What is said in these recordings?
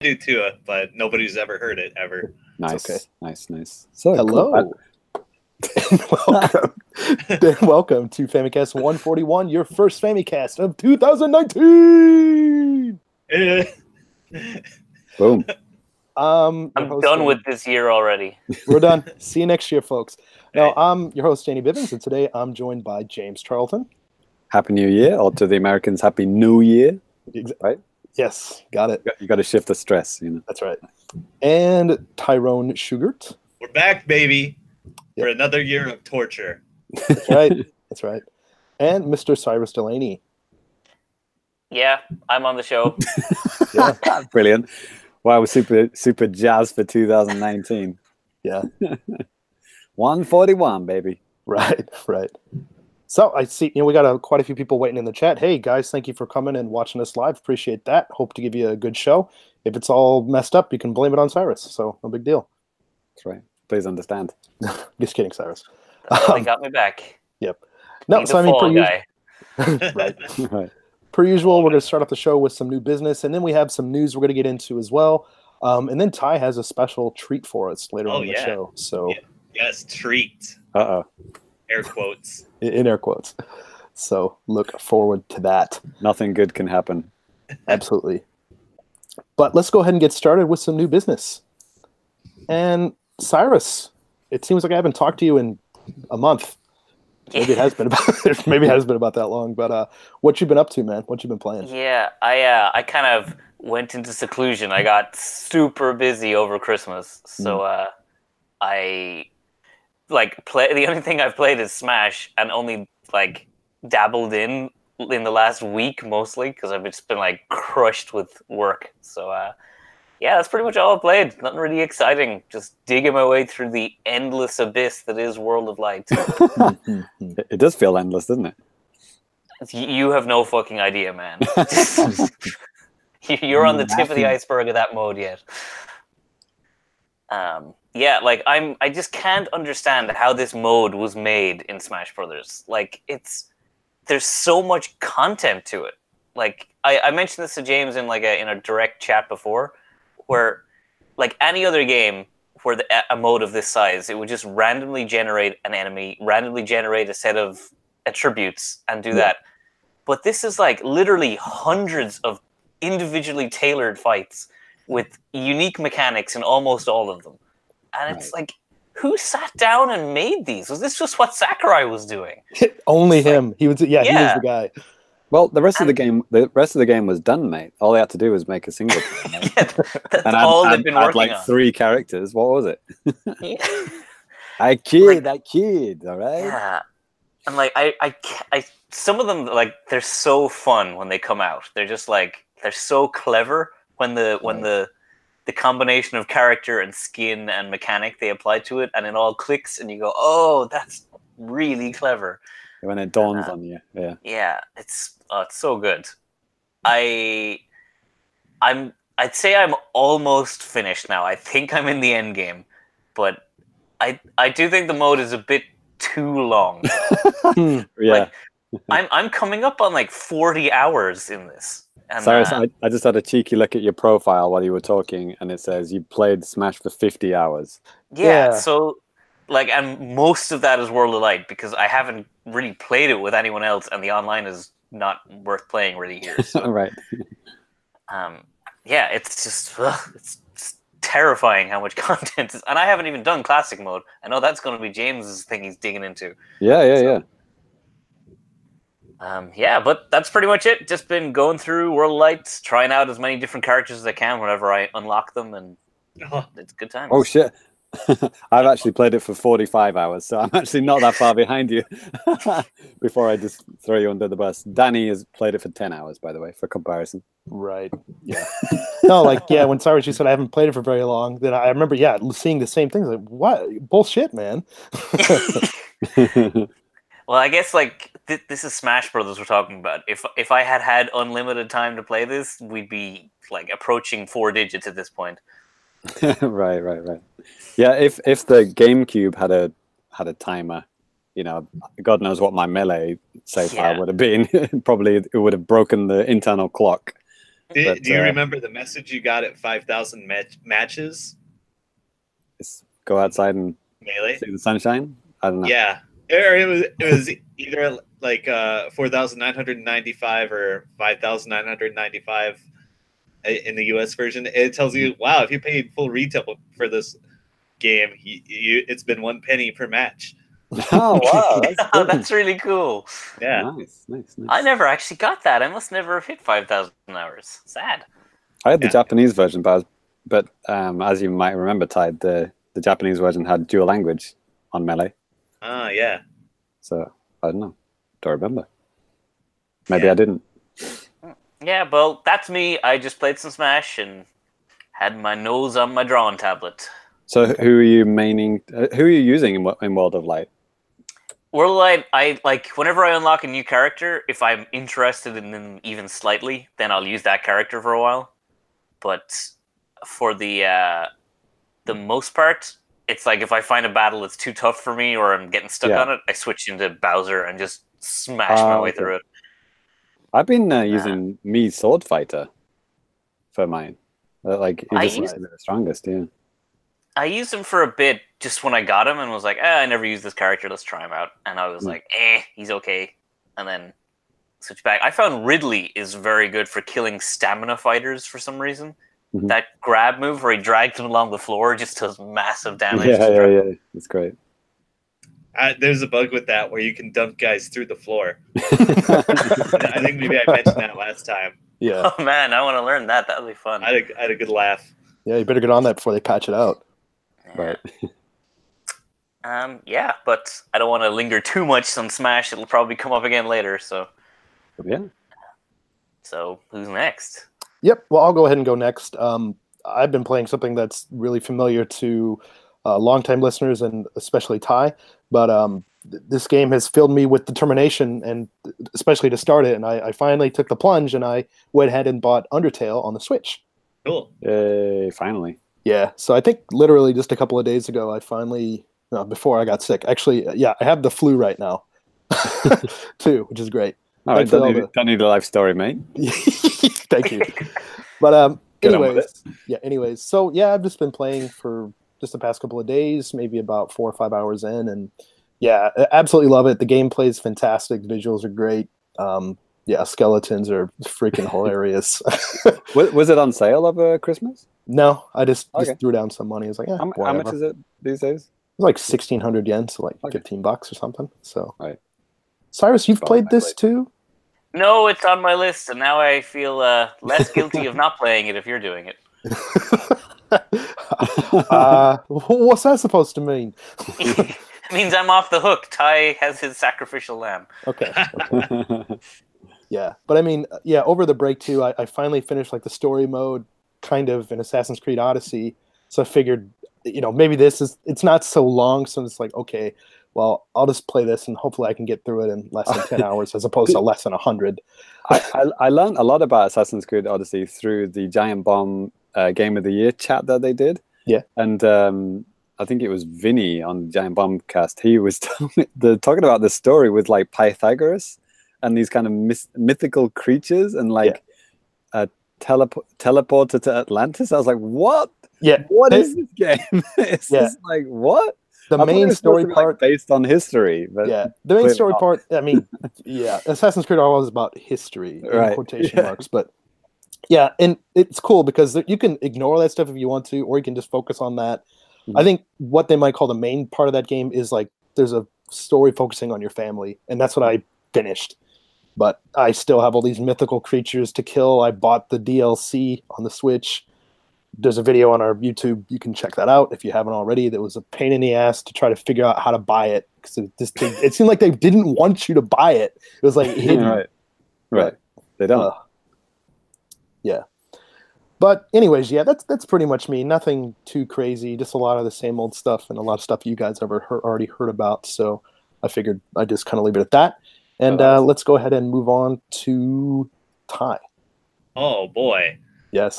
do too, but nobody's ever heard it ever. Nice, okay. nice. So hello, cool. welcome to Famicast 141, your first Famicast of 2019. Boom. I'm done with this year already. We're done. See you next year, folks. Now, I'm your host, Danny Bivens, and today I'm joined by James Charlton. Happy New Year, or to the Americans, Happy New Year. Right? Yes, got it. You got to shift the stress, you know. That's right. And Tyrone Schugert. We're back, baby, for another year of torture. That's right. That's right. And Mr. Cyrus Delaney. Yeah, I'm on the show. Yeah. Brilliant. Wow, we're super jazzed for 2019. Yeah. 141, baby. Right. So I see, we got quite a few people waiting in the chat. Hey guys, thank you for coming and watching us live. Appreciate that. Hope to give you a good show. If it's all messed up, you can blame it on Cyrus. So no big deal. That's right. Please understand. Just kidding, Cyrus. They got me back. Yep. No, Be so the fall guy. Right. Right. Per usual, we're going to start off the show with some new business, and then we have some news we're going to get into as well. And then Ty has a special treat for us later on in the show. So Yes, treat. Uh-oh. Air quotes. In air quotes. So look forward to that. Nothing good can happen. Absolutely. But let's go ahead and get started with some new business. And Cyrus, it seems like I haven't talked to you in a month. Maybe it has been about that long. But what you been up to, man? What you been playing? Yeah, I kind of went into seclusion. I got super busy over Christmas, so I the only thing I've played is Smash, and only dabbled in the last week mostly because I've just been crushed with work. So yeah, that's pretty much all I played. Nothing really exciting. Just digging my way through the endless abyss that is World of Light. It does feel endless, doesn't it? You have no fucking idea, man. You're on the tip of the iceberg of that mode yet. Yeah, I just can't understand how this mode was made in Smash Brothers. There's so much content to it. I mentioned this to James in in a direct chat before, where any other game where a mode of this size, it would just randomly generate an enemy, randomly generate a set of attributes, and do that. But this is literally hundreds of individually tailored fights with unique mechanics in almost all of them. And it's who sat down and made these? Was this just what Sakurai was doing? Only him. He was. Yeah, he was the guy. Well, the rest of the game was done, mate. All they had to do was make a single. That's all they've been working on. 3 characters. What was it? That kid. All right. Yeah, and I some of them they're so fun when they come out. They're just they're so clever when the combination of character and skin and mechanic they apply to it, and it all clicks, and you go, "Oh, that's really clever." When it dawns on you, yeah, it's so good. I'd say I'm almost finished now. I think I'm in the end game, but I do think the mode is a bit too long. Yeah, I'm coming up on 40 hours in this. And, Cyrus, I just had a cheeky look at your profile while you were talking, and it says you played Smash for 50 hours. Yeah. So and most of that is World of Light because I haven't really played it with anyone else, and the online is not worth playing really here. So, right. Yeah, it's just it's terrifying how much content is, and I haven't even done classic mode. I know that's going to be James's thing he's digging into. Yeah. Yeah, but that's pretty much it. Just been going through World of Light, trying out as many different characters as I can whenever I unlock them, and it's good times. Oh shit! I've actually played it for 45 hours, so I'm actually not that far behind you. Before I just throw you under the bus, Danny has played it for 10 hours, by the way, for comparison. Right. Yeah. No, when Cyrus, you said I haven't played it for very long, then I remember, seeing the same things. What bullshit, man? Well, I guess this is Smash Brothers we're talking about. If I had unlimited time to play this, we'd be approaching 4 digits at this point. Right. Yeah, if the GameCube had a timer, God knows what my melee save file would have been. Probably it would have broken the internal clock. But, Do you remember the message you got at 5,000 matches? Go outside and Melee? see the sunshine? I don't know. Yeah. Or it was either like 4,995 or 5,995 in the US version. It tells you, wow, if you paid full retail for this game, it's been 1 penny per match. Oh, wow. That's cool. That's really cool. Yeah. Nice. I never actually got that. I must never have hit 5,000 hours. Sad. I had the Japanese version, but as you might remember, Tide, the Japanese version had dual language on Melee. Ah, yeah. So, I don't know. Don't remember. Maybe I didn't. Yeah, well, that's me. I just played some Smash and had my nose on my drawing tablet. So, who are you who are you using in World of Light? World of Light, I like whenever I unlock a new character, if I'm interested in them even slightly, then I'll use that character for a while. But for the most part, it's like if I find a battle that's too tough for me or I'm getting stuck on it, I switch into Bowser and just smash my way through it. I've been using Mii Sword Fighter for mine. Like, he just seems to be the strongest, yeah. I used him for a bit just when I got him and was like, I never used this character, let's try him out. And I was like, he's okay. And then switch back. I found Ridley is very good for killing stamina fighters for some reason. Mm-hmm. That grab move where he drags them along the floor just does massive damage. Yeah. It's great. There's a bug with that where you can dunk guys through the floor. I think maybe I mentioned that last time. Yeah. Oh, man, I want to learn that. That would be fun. I had a good laugh. Yeah, you better get on that before they patch it out. Right. Yeah, but I don't want to linger too much on Smash. It'll probably come up again later, so. Yeah. So, who's next? Yep, well, I'll go ahead and go next. I've been playing something that's really familiar to longtime listeners and especially Ty, but this game has filled me with determination, and especially to start it, and I finally took the plunge, and I went ahead and bought Undertale on the Switch. Cool. Yay, finally. Yeah, so I think literally just a couple of days ago, I finally, before I got sick, actually, I have the flu right now, too, which is great. All right, don't need a life story, mate. Thank you. But anyways, so yeah, I've just been playing for just the past couple of days, maybe about 4 or 5 hours in, and yeah, I absolutely love it. The gameplay is fantastic. The visuals are great. Skeletons are freaking hilarious. Was it on sale over Christmas? No, I just threw down some money. I was like, how much is it these days? It's like 1,600 yen, so like $15 or something. So, right. Cyrus, you've played this too? No, it's on my list, and now I feel less guilty of not playing it if you're doing it. What's that supposed to mean? It means I'm off the hook. Ty has his sacrificial lamb. Okay. Yeah, but I mean, over the break too, I finally finished like the story mode, kind of in Assassin's Creed Odyssey. So I figured, maybe it's not so long, so it's like, okay, well, I'll just play this and hopefully I can get through it in less than 10 hours as opposed to less than 100. I learned a lot about Assassin's Creed Odyssey through the Giant Bomb Game of the Year chat that they did. Yeah. And I think it was Vinny on the Giant Bomb cast. He was talking about the story with like Pythagoras and these kind of mythical creatures and like teleported to Atlantis. I was like, what? Yeah. What is this game? It's just like, what? The main story part based on history, but the main story part. I mean, Assassin's Creed always about history in quotation marks, but and it's cool because you can ignore that stuff if you want to, or you can just focus on that. Mm-hmm. I think what they might call the main part of that game is like there's a story focusing on your family, and that's what I finished. But I still have all these mythical creatures to kill. I bought the DLC on the Switch. There's a video on our YouTube. You can check that out if you haven't already. That was a pain in the ass to try to figure out how to buy it because it seemed like they didn't want you to buy it. It was like hidden. Right. They don't. Yeah. But anyways, that's pretty much me. Nothing too crazy. Just a lot of the same old stuff and a lot of stuff you guys already heard about. So I figured I'd just kind of leave it at that. And let's go ahead and move on to Ty. Oh boy. Yes.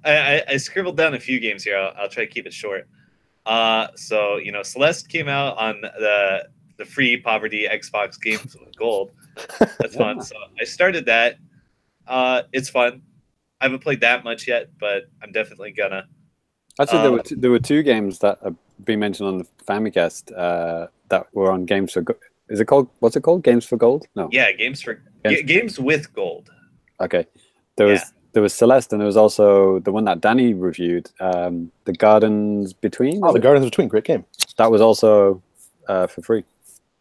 I scribbled down a few games here. I'll try to keep it short. So Celeste came out on the free poverty Xbox Games with Gold. That's fun. So I started that. It's fun. I haven't played that much yet, but I'm definitely gonna. Actually, there were two games that have been mentioned on the Famicast that were on Games for. Is it called? What's it called? Games for Gold? No. Yeah, games with gold. Okay, there was Celeste, and there was also the one that Danny reviewed, The Gardens Between. Oh, The Gardens Between, great game. That was also for free.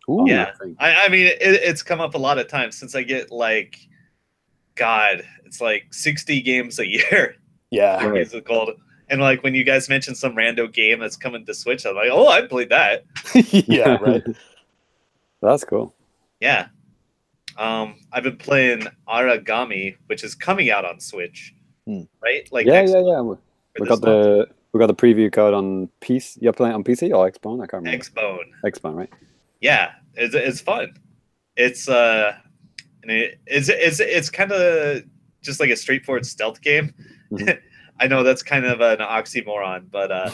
Ooh. Yeah, I mean, it's come up a lot of times since I get like, God, it's like 60 games a year. Yeah, Games with gold. And like when you guys mentioned some rando game that's coming to Switch, I'm like, oh, I played that. yeah, right. That's cool. Yeah. I've been playing Aragami, which is coming out on Switch, right? Like yeah. We got the preview code on PC. You're playing it on PC or Xbone? I can't remember. Xbone, right? Yeah, it's fun. It's it's kind of just like a straightforward stealth game. Mm-hmm. I know that's kind of an oxymoron, but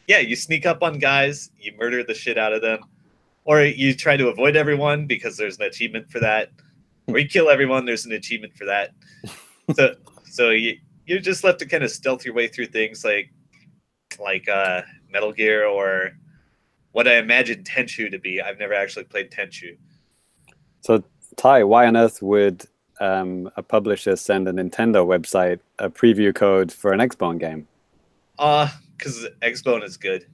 yeah, you sneak up on guys, you murder the shit out of them, or you try to avoid everyone because there's an achievement for that, or you kill everyone, there's an achievement for that. So you're just left to kind of stealth your way through things like Metal Gear or what I imagine Tenchu to be. I've never actually played Tenchu. So Ty, why on earth would a publisher send a Nintendo website a preview code for an Xbone game? Because Xbone is good.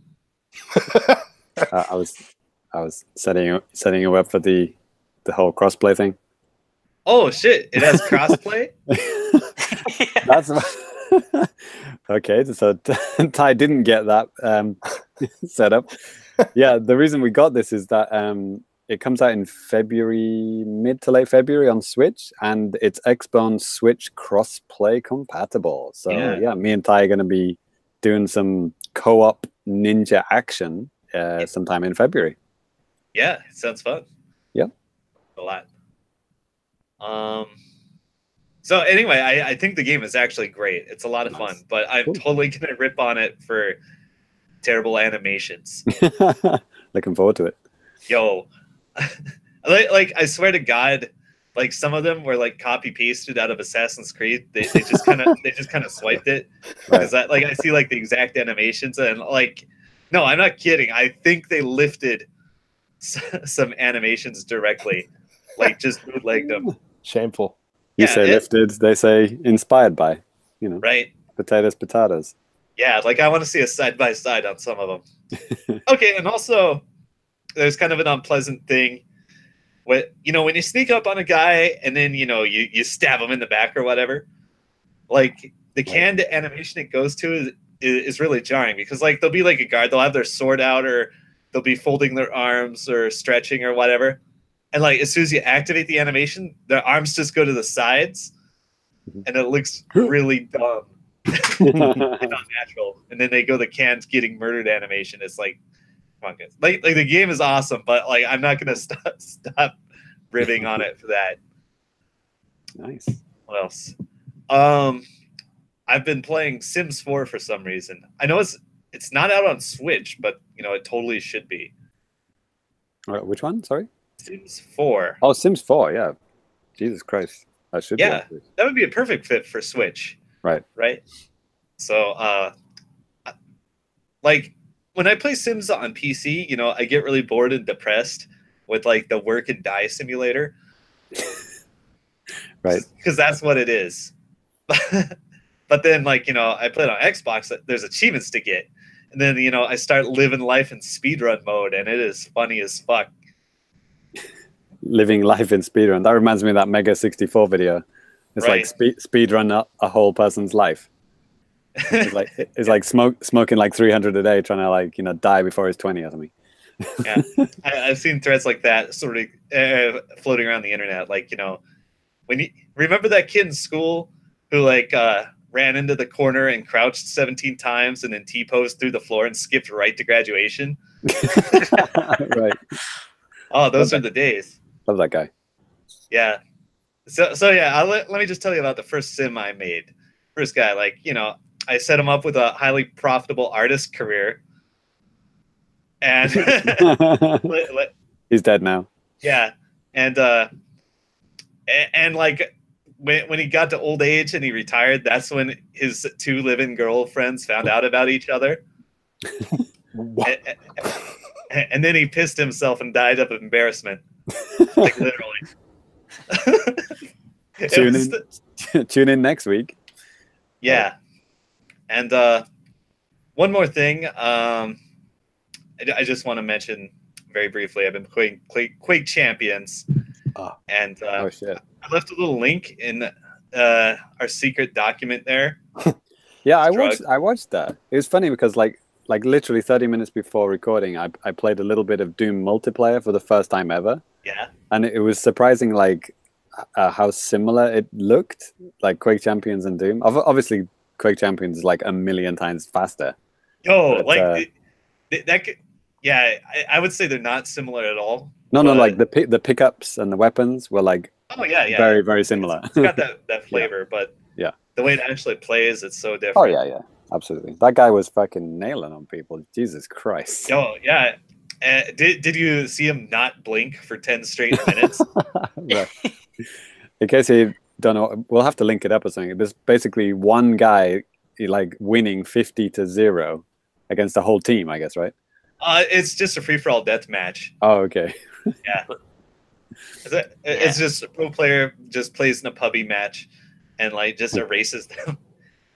I was setting you up for the whole crossplay thing. Oh shit! It has crossplay. That's okay. So Ty didn't get that set up. Yeah, the reason we got this is that it comes out in February, mid to late February on Switch, and it's Xbone Switch cross-play compatible. So yeah, me and Ty are going to be doing some co-op ninja action sometime in February. Yeah, it sounds fun. Yep. A lot. So anyway, I think the game is actually great. It's a lot of fun, but I'm totally going to rip on it for terrible animations. Looking forward to it. Yo, like I swear to God, like some of them were like copy pasted out of Assassin's Creed. They just kind of swiped it because I see like the exact animations and like, no, I'm not kidding. I think they lifted some animations directly, like just bootlegged them. Shameful. You say lifted, they say inspired by. Right. Potatoes. Yeah, like I want to see a side by side on some of them. Okay, and also there's kind of an unpleasant thing when you sneak up on a guy and then you stab him in the back or whatever. Like the canned animation it goes to is really jarring because like there'll be like a guard, they'll have their sword out or they'll be folding their arms or stretching or whatever. And like as soon as you activate the animation, their arms just go to the sides and it looks really dumb. And not natural. And then they go the cans getting murdered animation. It's like, come on, guys. Like the game is awesome, but like I'm not gonna stop ribbing on it for that. Nice. What else? I've been playing Sims 4 for some reason. I know it's not out on Switch, but it totally should be. All right, which one? Sorry. Sims 4. Oh, Sims 4. Yeah. Jesus Christ. That should be. Yeah, that would be a perfect fit for Switch. Right. So, like when I play Sims on PC, I get really bored and depressed with like the work and die simulator. Right. Because that's what it is. But then, like, I play it on Xbox. There's achievements to get, and then I start living life in speedrun mode, and it is funny as fuck. Living life in speedrun. That reminds me of that Mega 64 video. It's like speedrun a whole person's life. It's like smoking like 300 a day, trying to like die before he's 20 or something. Yeah, I've seen threads like that sort of floating around the internet. Like when you remember that kid in school who like ran into the corner and crouched 17 times and then T-posed through the floor and skipped right to graduation. Right. Oh, those are the days. Love that guy. Yeah. So yeah, let me just tell you about the first sim I made. First guy, like, I set him up with a highly profitable artist career. And he's dead now. Yeah. And like when he got to old age and he retired, that's when his 2 living girlfriends found out about each other. And then he pissed himself and died of embarrassment. Like, literally. Tune in next week. Yeah. And one more thing. I just want to mention very briefly, I've been playing Quake Champions. And oh, shit. I left a little link in our secret document there. Yeah, I watched that. It was funny because like literally 30 minutes before recording, I played a little bit of Doom multiplayer for the first time ever. Yeah. And it was surprising, like how similar it looked, like Quake Champions and Doom. Obviously, Quake Champions is like a million times faster. Oh, but, that could, yeah, I would say they're not similar at all. No, like the pickups and the weapons were like very, very similar. It's got that flavor, but yeah, the way it actually plays, it's so different. Oh yeah, absolutely. That guy was fucking nailing on people. Jesus Christ. Oh yeah. Did you see him not blink for 10 straight minutes? Right. In case you don't know, we'll have to link it up or something. There's basically one guy like winning 50-0 against the whole team, I guess, right? It's just a free-for-all death match. Oh, okay. Yeah. It's just a pro player just plays in a pubby match and like just erases them.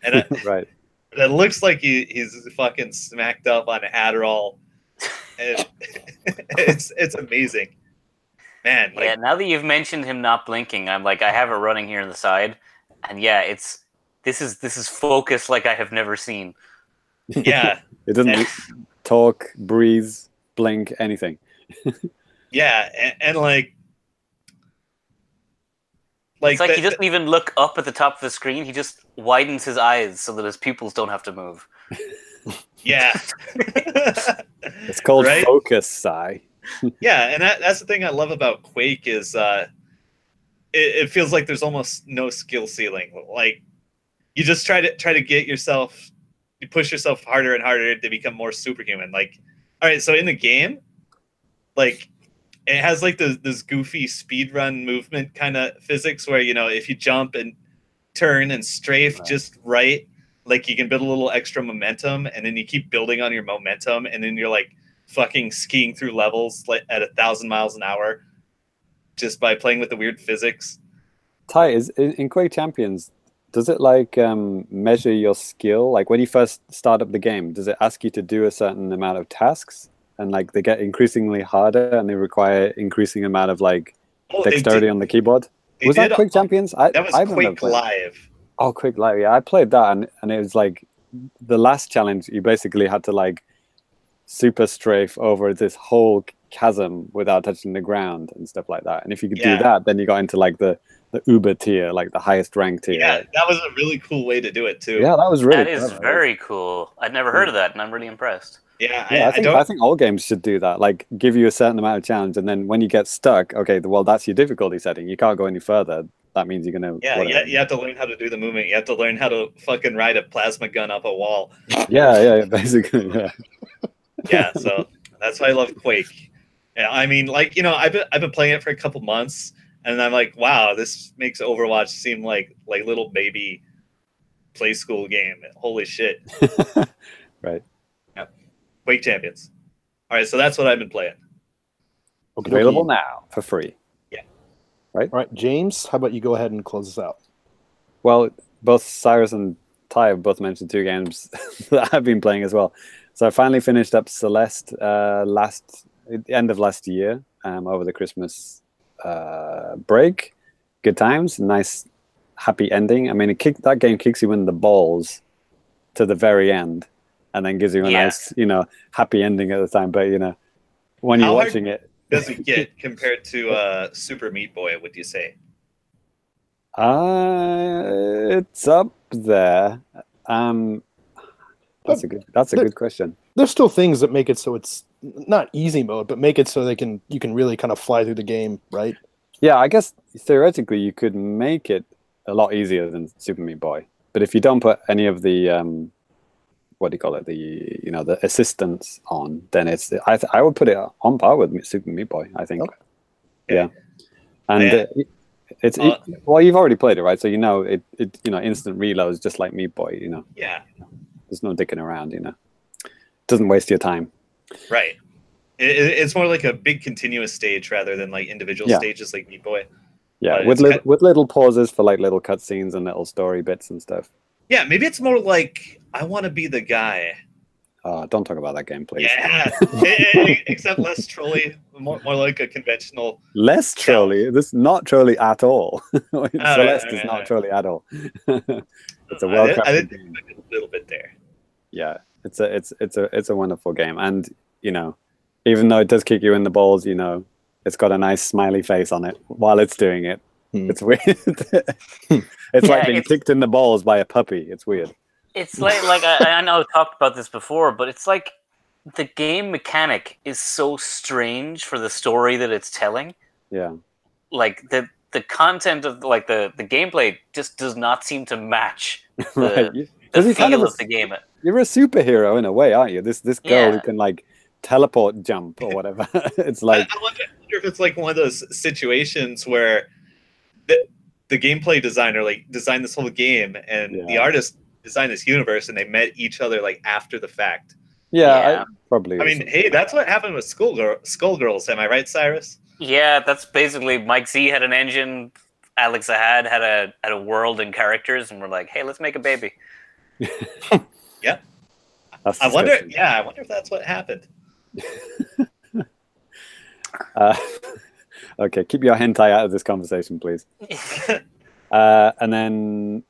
And right. It looks like he's fucking smacked up on Adderall. And it's amazing. Man, like, yeah, now that you've mentioned him not blinking, I'm like, I have it running here on the side, and yeah, this is focus like I have never seen. Yeah. It doesn't talk, breathe, blink, anything. Yeah, and like it's like he doesn't even look up at the top of the screen. He just widens his eyes so that his pupils don't have to move. Yeah. It's called focus, Sai. Yeah, and that's the thing I love about Quake is it feels like there's almost no skill ceiling. Like you just try to get yourself, you push yourself harder and harder to become more superhuman. Like, all right, so in the game, like it has like this goofy speedrun movement kind of physics where, you know, if you jump and turn and strafe just right, like you can build a little extra momentum, and then you keep building on your momentum, and then you're like fucking skiing through levels like at 1,000 miles an hour just by playing with the weird physics. Ty, is in Quake Champions, does it like measure your skill? Like when you first start up the game, does it ask you to do a certain amount of tasks, and like they get increasingly harder and they require increasing amount of like dexterity on the keyboard? Was that Quake Champions? That was Quake Live. Oh, Quake Live. Yeah, I played that, and it was like the last challenge. You basically had to like super strafe over this whole chasm without touching the ground and stuff like that. And if you could do that, then you got into like the Uber tier, like the highest rank tier. Yeah, that was a really cool way to do it too. Yeah, that was really. That is very cool. I'd never heard of that, and I'm really impressed. Yeah, I think all games should do that. Like, give you a certain amount of challenge, and then when you get stuck, okay, well, that's your difficulty setting. You can't go any further. That means you're gonna. Yeah, you have to learn how to do the movement. You have to learn how to fucking ride a plasma gun up a wall. Yeah, basically, yeah. Yeah, so that's why I love Quake. Yeah, I mean, like, you know, I've been playing it for a couple months, and I'm like, wow, this makes Overwatch seem like little baby play school game. Holy shit! Right. Yeah. Quake Champions. All right, so that's what I've been playing. Okay, available now for free. Yeah. Right. All right, James, how about you go ahead and close this out? Well, both Cyrus and Ty have both mentioned 2 games that I've been playing as well. So I finally finished up Celeste end of last year, over the Christmas break. Good times, nice happy ending. I mean, that game kicks you in the balls to the very end, and then gives you a nice, you know, happy ending at the time. But you know, when you're watching it, does it get compared to Super Meat Boy? Would you say? It's up there. That's a good question. There's still things that make it so it's not easy mode, but make it so you can really kind of fly through the game, right? Yeah, I guess theoretically you could make it a lot easier than Super Meat Boy. But if you don't put any of the what do you call it, the assistance on, then it's I would put it on par with Super Meat Boy, I think. Okay. Yeah. And well, you've already played it, right? So you know it instant reloads just like Meat Boy. Yeah. There's no dicking around. Doesn't waste your time. Right. It's more like a big continuous stage rather than like individual stages like Meat Boy. Yeah, with little pauses for like little cutscenes and little story bits and stuff. Yeah, maybe it's more like I want to be the guy. Don't talk about that game, please. Yeah, except less trolly, more like a conventional. Less trolly. This is not trolly at all. Celeste is not trolly at all. It's a well-crafted game. A little bit there. Yeah, it's a wonderful game, and even though it does kick you in the balls, it's got a nice smiley face on it while it's doing it. It's weird. It's like being kicked in the balls by a puppy. It's weird. It's like I know I've talked about this before, but it's like the game mechanic is so strange for the story that it's telling. Yeah. Like the content of like the gameplay just does not seem to match the feel of the game. You're a superhero in a way, aren't you? This girl who can like teleport jump or whatever. It's like I wonder if it's like one of those situations where the gameplay designer like designed this whole game and the artist designed this universe and they met each other like after the fact. Yeah. Probably. I mean, hey, that's what happened with Skullgirls. Am I right, Cyrus? Yeah, that's basically Mike Z had an engine, Alex Ahad had a world and characters, and we're like, hey, let's make a baby. Yeah. I wonder if that's what happened. Okay, keep your hentai out of this conversation, please. And then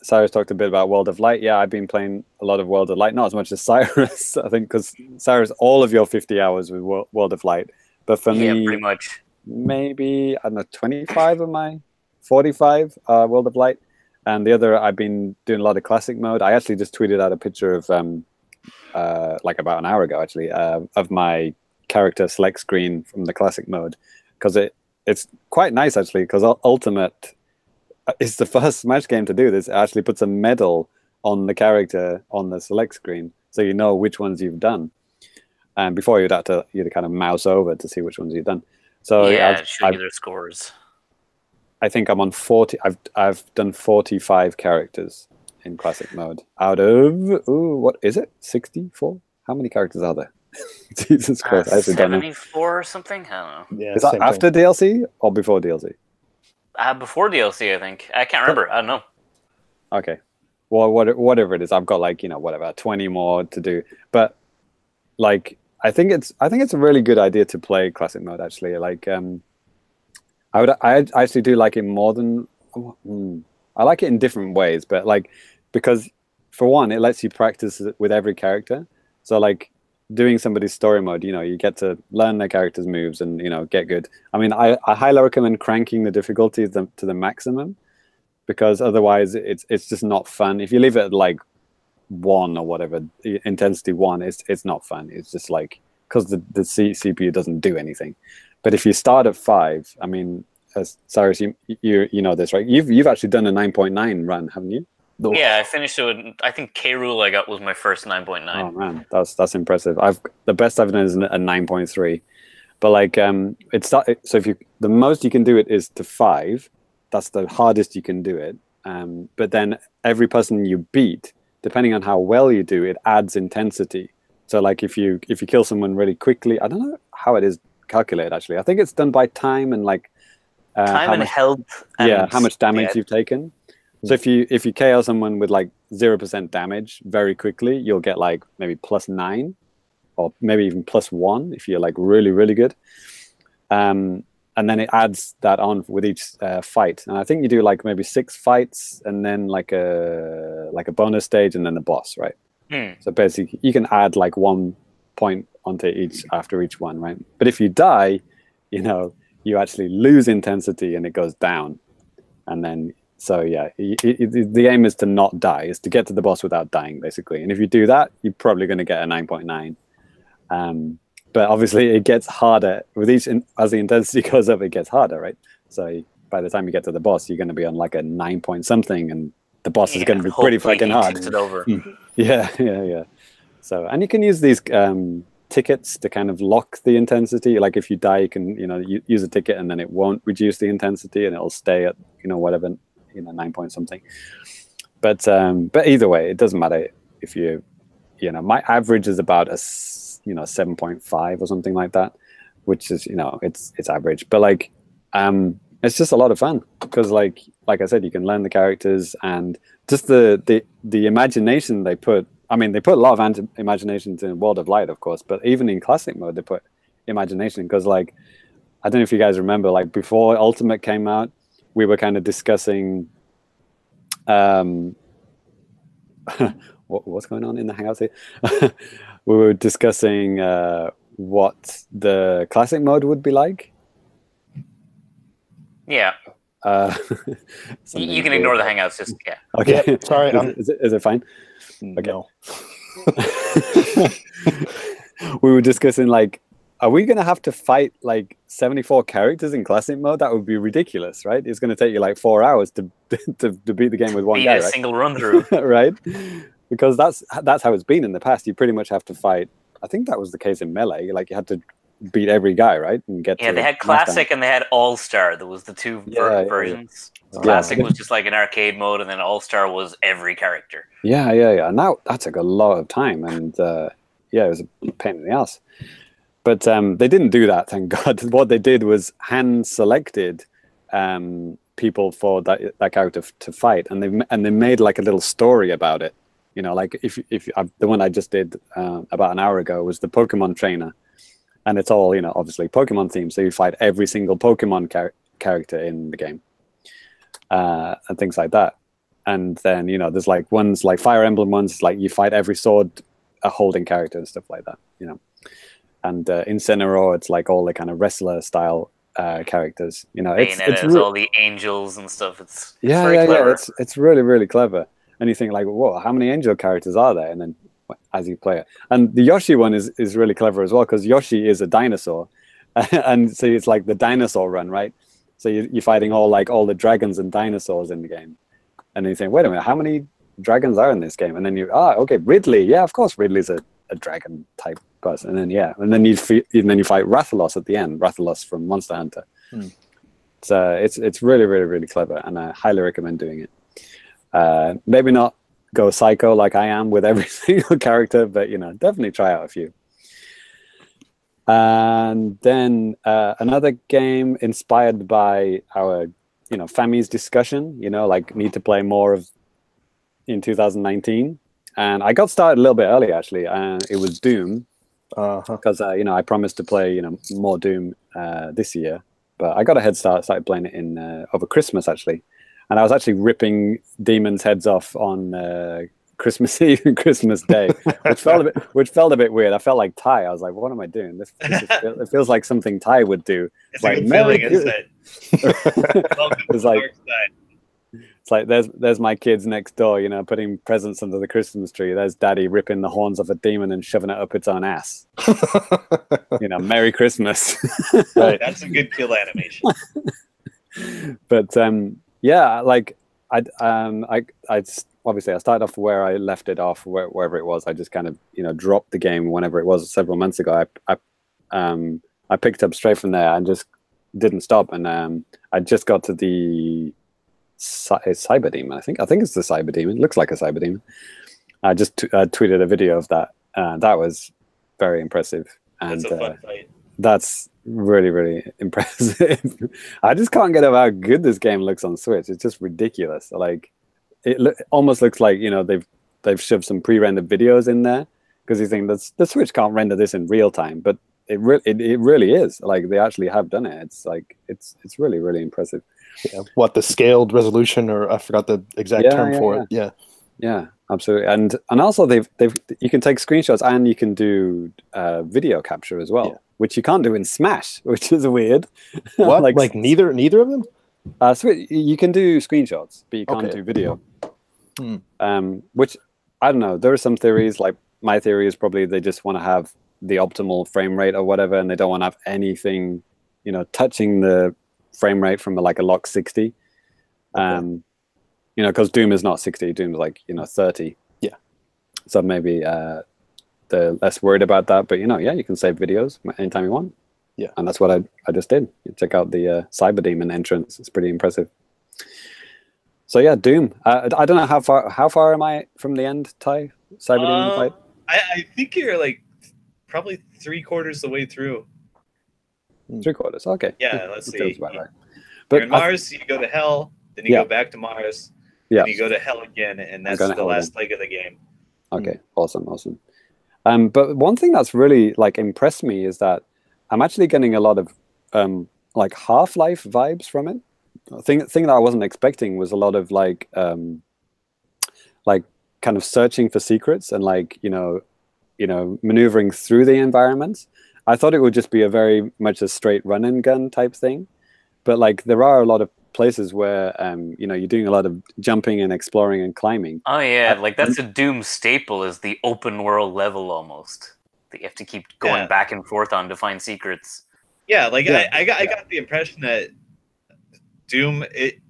Cyrus talked a bit about World of Light. Yeah, I've been playing a lot of World of Light, not as much as Cyrus, I think, because Cyrus, all of your 50 hours with World of Light. But for me, pretty much. Maybe, I don't know, 25 of my 45 World of Light. And the other, I've been doing a lot of classic mode. I actually just tweeted out a picture of, like about an hour ago, actually, of my character select screen from the classic mode. Because it's quite nice, actually, because Ultimate is the first Smash game to do this. It actually puts a medal on the character on the select screen, so you know which ones you've done. And before you'd have to kind of mouse over to see which ones you've done. So show you their scores. I think I'm on 40. I've done 45 characters in classic mode out of what is it? 64? How many characters are there? Jesus Christ, I actually don't know. 74 or something? I don't know. Yeah, is that after DLC or before DLC? Before DLC, I think. I can't remember. I don't know. Okay. Well, whatever it is, I've got like 20 more to do. But like, I think it's a really good idea to play classic mode. Actually, like, I actually do like it more than I like it in different ways. But like, because for one, it lets you practice with every character. So like, doing somebody's story mode, you get to learn their character's moves and get good. I mean, I highly recommend cranking the difficulty to the maximum, because otherwise it's just not fun. If you leave it at like 1 or whatever, intensity 1, it's not fun. It's just like, because the CPU doesn't do anything. But if you start at 5, I mean, Cyrus, you know this, right? You've actually done a 9.9 run, haven't you? Yeah, I finished it with, I think K. Rool I got was my first 9.9. Oh man, that's impressive. The best I've done is a 9.3. But like so if the most you can do it is to 5, that's the hardest you can do it. But then every person you beat, depending on how well you do, it adds intensity. So like if you kill someone really quickly, I don't know how it is calculated actually. I think it's done by time and like time and health. And how much damage you've taken. So if you KO someone with like 0% damage very quickly, you'll get like maybe +9 or maybe even +1 if you're like really, really good. And then it adds that on with each fight. And I think you do like maybe 6 fights and then like a bonus stage and then the boss, right? So basically you can add like 1 point onto after each one, right? But if you die, you actually lose intensity and it goes down. And then so yeah, the aim is to not die, is to get to the boss without dying, basically. And if you do that, you're probably going to get a 9.9. But obviously, it gets harder with as the intensity goes up. It gets harder, right? So by the time you get to the boss, you're going to be on like a 9 point something, and the boss is going to be pretty fucking hard. It over. Yeah. So, and you can use these tickets to kind of lock the intensity. Like if you die, you can use a ticket, and then it won't reduce the intensity, and it'll stay at whatever 9 point something. But either way, it doesn't matter if my average is about a 7.5 or something like that, which is it's average. But like it's just a lot of fun because like I said, you can learn the characters and just the imagination they put. I mean, they put a lot of imagination into World of Light, of course, but even in classic mode, they put imagination because, like, I don't know if you guys remember, like, before Ultimate came out, we were kind of discussing what's going on in the Hangouts here? We were discussing what the classic mode would be like. Yeah. You can ignore the Hangouts. Just Okay. Yeah, sorry. Is it fine? Okay. No. We were discussing, like, are we going to have to fight like 74 characters in classic mode? That would be ridiculous, right? It's going to take you like 4 hours to beat the game with one guy, a right? single run through, right? Because that's how it's been in the past. You pretty much have to fight. I think that was the case in Melee. Like you had to beat every guy, right? And get they had Classic and they had All Star. There was the two versions. Yeah. Classic was just like an arcade mode, and then All Star was every character. Yeah. Now that took a lot of time, and it was a pain in the ass. But they didn't do that, thank God. What they did was hand selected people for that character to fight, and they made like a little story about it. Like if the one I just did about an hour ago was the Pokemon trainer, and it's all obviously Pokemon themed. So you fight every single Pokemon character in the game, and things like that. And then there's like ones like Fire Emblem ones, like you fight every sword holding character and stuff like that. And in Incineroar, it's like all the kind of wrestler style characters. It's all the angels and stuff. It's very clever. It's really, really clever. And you think like, whoa, how many angel characters are there? And then as you play it, and the Yoshi one is really clever as well because Yoshi is a dinosaur, and so it's like the dinosaur run, right? So you're fighting all the dragons and dinosaurs in the game, and then you think, wait a minute, how many dragons are in this game? And then okay, Ridley, yeah, of course, Ridley's a dragon type person, and then you fight Rathalos at the end, Rathalos from Monster Hunter. So it's really, really, really clever, and I highly recommend doing it. Maybe not go psycho like I am with every single character, but definitely try out a few. And then another game inspired by our Fami's discussion, like need to play more of in 2019. And I got started a little bit early, actually. It was Doom, because I promised to play more Doom this year. But I got a head start, started playing it in over Christmas, actually. And I was actually ripping demons' heads off on Christmas Eve and Christmas Day, which felt a bit weird. I felt like Ty. I was like, what am I doing? It feels like something Ty would do. It's like a feeling, isn't it? It's like there's my kids next door, putting presents under the Christmas tree. There's Daddy ripping the horns off a demon and shoving it up its own ass. Merry Christmas. Right. That's a good kill animation. But like I obviously I started off where I left it off, wherever it was. I just kind of dropped the game whenever it was several months ago. I picked up straight from there and just didn't stop. And I just got to the Cyber Demon. I think it's the Cyber Demon. It looks like a Cyber Demon. I just tweeted a video of that. That was very impressive. And that's a fun fight. That's really, really impressive. I just can't get over how good this game looks on Switch. It's just ridiculous. Like it almost looks like they've shoved some pre-rendered videos in there because you think the Switch can't render this in real time, but it really is. Like they actually have done it. It's like it's really, really impressive. Yeah. What, the scaled resolution, or I forgot the exact term for it. Yeah, absolutely. And also they've you can take screenshots and you can do video capture as well, which you can't do in Smash, which is weird. What? like neither of them? So you can do screenshots, but you can't do video. Which I don't know. There are some theories. Like my theory is probably they just want to have the optimal frame rate or whatever, and they don't want to have anything, touching the frame rate from like a lock 60. Because Doom is not 60. Doom's like 30. Yeah. So maybe they're less worried about that. But yeah, you can save videos anytime you want. Yeah, and that's what I just did. You check out the Cyber Demon entrance; it's pretty impressive. So yeah, Doom. I don't know how far am I from the end, Ty? Cyber Demon fight. I think you're like probably 3/4 the way through. 3/4. Okay. Yeah, let's see. Right. But in Mars, you go to hell, then you go back to Mars, then you go to hell again, and that's the last leg of the game. Okay, awesome. But one thing that's really like impressed me is that I'm actually getting a lot of like Half-Life vibes from it. Thing that I wasn't expecting was a lot of like kind of searching for secrets and like maneuvering through the environments. I thought it would just be a very much a straight run and gun type thing, but like there are a lot of places where you're doing a lot of jumping and exploring and climbing. Oh yeah, like that's a Doom staple, is the open world level almost that you have to keep going back and forth on to find secrets. Yeah, like I got the impression that Doom,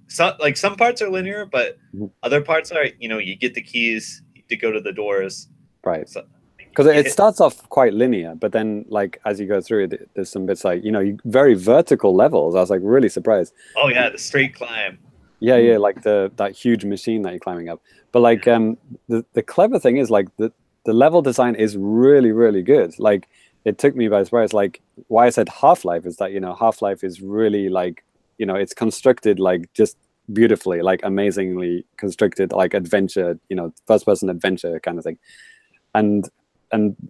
some parts are linear, but other parts are you get the keys to go to the doors. Right. Because it starts off quite linear, but then like as you go through it, there's some bits like very vertical levels. I was like really surprised. Oh yeah, the straight climb. Yeah, like that huge machine that you're climbing up. But like the clever thing is like the level design is really, really good. Like it took me by surprise. Like why I said Half-Life is that Half-Life is really like it's constructed like just beautifully, like amazingly constructed, like adventure, first-person adventure kind of thing. And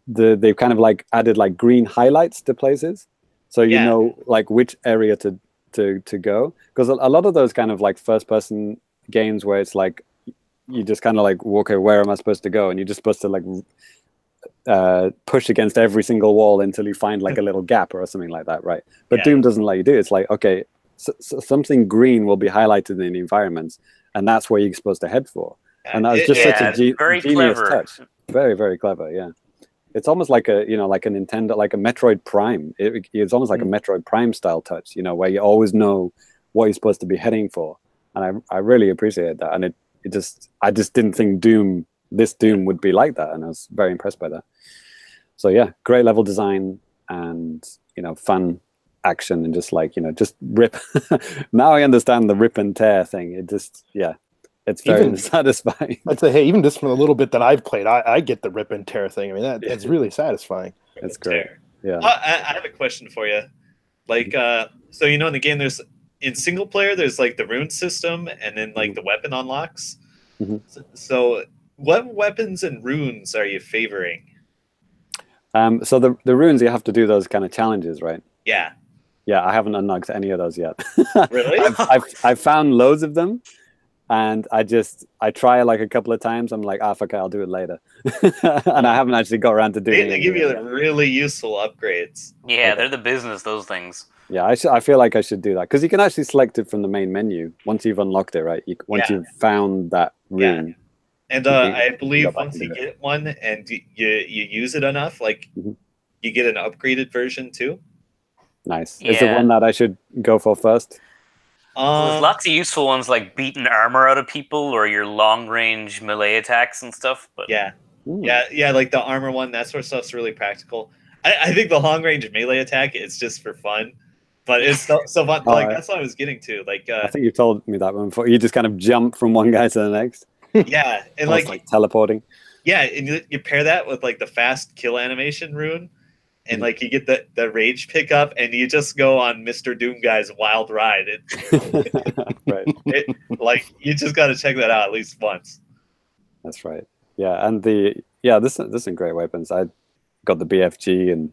they've kind of like added like green highlights to places, so like which area to go, because a lot of those kind of like first-person games where it's like you just kind of like walk, okay, where am I supposed to go, and you're just supposed to like push against every single wall until you find like a little gap or something like that, right? But Doom doesn't let you do it. It's like, okay, so something green will be highlighted in the environments, and that's where you're supposed to head for. And that was just such a genius touch. Very, very clever. Yeah, it's almost like a like a Nintendo, like a Metroid Prime. It's almost like a Metroid Prime style touch. Where you always know what you're supposed to be heading for, and I really appreciate that. And I just didn't think this Doom would be like that, and I was very impressed by that. So yeah, great level design and fun action, and just like just rip. Now I understand the rip and tear thing. It just it's very satisfying. I'd say, hey, even just from a little bit that I've played, I get the rip and tear thing. I mean, that's really satisfying. It's great. Yeah. I have a question for you. Like, so in the game, in single player, there's like the rune system, and then like the weapon unlocks. So what weapons and runes are you favoring? So the runes, you have to do those kind of challenges, right? Yeah. Yeah, I haven't unlocked any of those yet. Really? I've found loads of them, and I try like a couple of times. I'm like, fuck it, I'll do it later. And I haven't actually got around to doing it. They give you really useful upgrades. Yeah, they're the business, those things. Yeah, I feel like I should do that, because you can actually select it from the main menu once you've unlocked it, right? Once you've found that rune. Yeah. And I believe once you get one and you use it enough, like you get an upgraded version too. Nice. Yeah. Is it one that I should go for first? There's lots of useful ones like beating armor out of people or your long range melee attacks and stuff. But yeah, like the armor one, that sort of stuff's really practical. I think the long range melee attack is just for fun, but it's so fun. Like that's what I was getting to. Like I think you told me that one before. You just kind of jump from one guy to the next. Yeah, and like teleporting. Yeah, and you pair that with like the fast kill animation rune. And like you get the rage pickup, and you just go on Mr. Doom Guy's wild ride. Right. Like you just got to check that out at least once. That's right. Yeah, and this is some great weapons. I got the BFG, and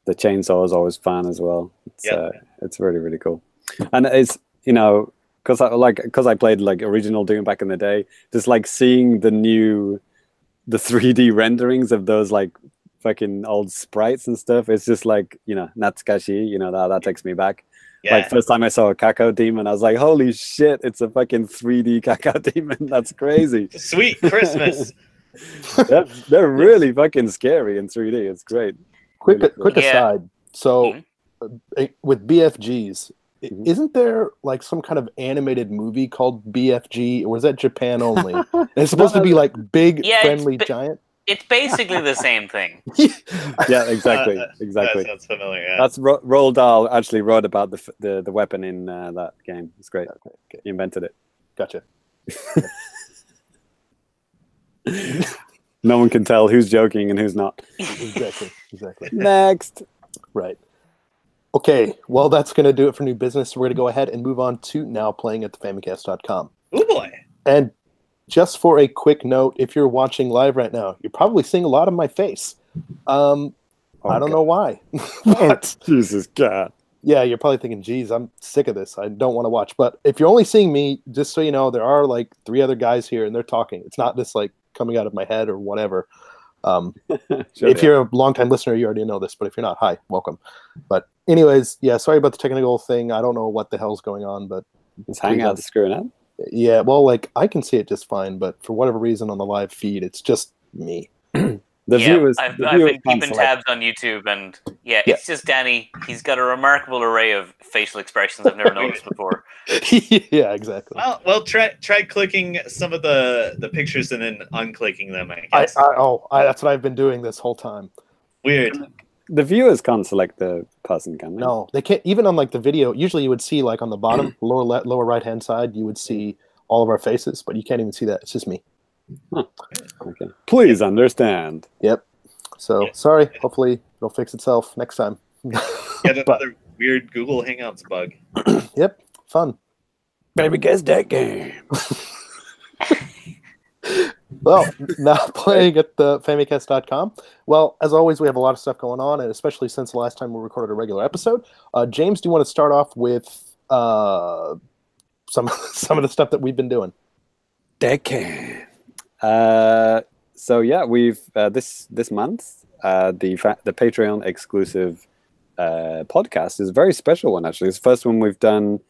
the chainsaw is always fun as well. It's really, really cool. And it's because I played like original Doom back in the day, just like seeing the 3D renderings of those like fucking old sprites and stuff, it's just like Natsukashi, that takes me back. Like first time I saw a Cacao Demon, I was like, holy shit, it's a fucking 3D Cacao Demon. That's crazy. Sweet Christmas. They're really fucking scary in 3D. It's great. Quick aside. So with BFGs, isn't there like some kind of animated movie called BFG, or is that Japan only? And it's supposed to be like big, friendly giant? It's basically the same thing. Yeah, exactly. Exactly. That sounds familiar. Yeah. That's Roald Dahl actually wrote about the weapon in that game. It's great. Okay. He invented it. Gotcha. No one can tell who's joking and who's not. Exactly. Next. Right. Okay, well, that's going to do it for new business. We're going to go ahead and move on to now playing at thefamicast.com. Oh, boy. And just for a quick note, if you're watching live right now, you're probably seeing a lot of my face. I don't know why. But, Jesus God. Yeah, you're probably thinking, geez, I'm sick of this. I don't want to watch. But if you're only seeing me, just so you know, there are like 3 other guys here and they're talking. It's not just like coming out of my head or whatever. If you're a longtime listener, you already know this. But if you're not, hi, welcome. But anyways, yeah, sorry about the technical thing. I don't know what the hell's going on, but Is Hangout screwing up? Yeah, well, like I can see it just fine, but for whatever reason on the live feed, it's just me. I've been keeping tabs on YouTube, and it's just Danny. He's got a remarkable array of facial expressions I've never noticed before. Yeah, exactly. Well, try clicking some of the pictures and then unclicking them. I guess. That's what I've been doing this whole time. Weird. The viewers can't select the person, can they? No, they can't. Even on like the video, usually you would see like on the bottom lower right hand side, you would see all of our faces, but you can't even see that. It's just me. Huh. Okay. Please understand. Yep. So sorry. Hopefully it'll fix itself next time. Get another weird Google Hangouts bug. Yep. Fun. Baby, guess that game. Well, now playing at the Famicast.com. Well, as always, we have a lot of stuff going on, and especially since the last time we recorded a regular episode. James, do you want to start off with some of the stuff that we've been doing? Decade. So yeah, we've this month the Patreon exclusive podcast is a very special one. Actually, it's the first one we've done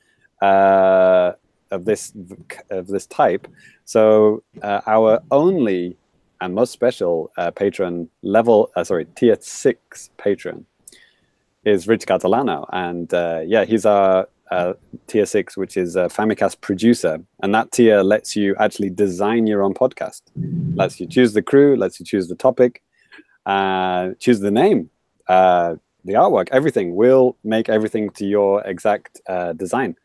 of this type. So our only and most special patron level, tier 6 patron is Rich Catalano, and he's our tier 6, which is a Famicast producer, and that tier lets you actually design your own podcast. Lets you choose the crew, lets you choose the topic, choose the name, the artwork, everything. We'll make everything to your exact design.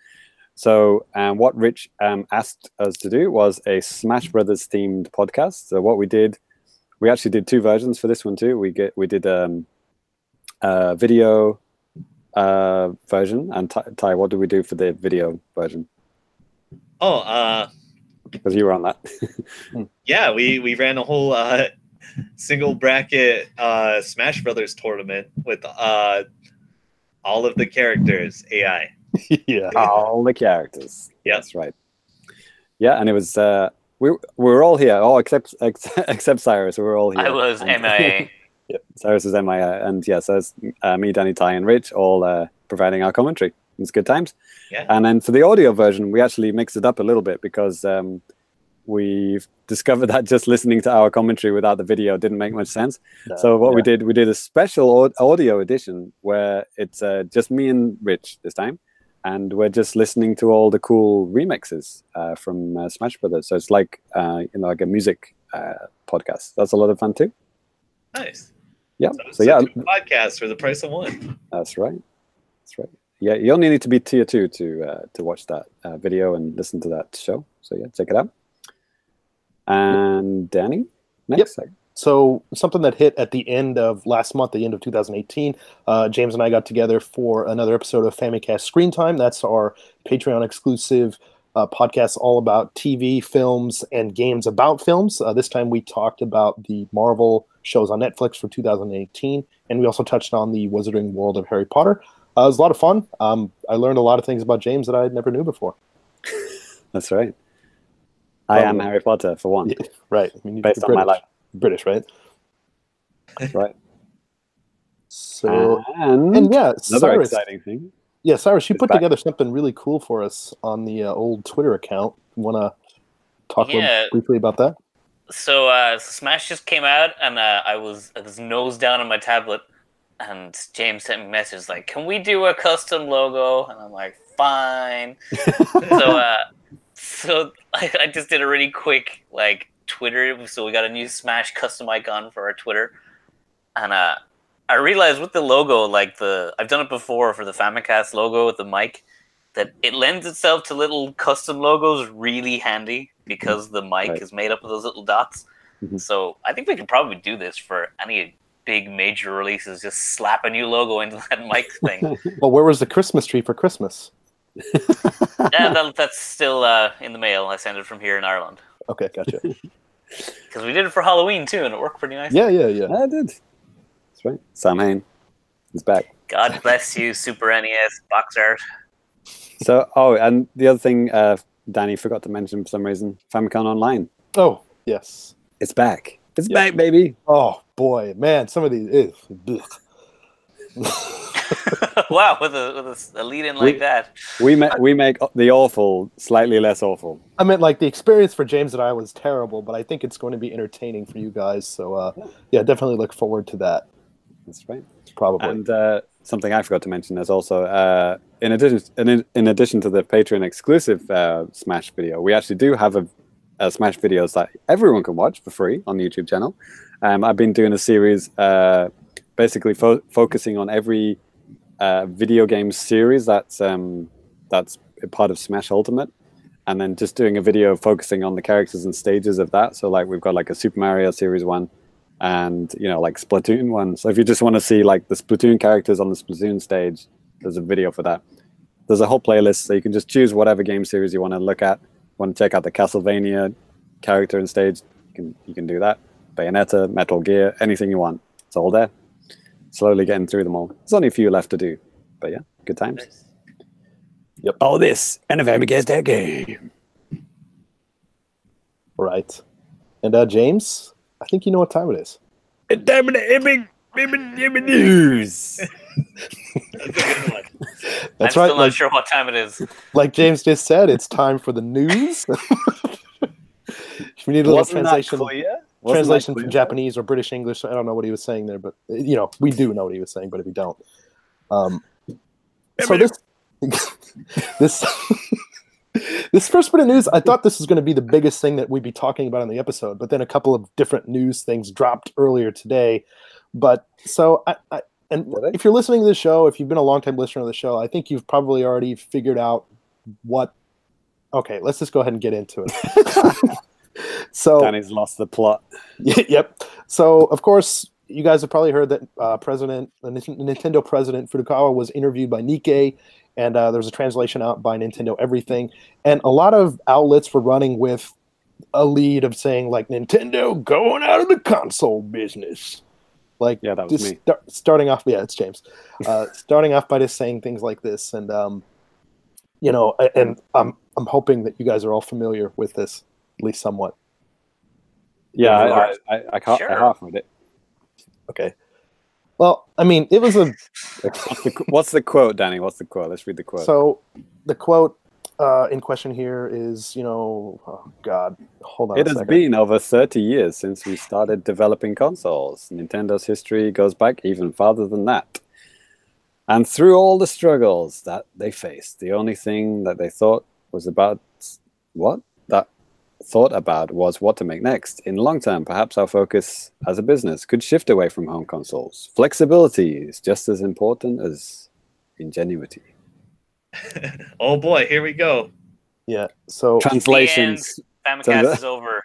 So what Rich asked us to do was a Smash Brothers themed podcast. So what we did, we actually did 2 versions for this one too. We did a video version, and Ty, what did we do for the video version? Because you were on that. Yeah, we ran a whole single bracket Smash Brothers tournament with all of the characters AI. Yeah, all the characters. Yeah, that's right. Yeah, and it was we were all here, except Cyrus. We were all here. I was MIA. Yep, Cyrus is MIA, and so it's me, Danny, Ty, and Rich all providing our commentary. It's good times. Yeah. And then for the audio version, we actually mixed it up a little bit because we've discovered that just listening to our commentary without the video didn't make much sense. So what we did a special audio edition where it's just me and Rich this time, and we're just listening to all the cool remixes from Smash Brothers. So it's like like a music podcast. That's a lot of fun too. Nice. Yeah. So 2 podcasts for the price of 1. That's right. Yeah, you only need to be tier 2 to watch that video and listen to that show. So yeah, check it out. And Danny, next. Yep. So something that hit at the end of last month, the end of 2018, James and I got together for another episode of Famicast Screen Time. That's our Patreon exclusive podcast all about TV, films, and games about films. This time we talked about the Marvel shows on Netflix for 2018, and we also touched on the Wizarding World of Harry Potter. It was a lot of fun. I learned a lot of things about James that I never knew before. That's right. I am Harry Potter, for one. Yeah, right. I mean, based on my life. British, right? That's right. So, and yeah, another Cyrus, exciting thing. Yeah, Cyrus, you put together something really cool for us on the old Twitter account. You want to talk briefly about that? So Smash just came out, and I was nose down on my tablet, and James sent me a message like, "Can we do a custom logo?" And I'm like, "Fine." So I just did a really quick Twitter. So we got a new Smash custom icon for our Twitter, and I realized with the logo, like I've done it before for the Famicast logo with the mic, that it lends itself to little custom logos really handy because the mic is made up of those little dots. So I think we can probably do this for any big major releases. Just slap a new logo into that mic thing. Well, where was the Christmas tree for Christmas? Yeah, that's still in the mail. I sent it from here in Ireland. Okay, gotcha. Because we did it for Halloween too, and it worked pretty nice. Yeah. I did. That's right. Sam Hain is back. God bless you, Super NES box art. So, and the other thing Danny forgot to mention for some reason, Famicom Online. Oh, yes. It's back. It's back, baby. Oh, boy. Man, some of these... Wow, with a lead-in like that. We make the awful slightly less awful. I meant, like, the experience for James and I was terrible, but I think it's going to be entertaining for you guys. So, yeah, definitely look forward to that. That's right. Probably. And something I forgot to mention is also, in addition to the Patreon exclusive Smash video, we actually do have a Smash videos that everyone can watch for free on the YouTube channel. I've been doing a series basically focusing on every video game series that's a part of Smash Ultimate, and then just doing a video focusing on the characters and stages of that. So like we've got like a Super Mario Series 1 and like Splatoon 1. So if you just want to see like the Splatoon characters on the Splatoon stage, there's a video for that. There's a whole playlist, so you can just choose whatever game series you want to look at. Want to check out the Castlevania character and stage, you can do that. Bayonetta, Metal Gear, anything you want. It's all there. Slowly getting through them all. There's only a few left to do, but yeah, good times. Nice. Yep. All this and a Famicast that game. Right. And James, I think you know what time it is. News. That's I'm right. still not sure what time it is. Like James just said, it's time for the news. We need a little translation from Japanese or British English. I don't know what he was saying there, but we do know what he was saying. But if you don't, so this first bit of news, I thought this was going to be the biggest thing that we'd be talking about in the episode, but then a couple of different news things dropped earlier today. But so if you're listening to the show, if you've been a long-time listener of the show, I think you've probably already figured out what. Okay, let's just go ahead and get into it. So Danny's lost the plot. Yep. So of course, you guys have probably heard that Nintendo President Furukawa was interviewed by Nikkei, and there was a translation out by Nintendo Everything, and a lot of outlets were running with a lead of saying like Nintendo going out of the console business. Like, yeah, that was me. Starting off, yeah, it's James. Starting off by just saying things like this, and and I'm hoping that you guys are all familiar with this, at least somewhat. Yeah, I can't. Sure. I half with it. Okay. Well, I mean, it was a. What's the quote, Danny? What's the quote? Let's read the quote. So, the quote in question here is, oh God, hold on. It has been over 30 years since we started developing consoles. Nintendo's history goes back even farther than that. And through all the struggles that they faced, the only thing that they thought was about was what to make next. In the long term, perhaps our focus as a business could shift away from home consoles. Flexibility is just as important as ingenuity. Oh boy, here we go. Yeah. So translations. Famicast is over.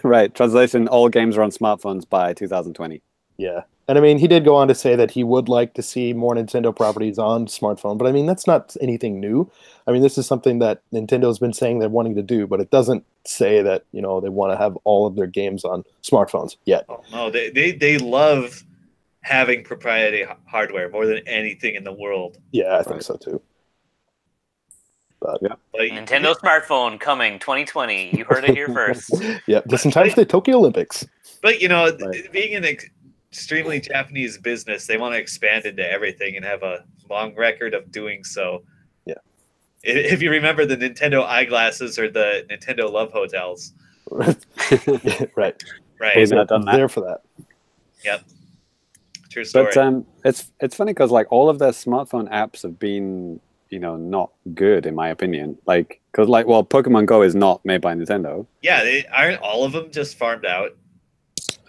Right. Translation: all games are on smartphones by 2020. Yeah. And I mean, he did go on to say that he would like to see more Nintendo properties on smartphone, but I mean, that's not anything new. I mean, this is something that Nintendo's been saying they're wanting to do, but it doesn't say that, they want to have all of their games on smartphones yet. Oh, no, they love having proprietary hardware more than anything in the world. Yeah, I think so too. But yeah, Nintendo smartphone coming 2020. You heard it here first. Yeah, just in time for the Tokyo Olympics. But being an extremely Japanese business, they want to expand into everything and have a long record of doing so. Yeah. If you remember the Nintendo eyeglasses or the Nintendo love hotels. Right. Right. There for that. Yep. True story. But it's funny because like all of their smartphone apps have been not good in my opinion. Like, because well, Pokemon Go is not made by Nintendo. Yeah, aren't all of them just farmed out?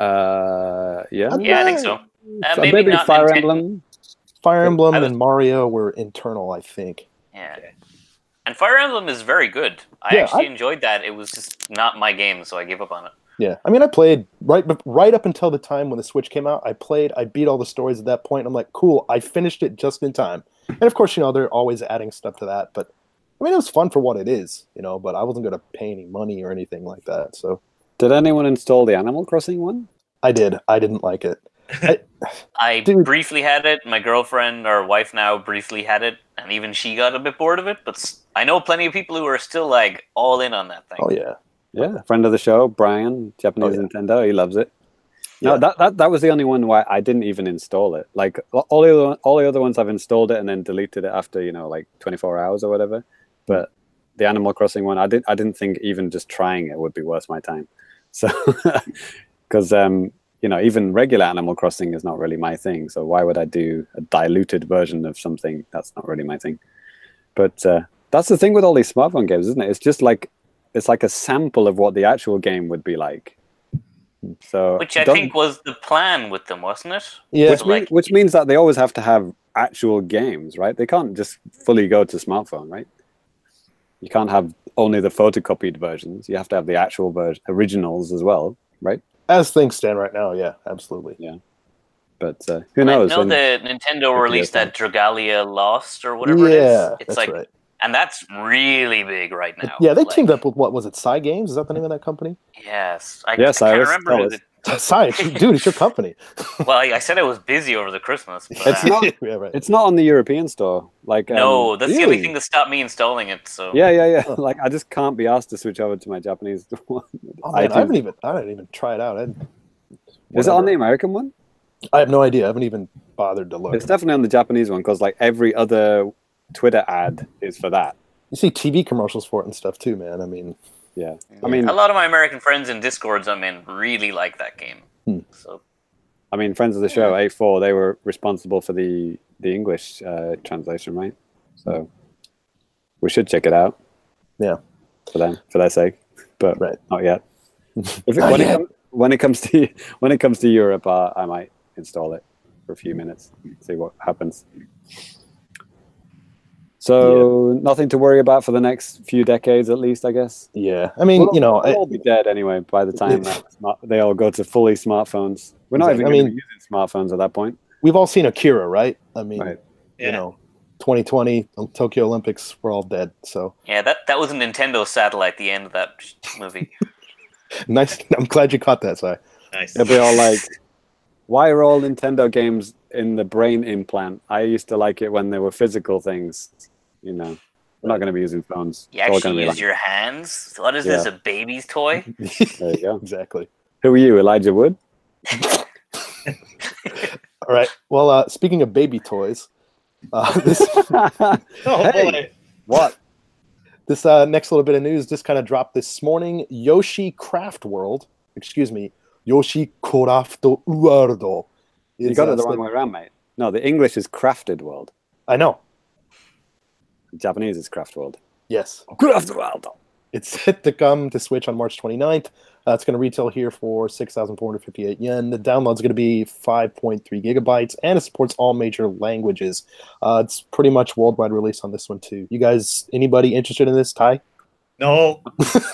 Yeah. Yeah, I think so. Maybe not Fire Nintendo. Emblem. Fire Emblem and Mario were internal, I think. Yeah. Okay. And Fire Emblem is very good. I Yeah, actually enjoyed that. It was just not my game, so I gave up on it. Yeah, I mean, I played right up until the time when the Switch came out. I beat all the stories at that point. I'm like, cool, I finished it just in time. And of course, they're always adding stuff to that. But I mean, it was fun for what it is, But I wasn't going to pay any money or anything like that. So, did anyone install the Animal Crossing one? I did. I didn't like it. I briefly had it. My girlfriend, or wife now, briefly had it, and even she got a bit bored of it. But I know plenty of people who are still like all in on that thing. Oh yeah. Yeah, friend of the show, Brian, Japanese Nintendo, he loves it. No, that was the only one why I didn't even install it. Like all the other ones, I've installed it and then deleted it after like 24 hours or whatever. But the Animal Crossing one, I didn't think even just trying it would be worth my time. So, because even regular Animal Crossing is not really my thing. So why would I do a diluted version of something that's not really my thing? But that's the thing with all these smartphone games, isn't it? It's just like it's like a sample of what the actual game would be like. So, which I think was the plan with them, wasn't it? Yeah. Which means that they always have to have actual games, right? They can't just fully go to smartphone, right? You can't have only the photocopied versions. You have to have the actual originals as well, right? As things stand right now, yeah, absolutely. Yeah. But who knows? I know the Nintendo released that Dragalia Lost or whatever it is. It's that's right. And that's really big right now. Yeah, they teamed up with what was it? Psy Games? Is that the name of that company? Yes. I Yes, can't remember. Psy, dude, it's your company. Well, I said I was busy over the Christmas. But, it's not. Yeah, right. It's not on the European store. Like no, that's the only thing that stopped me installing it. So yeah. Like I just can't be asked to switch over to my Japanese one. Oh man, I didn't even try it out. Is it on the American one? I have no idea. I haven't even bothered to look. It's definitely on the Japanese one because like every other Twitter ad is for that. You see TV commercials for it and stuff too, man. I mean, yeah. I mean, a lot of my American friends in Discords I'm in really like that game. So, I mean, friends of the show, A4, they were responsible for the English translation, right? So we should check it out. Yeah, for their sake, but not yet. When it comes to Europe, I might install it for a few minutes, see what happens. So nothing to worry about for the next few decades, at least, I guess. Yeah, I mean, we'll all be dead anyway by the time they all go to fully smartphones. We're not even going to be using smartphones at that point. We've all seen Akira, right? I mean, 2020 Tokyo Olympics, we're all dead. So yeah, that was a Nintendo satellite. The end of that movie. Nice. I'm glad you caught that, Si. Nice. They'll be all like, "Why are all Nintendo games in the brain implant? I used to like it when they were physical things." We're not going to be using phones. You actually use your hands? What is this, a baby's toy? There you go. Exactly. Who are you, Elijah Wood? All right. Well, speaking of baby toys, this boy. What? This next little bit of news just kind of dropped this morning. Yoshi Craft World, Yoshi Craft World. You got it the wrong way around, mate. No, the English is Crafted World. I know. Japanese is Craft World. Yes. Craft World. It's set to come to Switch on March 29th. It's going to retail here for 6,458 yen. The download's going to be 5.3 gigabytes, and it supports all major languages. It's pretty much worldwide release on this one, too. You guys, anybody interested in this, Ty? No.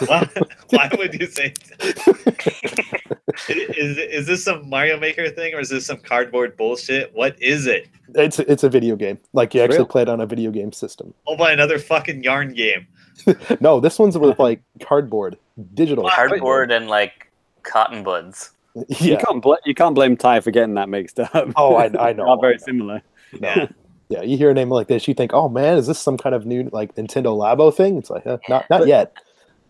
Why would you say that? Is this some Mario Maker thing, or is this some cardboard bullshit? What is it? It's a video game. Like, you actually play it on a video game system. Oh, by another fucking yarn game. No, this one's with, like, cardboard. Digital. Cardboard and, like, cotton buds. Yeah. You can't blame Ty for getting that mixed up. Oh, I know. They're all very similar. Yeah. Yeah, you hear a name like this, you think, oh, man, is this some kind of new, like, Nintendo Labo thing? It's like, not yet.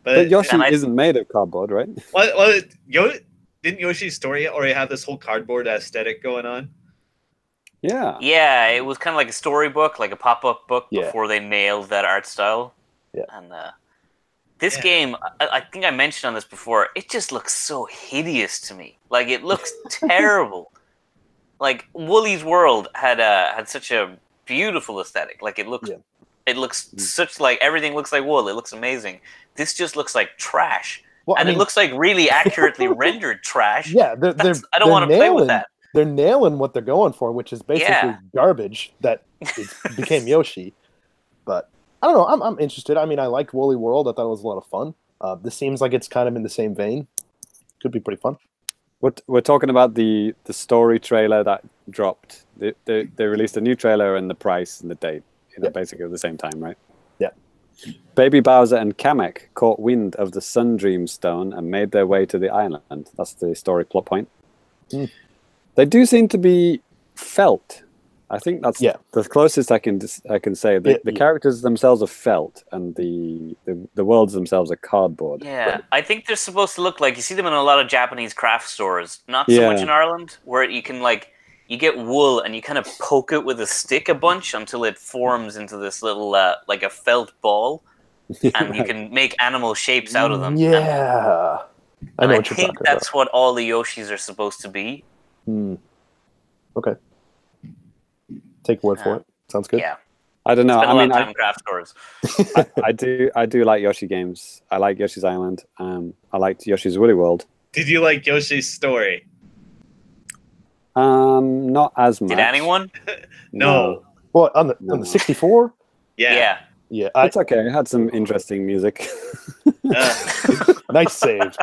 But Yoshi isn't made of cardboard, right? Well, didn't Yoshi's story already have this whole cardboard aesthetic going on? Yeah. Yeah, it was kind of like a storybook, like a pop-up book before they nailed that art style. Yeah. And this game, I think I mentioned on this before, it just looks so hideous to me. Like, it looks terrible. Like, Woolly's World had such a beautiful aesthetic. Like, it looks It looks such like everything looks like wool. It looks amazing. This just looks like trash, and it looks like really accurately rendered trash. Yeah, I don't want to play with that. They're nailing what they're going for, which is basically garbage that became Yoshi. But I don't know. I'm interested. I mean, I liked Woolly World. I thought it was a lot of fun. This seems like it's kind of in the same vein. Could be pretty fun. We're talking about the story trailer that dropped. They released a new trailer and the price and the date, basically at the same time, right? Yeah. Baby Bowser and Kamek caught wind of the Sun Dream Stone and made their way to the island. That's the story plot point. Mm. They do seem to be felt. I think that's the closest I can say. The characters themselves are felt, and the worlds themselves are cardboard. Yeah, I think they're supposed to look like, you see them in a lot of Japanese craft stores. Not so much in Ireland, where you can you get wool and you kind of poke it with a stick a bunch until it forms into this little like a felt ball, and you can make animal shapes out of them. Yeah, I know what you're talking about. That's what all the Yoshis are supposed to be. Okay. Take word for it. Sounds good. Yeah. I don't know. I mean, time in craft stores. I do like Yoshi games. I like Yoshi's Island. I liked Yoshi's Woolly World. Did you like Yoshi's Story? Not as much. Did anyone? No. Well, on the 64? Yeah. It's okay. It had some interesting music. Nice save.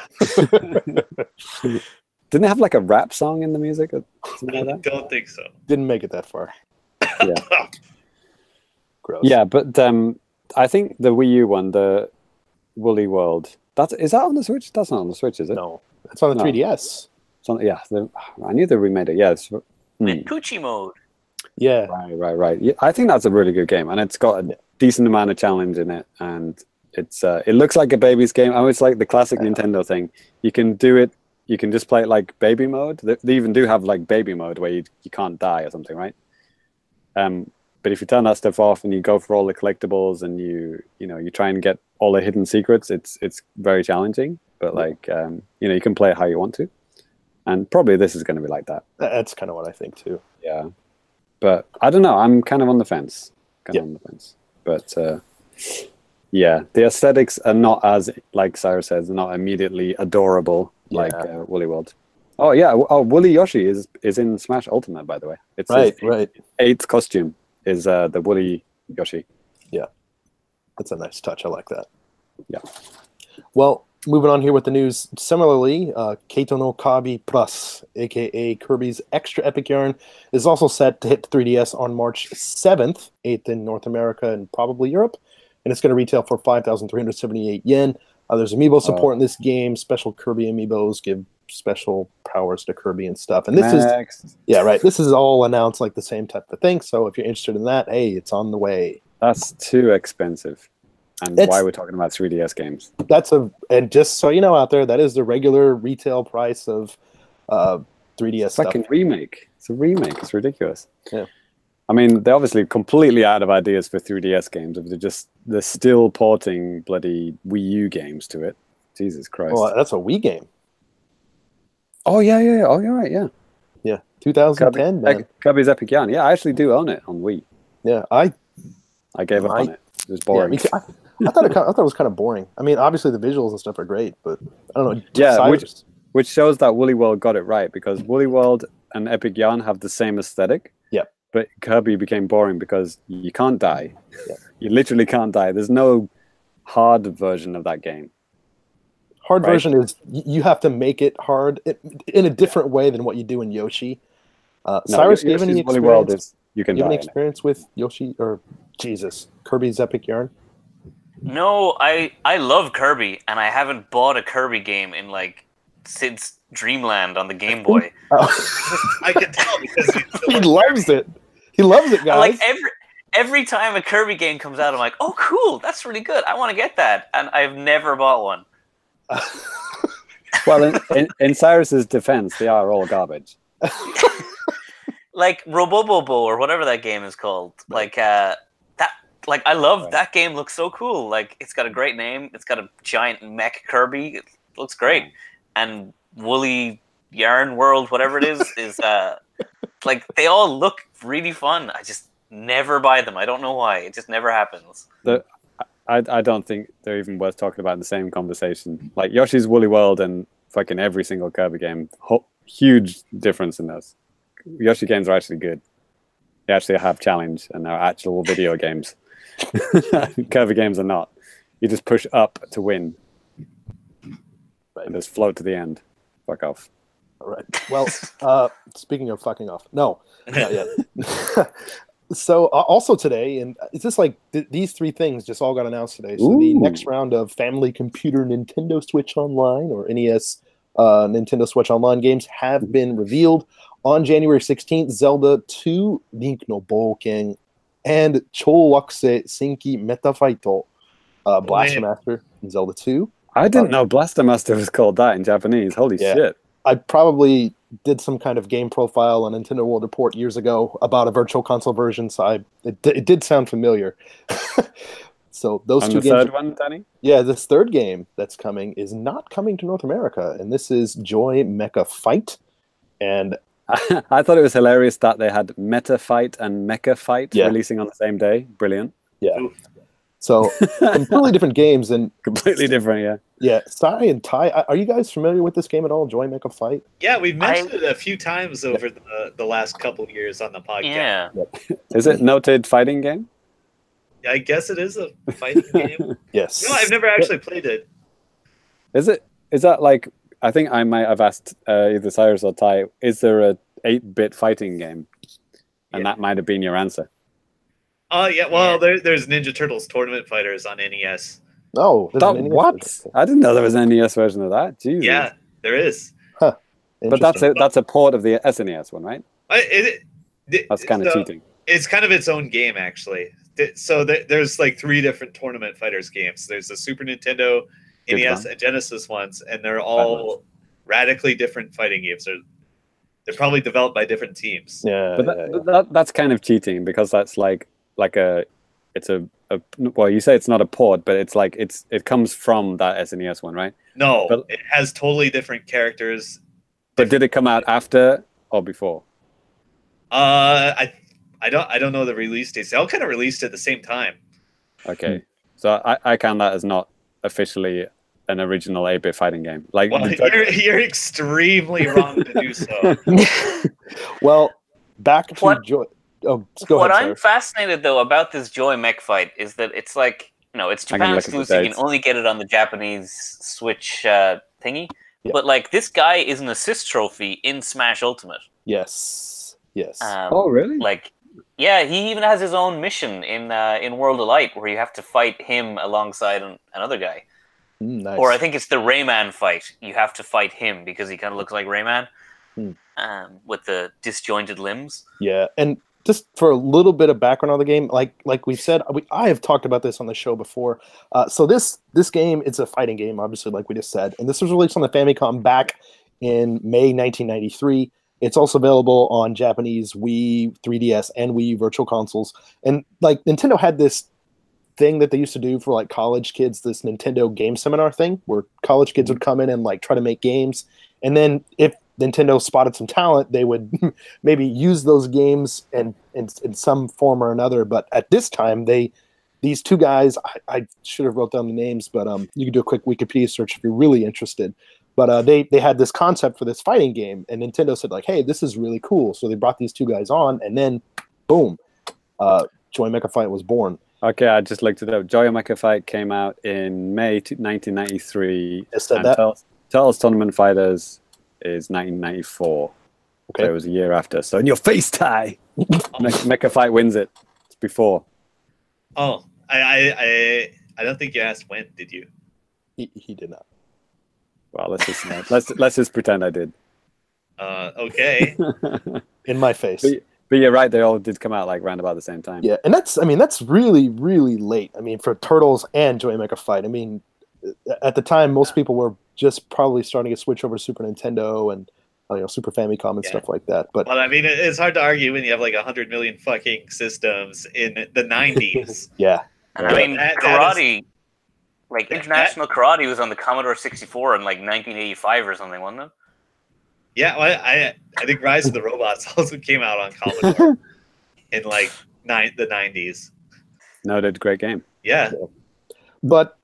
Didn't it have like a rap song in the music or something like that? Don't think so. Didn't make it that far. Yeah. Gross. Yeah, but I think the Wii U one, the Woolly World, is that on the Switch? That's not on the Switch, is it? No, it's on the 3DS. It's on, I knew they remade it. Yeah, it's Poochie mode. Yeah. Right. Yeah, I think that's a really good game, and it's got a decent amount of challenge in it, and it looks like a baby's game. I mean, it's like the classic Nintendo thing. You can do it. You can just play it like baby mode. They even do have like baby mode where you can't die or something, right? But if you turn that stuff off and you go for all the collectibles and you try and get all the hidden secrets, it's very challenging. But you can play it how you want to, and probably this is going to be like that. That's kind of what I think too. Yeah, but I don't know. I'm kind of on the fence. But the aesthetics are not as, like Cyrus says, not immediately adorable like Woolly World. Oh yeah. Woolly Yoshi is in Smash Ultimate, by the way. It's right. 8th costume is the Woolly Yoshi. Yeah, that's a nice touch. I like that. Yeah. Well, moving on here with the news. Similarly, Kaito no Kabi Plus, aka Kirby's Extra Epic Yarn, is also set to hit 3DS on March 7th, 8th in North America and probably Europe, and it's going to retail for 5,378 yen. There's amiibo support in this game. Special Kirby amiibos give special powers to Kirby and stuff. And this This is all announced like the same type of thing. So if you're interested in that, hey, it's on the way. That's too expensive. And why we're talking about 3DS games. And just so you know out there, that is the regular retail price of 3DS stuff. It's like a remake. It's a remake. It's ridiculous. Yeah. I mean, they're obviously completely out of ideas for 3DS games. They're still porting bloody Wii U games to it. Jesus Christ. Well, that's a Wii game. Oh, yeah. Oh, you're right, yeah. Yeah, 2010, man. Kirby's Epic Yarn. Yeah, I actually do own it on Wii. Yeah, I gave up on it. It was boring. Yeah, I thought it was kind of boring. I mean, obviously the visuals and stuff are great, but I don't know. Yeah, which shows that Woolly World got it right, because Woolly World and Epic Yarn have the same aesthetic. Yeah. But Kirby became boring because you can't die. Yeah. You literally can't die. There's no hard version of that game. Hard version is you have to make it hard in a different way than what you do in Yoshi. Cyrus, do you have any experience? You have any experience with Yoshi or Kirby's Epic Yarn? No, I love Kirby, and I haven't bought a Kirby game in since Dreamland on the Game Boy. I can tell because he loves it. He loves it, guys. Like every time a Kirby game comes out, I'm like, oh, cool, that's really good. I want to get that, and I've never bought one. Well, in Cyrus's defense, they are all garbage. Like Robobobo or whatever that game is called. I love that game. Looks so cool. Like, it's got a great name. It's got a giant mech Kirby. It looks great. And Woolly Yarn World, whatever it is they all look really fun. never buy them. I don't know why. It just never happens. I don't think they're even worth talking about in the same conversation. Like Yoshi's Woolly World and fucking every single Kirby game, huge difference in those. Yoshi games are actually good. They actually have challenge and are actual video games. Kirby games are not. You just push up to win. Right. And just float to the end. Fuck off. All right. Well, speaking of fucking off, no, not yet. So also today, and it's just like these three things just all got announced today. So the next round of Family Computer Nintendo Switch Online or NES Nintendo Switch Online games have been revealed. On January 16th, Zelda 2 Link no Bouken and Chouwakse Senki Meta Fighto Blaster Master in Zelda 2. I didn't know Blaster Master was called that in Japanese. Holy shit. I probably did some kind of game profile on Nintendo World Report years ago about a virtual console version, so it did sound familiar. So those and two the games. Third one, Danny? Yeah, this third game that's coming is not coming to North America, and this is Joy Mecha Fight. And I thought it was hilarious that they had Meta Fight and Mecha Fight releasing on the same day. Brilliant. Yeah. So completely different games and completely different, yeah. Yeah, Sai and Ty, are you guys familiar with this game at all? Joy Mecha Fight? Yeah, we've mentioned it a few times over the last couple of years on the podcast. Yeah. Is it noted fighting game? I guess it is a fighting game. Yes. No, I've never actually played it. Is that like, I think I might have asked either Cyrus or Ty, is there a 8-bit fighting game? And that might have been your answer. Yeah, well, there's Ninja Turtles Tournament Fighters on NES. Oh, what? I didn't know there was an NES version of that. Jesus. Yeah, there is. Huh. But that's a port of the SNES one, right? That's kind of cheating. It's kind of its own game, actually. So there's like 3 different Tournament Fighters games. There's the Super Nintendo, NES, and Genesis ones, and they're all radically different fighting games. They're probably developed by different teams. Yeah, but that's kind of cheating because that's like well, you say it's not a port, but it's like it comes from that SNES one, right? No, it has totally different characters. But did it come out after or before? I don't know the release dates. They all kind of released at the same time. Okay, so I count that as not officially an original 8-bit fighting game. Like, well, you're extremely wrong to do so. Well, back to Joy. Oh, go what ahead, I'm fascinated though about this Joy Mech Fight is that it's like, it's Japan exclusive. You can only get it on the Japanese Switch thingy. Yep. But like this guy is an assist trophy in Smash Ultimate. Yes. Oh, really? Like, yeah, he even has his own mission in World of Light where you have to fight him alongside another guy. Nice. Or I think it's the Rayman fight. You have to fight him because he kind of looks like Rayman with the disjointed limbs. Yeah, and just for a little bit of background on the game, like we said, I have talked about this on the show before. So this game, it's a fighting game, obviously, like we just said. And this was released on the Famicom back in May 1993. It's also available on Japanese Wii, 3DS, and Wii Virtual Consoles. And like Nintendo had this thing that they used to do for like college kids, this Nintendo game seminar thing, where college kids would come in and like try to make games. And then if Nintendo spotted some talent, they would maybe use those games in some form or another. But at this time, these two guys, I should have wrote down the names, but you can do a quick Wikipedia search if you're really interested. But they had this concept for this fighting game, and Nintendo said like, "Hey, this is really cool." So they brought these two guys on, and then boom, Joy Mecha Fight was born. Okay, I just looked it up. Joy Mecha Fight came out in May 1993. I said that. Turtles Tournament Fighters is 1994. Okay, so it was a year after. So in your face, Ty. Mecha Fight wins it. It's before. Oh, I don't think you asked when. Did you? He did not. Well, let's just pretend I did. Okay. In my face. But you're right. They all did come out like around about the same time. Yeah, and that's really, really late. I mean, for Turtles and Joy Mecha Fight. I mean, at the time, most people were just probably starting to switch over to Super Nintendo and Super Famicom and stuff like that. But I mean, it's hard to argue when you have like 100 million fucking systems in the 90s. Yeah, and I mean, karate, like international karate, was on the Commodore 64 in like 1985 or something, wasn't it? Yeah, well, I think Rise of the Robots also came out on Commodore in like the 90s. Noted, great game. Yeah. But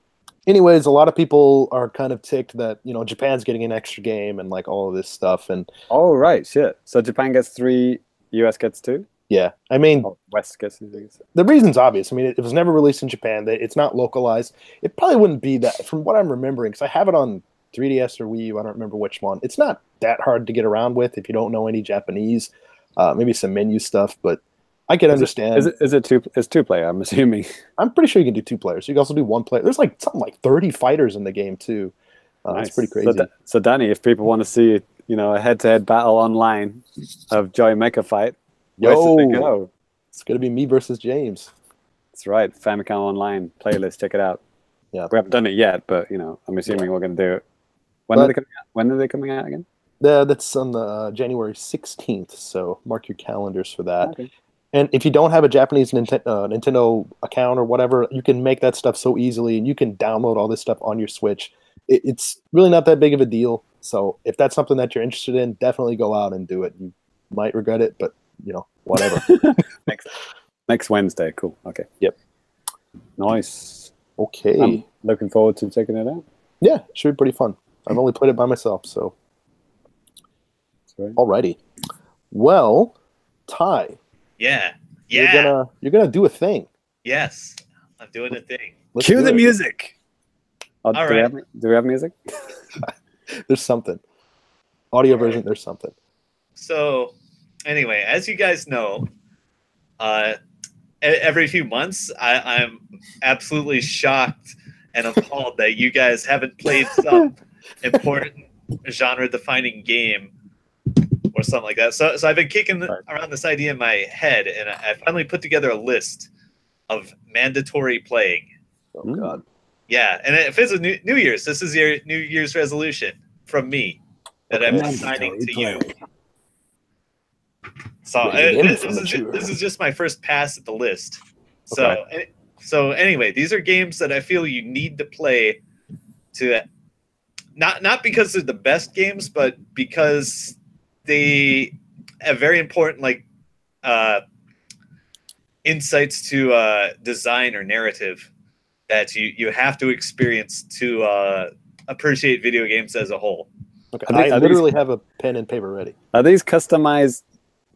anyways, a lot of people are kind of ticked that, you know, Japan's getting an extra game and like all of this stuff. And Oh, right, shit. So Japan gets 3, US gets 2? yeah, I mean, West gets 2. the reason's obvious. I mean, it was never released in Japan. It's not localized. It probably wouldn't be that, from what I'm remembering, because I have it on 3DS or Wii U. I don't remember which one. It's not that hard to get around with if you don't know any Japanese. Maybe some menu stuff, but I can understand. Is it two player? I'm assuming. I'm pretty sure you can do 2 players. You can also do 1 player. There's like something like 30 fighters in the game too. Nice. It's pretty crazy. So Danny, if people want to see, you know, a head-to-head battle online of Joy Mecha Fight, where should they go? It's gonna be me versus James. That's right, Famicom Online playlist. Check it out. Yeah, we haven't done it yet, but you know, I'm assuming we're gonna do it. When are they coming out again? That's on the January 16th. So mark your calendars for that. Okay. And if you don't have a Japanese Nintendo account or whatever, you can make that stuff so easily, and you can download all this stuff on your Switch. It's really not that big of a deal. So if that's something that you're interested in, definitely go out and do it. You might regret it, but you know, whatever. Next Wednesday. Cool. Okay. Yep. Nice. Okay. I'm looking forward to checking it out. Yeah, it should be pretty fun. I've only played it by myself, so. Alrighty. Well, Ty. Yeah. Yeah. You're gonna do a thing. Yes, I'm doing a thing. Cue the music. All right. Do we have music? There's something. Audio version. There's something. So, anyway, as you guys know, every few months, I'm absolutely shocked and appalled that you guys haven't played some important genre-defining game or something like that. So I've been kicking around this idea in my head, and I finally put together a list of mandatory playing. Oh, God. Yeah, and if it's a New Year's, this is your New Year's resolution from me that I'm assigning to you. So this is just my first pass at the list. Okay. So anyway, these are games that I feel you need to play to not because they're the best games, but because they have very important insights to design or narrative that you have to experience to appreciate video games as a whole. Okay. I literally have a pen and paper ready. Are these customized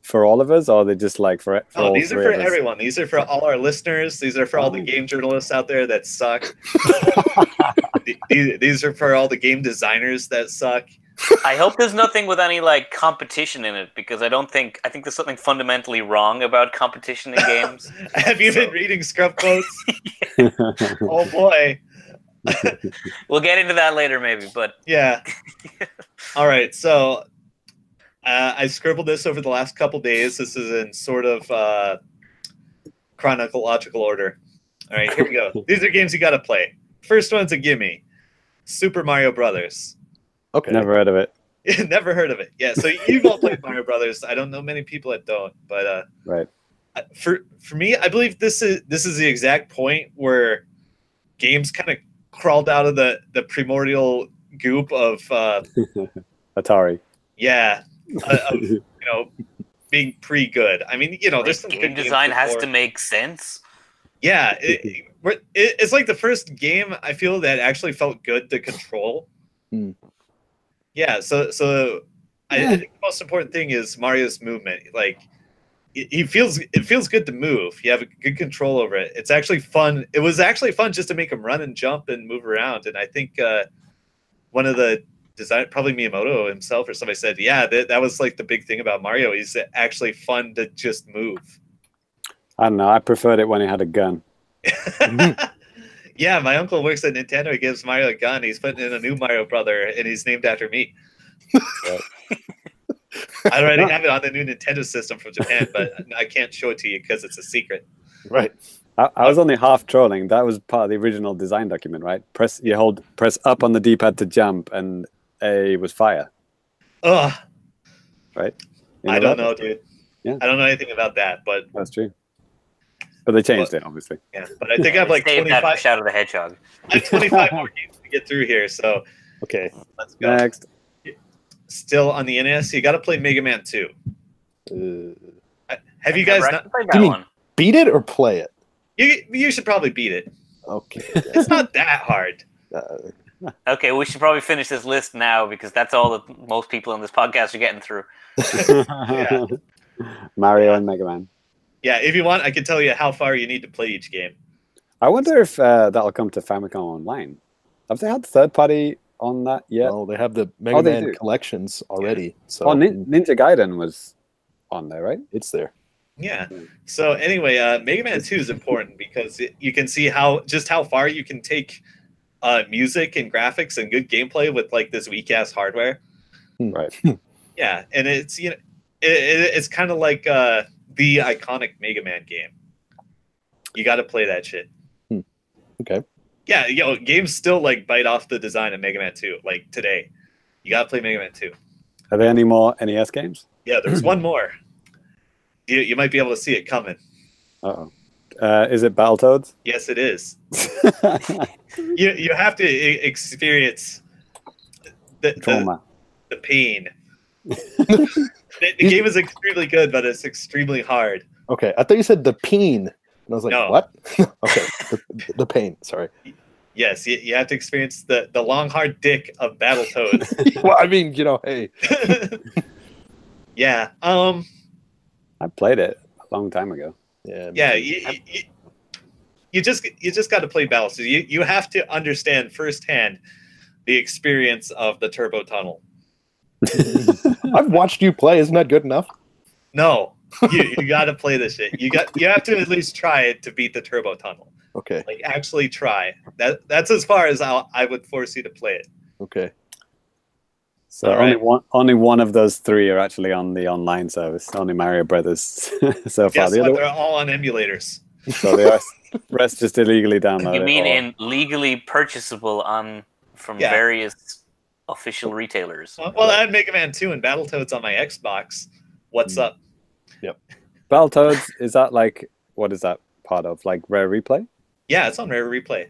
for all of us, or are they just like for all these are for three of us? everyone. These are for all our listeners. These are for all the game journalists out there that suck. These are for all the game designers that suck. I hope there's nothing with any like competition in it, because I think there's something fundamentally wrong about competition in games. Have you been reading scrub quotes? Oh boy. We'll get into that later maybe, but yeah. All right, so I scribbled this over the last couple days. This is in sort of chronological order. All right, here we go. These are games you got to play. First one's a gimme. Super Mario Brothers. Okay. Never heard of it. Never heard of it. Yeah, so you've all played Mario Brothers. I don't know many people that don't, but right. For me, I believe this is the exact point where games kind of crawled out of the primordial goop of Atari. Yeah, of, being pretty good. I mean, there's some game good design games has before. to make sense. Yeah, it's like the first game I feel that actually felt good to control. Mm. Yeah, so I think the most important thing is Mario's movement. Like, it feels good to move. You have a good control over it. It's actually fun. It was actually fun just to make him run and jump and move around. And I think one of the design, probably Miyamoto himself or somebody said, yeah, that was like the big thing about Mario. He's actually fun to just move. I don't know. I preferred it when he had a gun. Yeah, my uncle works at Nintendo. He gives Mario a gun. He's putting in a new Mario brother, and he's named after me. I already have it on the new Nintendo system from Japan, but I can't show it to you because it's a secret. Right. I was only half trolling. That was part of the original design document, right? Press up on the D-pad to jump, and A was fire. Ugh. Right? I don't know, dude. Yeah. I don't know anything about that, but That's true. But they changed it, obviously. yeah. But I think I have like Save that 25. for Shadow the Hedgehog. I have 25 more games to get through here, so Okay. let's go. Next. Still on the NES, you got to play Mega Man 2. Have you guys not? played that one? beat it or play it? You should probably beat it. Okay. It's not that hard. Okay, we should probably finish this list now because that's all that most people on this podcast are getting through. Yeah. Mario and Mega Man. Yeah, if you want, I can tell you how far you need to play each game. I wonder if that'll come to Famicom Online. Have they had third party on that yet? Oh, they have the Mega they Man do. collections already. So Oh, Ninja Gaiden was on there, right? it's there. Yeah. So anyway, Mega Man 2 is important because you can see how far you can take music and graphics and good gameplay with like this weak ass hardware. Right. Yeah, and it's it's kind of like the iconic Mega Man game. You got to play that shit. Okay. Yeah, games still like bite off the design of Mega Man 2. Like today, you got to play Mega Man 2. Are there any more NES games? Yeah, there's one more. You might be able to see it coming. Uh-oh. Is it Battletoads? Yes, it is. You have to experience the pain. The game is extremely good, but it's extremely hard. Okay. I thought you said the peen. And I was like, No. what? Okay. The pain. Sorry. Yes, you have to experience the long, hard dick of Battletoads. Well, I mean, hey. Yeah. I played it a long time ago. Yeah. Yeah. You just got to play Battletoads. You have to understand firsthand the experience of the turbo tunnel. I've watched you play. Isn't that good enough? No, you got to play this shit. You have to at least try it to beat the turbo tunnel. Okay. Like actually try. That's as far as I would force you to play it. Okay. So All right. only one of those three are actually on the online service. Only Mario Brothers so far. Guess what? They're all on emulators. So the rest just illegally downloaded. You mean in legally purchasable from various official retailers? Well, I had Mega Man 2 and Battletoads on my Xbox. What's up? Yep. Battletoads, is that like, what is that part of? Like Rare Replay? Yeah, it's on Rare Replay.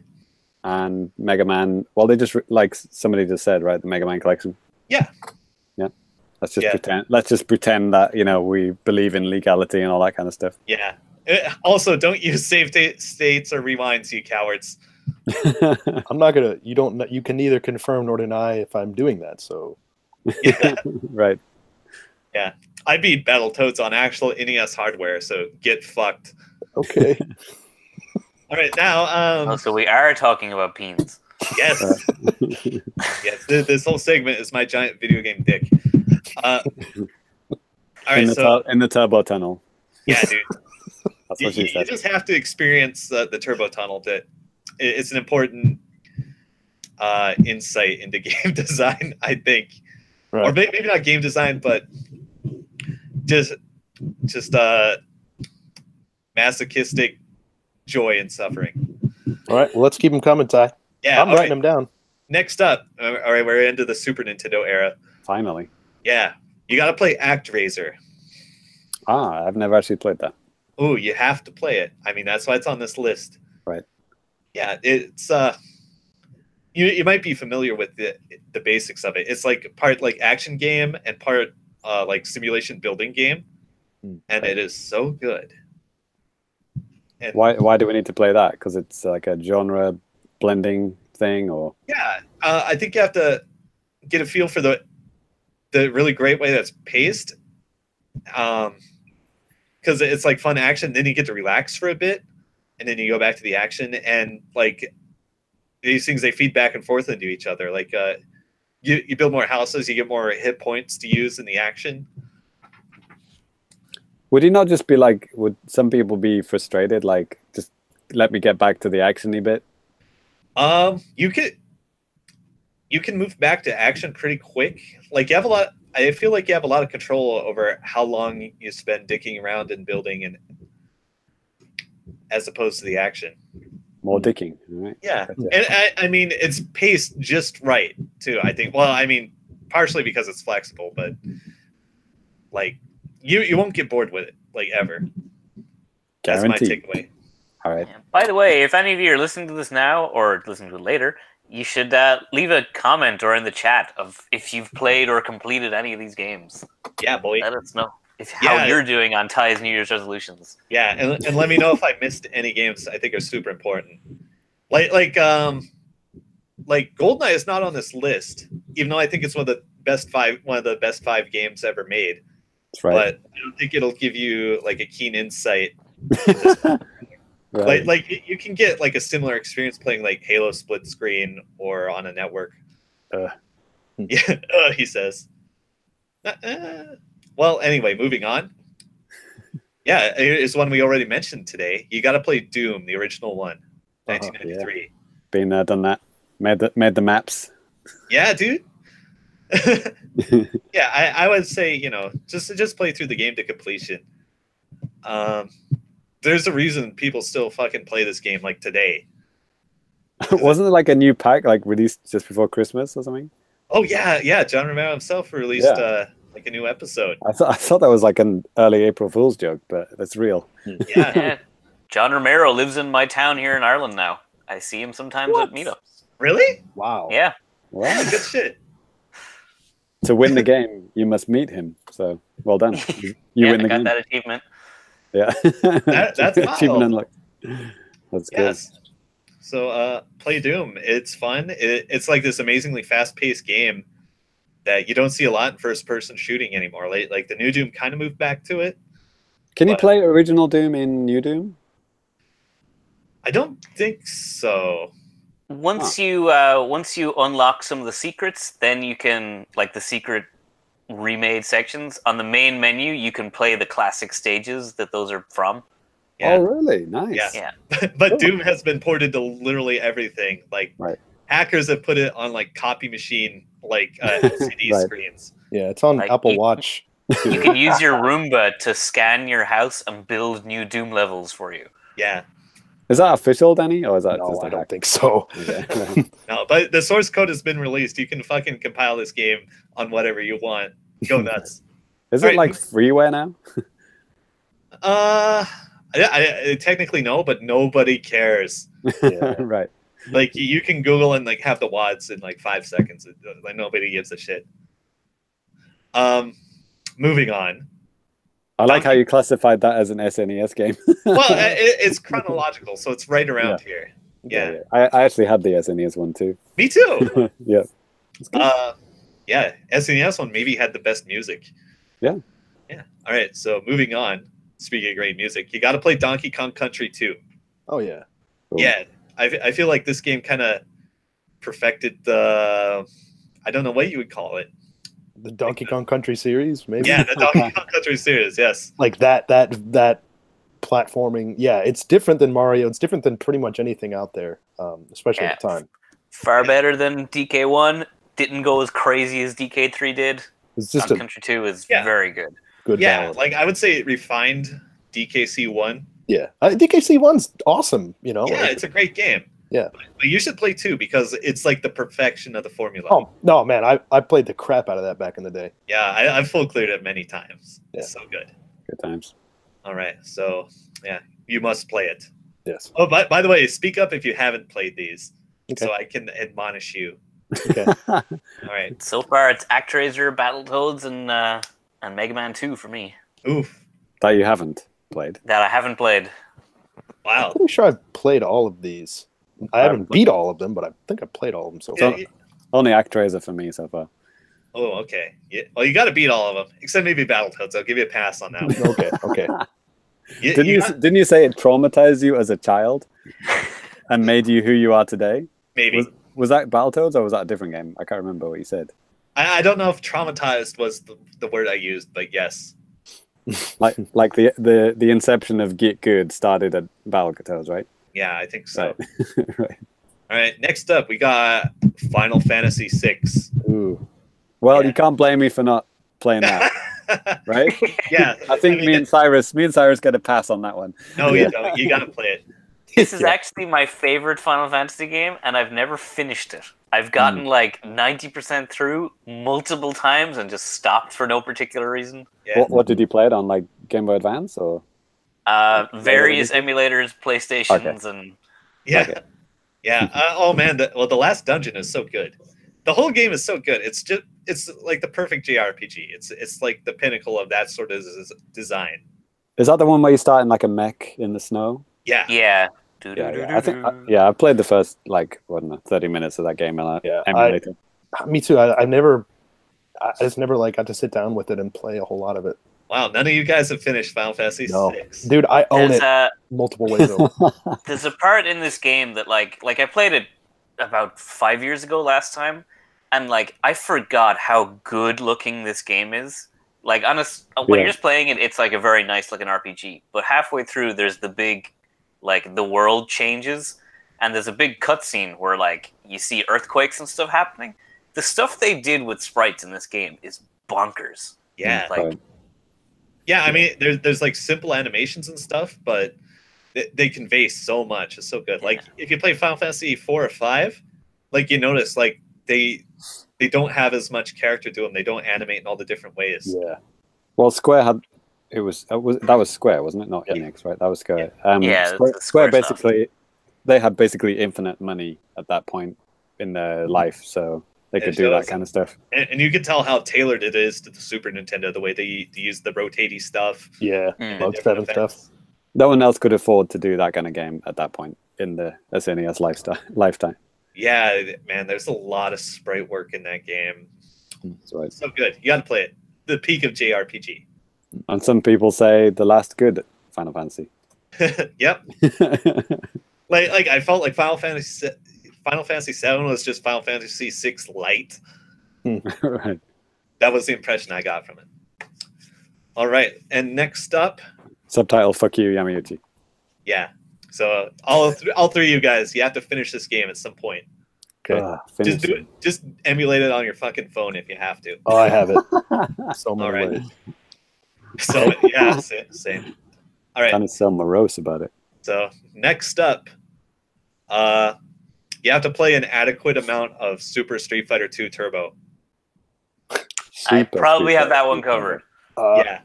And Mega Man, well, they just, like somebody just said, right? The Mega Man collection. Yeah. Yeah. Let's just pretend that, we believe in legality and all that kind of stuff. Yeah. Also, don't use save states or rewinds, you cowards. I'm not gonna. You can neither confirm nor deny if I'm doing that. So. Yeah. Right. Yeah. I beat Battletoads on actual NES hardware, so get fucked. Okay. All right, now. So we are talking about peens. Yes. Yes. This whole segment is my giant video game dick. All right, in the turbo tunnel. Yeah, dude. That's what she said. You just have to experience the turbo tunnel. It's an important insight into game design, I think, Right. or maybe not game design, but just masochistic joy and suffering. All right. Well, let's keep them coming, Ty. Yeah, I'm writing them down. Next up, all right, we're into the Super Nintendo era. Finally. Yeah, you got to play Actraiser. I've never actually played that. Oh, you have to play it. I mean, that's why it's on this list. Right. Yeah, it's you might be familiar with the basics of it. It's like part like action game and part like simulation building game, and it is so good. And Why do we need to play that? Because it's like a genre blending thing, or yeah, I think you have to get a feel for the really great way that's paced. Because it's like fun action, then you get to relax for a bit, and then you go back to the action, and like these things, they feed back and forth into each other. Like you build more houses, you get more hit points to use in the action. would he not just be like? Would some people be frustrated? Like, just let me get back to the actiony bit. You can move back to action pretty quick. Like you have a lot. I feel like you have a lot of control over how long you spend dicking around and building, and as opposed to the action. More dicking, right? Yeah, and I mean it's paced just right too. I think. Well, I mean, partially because it's flexible, but like you won't get bored with it like ever. That's my Guaranteed. takeaway. All right. Yeah. By the way, if any of you are listening to this now or listening to it later, you should leave a comment or in the chat of if you've played or completed any of these games. Yeah, boy. Let us know. how you're doing on Ty's New Year's resolutions. Yeah, and let me know if I missed any games I think are super important. Like GoldenEye is not on this list, even though I think it's one of the best five games ever made. That's right. But I don't think it'll give you like a keen insight. Right. Like you can get like a similar experience playing like Halo split screen or on a network. Yeah, he says. Well, anyway, moving on. Yeah, it's one we already mentioned today. You got to play Doom, the original one, 1993. Yeah. Been there, done that. Made the maps. Yeah, dude. Yeah, I would say, just play through the game to completion. There's a reason people still fucking play this game like today. Wasn't it like a new pack like released just before Christmas or something? Oh yeah. John Romero himself released like a new episode. I thought that was like an early April Fool's joke, but that's real. Yeah. John Romero lives in my town here in Ireland now. I see him sometimes at meetups. Really? Wow. Yeah. Wow. Good shit. To win the game, you must meet him. So well done. You win the game. I got that achievement. Yeah. That's achievement wild. unlocked. That's good. Yes. So play Doom. It's fun. It's like this amazingly fast-paced game that you don't see a lot in first-person shooting anymore. Like the new Doom kind of moved back to it. Can you play original Doom in New Doom? I don't think so. Once you unlock some of the secrets, then you can, like the secret remade sections on the main menu, you can play the classic stages that those are from. Yeah. Oh, really? Nice. Yeah. But Doom has been ported to literally everything. Like hackers have put it on like copy machine, like LCD screens. Yeah, it's on Apple Watch. You can use your Roomba to scan your house and build new Doom levels for you. Yeah. Is that official, Danny? Or is that no, just I don't think so. Okay. No, but the source code has been released. You can fucking compile this game on whatever you want. Go nuts. Is it like freeware now? I technically no, but nobody cares. Yeah. Right. Like you can Google and like have the WADs in like 5 seconds. Like nobody gives a shit. Moving on. I like how you classified that as an SNES game. Well, it's chronological, so it's right around here. Yeah. I actually had the SNES one too. Me too. Yeah. Yeah, SNES one maybe had the best music. Yeah. Yeah. All right, so moving on. Speaking of great music, you got to play Donkey Kong Country 2. Oh, yeah. Cool. Yeah, I feel like this game kind of perfected the, I don't know what you would call it. The Donkey Kong Country series, maybe? Yeah, the Donkey Kong Country series, yes. Like that platforming. Yeah, it's different than Mario. It's different than pretty much anything out there, especially at the time. Far better than DK1. Didn't go as crazy as DK3 did. It's just Country 2 is very good. Good balance. Like I would say it refined DKC1. Yeah, DKC1's awesome, Yeah, it's a great game. Yeah. But you should play 2 because it's like the perfection of the formula. Oh, no, man, I played the crap out of that back in the day. Yeah, I've full cleared it many times. Yeah. It's so good. Good times. All right, so yeah, you must play it. Yes. Oh, by the way, speak up if you haven't played these, okay. so I can admonish you. Okay. All right. So far, it's Actraiser, Battletoads, and Mega Man 2 for me. Oof. That you haven't played. That I haven't played. Wow. I'm pretty sure I've played all of these. I haven't beat all of them, but I think I've played all of them so far. Only Actraiser for me so far. Oh, okay. Yeah. Well, you got to beat all of them, except maybe Battletoads. I'll give you a pass on that one. Okay. Didn't you say it traumatized you as a child and made you who you are today? Maybe. Was that Battletoads or was that a different game? I can't remember what you said. I don't know if traumatized was the word I used, but yes. like the inception of Get Good started at Battletoads, right? Yeah, I think so. Right. Right. All right, next up we got Final Fantasy VI. Ooh. Well, you can't blame me for not playing that, right? Yeah. I think me and Cyrus get a pass on that one. No, you don't. You got to play it. This is actually my favorite Final Fantasy game, and I've never finished it. I've gotten like 90% through multiple times and just stopped for no particular reason. Yeah. What did you play it on? Like Game Boy Advance or? Various emulators, PlayStations, and yeah. Oh man, the last dungeon is so good. The whole game is so good. It's it's like the perfect JRPG. It's like the pinnacle of that sort of design. Is that the one where you start in like a mech in the snow? Yeah. Yeah. I think I played the first like 30 minutes of that game and emulator. Me too. I just never like got to sit down with it and play a whole lot of it. Wow, none of you guys have finished Final Fantasy VI. Dude, I own There's it multiple ways over. There's a part in this game that like I played it about 5 years ago last time, and like I forgot how good looking this game is. Like when you're just playing it, it's like a very nice looking RPG. But halfway through, there's the big, like the world changes, and there's a big cutscene where like you see earthquakes and stuff happening. The stuff they did with sprites in this game is bonkers. Yeah. Like, yeah, I mean, there's like simple animations and stuff, but they convey so much. It's so good. Like if you play Final Fantasy 4 or 5, like you notice like they don't have as much character to them. They don't animate in all the different ways. Yeah. Well, Square had that was Square, wasn't it? Not Enix, right? That was Square. Square basically they had basically infinite money at that point in their life, so they could do that kind of stuff. And you can tell how tailored it is to the Super Nintendo, the way they use the rotating stuff. Yeah, bug step and stuff. No one else could afford to do that kind of game at that point in the SNES lifetime. Yeah, man, there's a lot of sprite work in that game. That's right. So good. You got to play it. The peak of JRPG. And some people say the last good Final Fantasy. Yep. like I felt like Final Fantasy VII was just Final Fantasy VI Lite. Right. That was the impression I got from it. All right, and next up, subtitle: "Fuck you, Yamauchi." Yeah. So all three of you guys, you have to finish this game at some point. Okay. Just do it. Just emulate it on your fucking phone if you have to. Oh, I have it. So many ways. So yeah, same. All right. Kind of so morose about it. So next up, you have to play an adequate amount of Super Street Fighter 2 Turbo. I probably have that one covered. Yeah.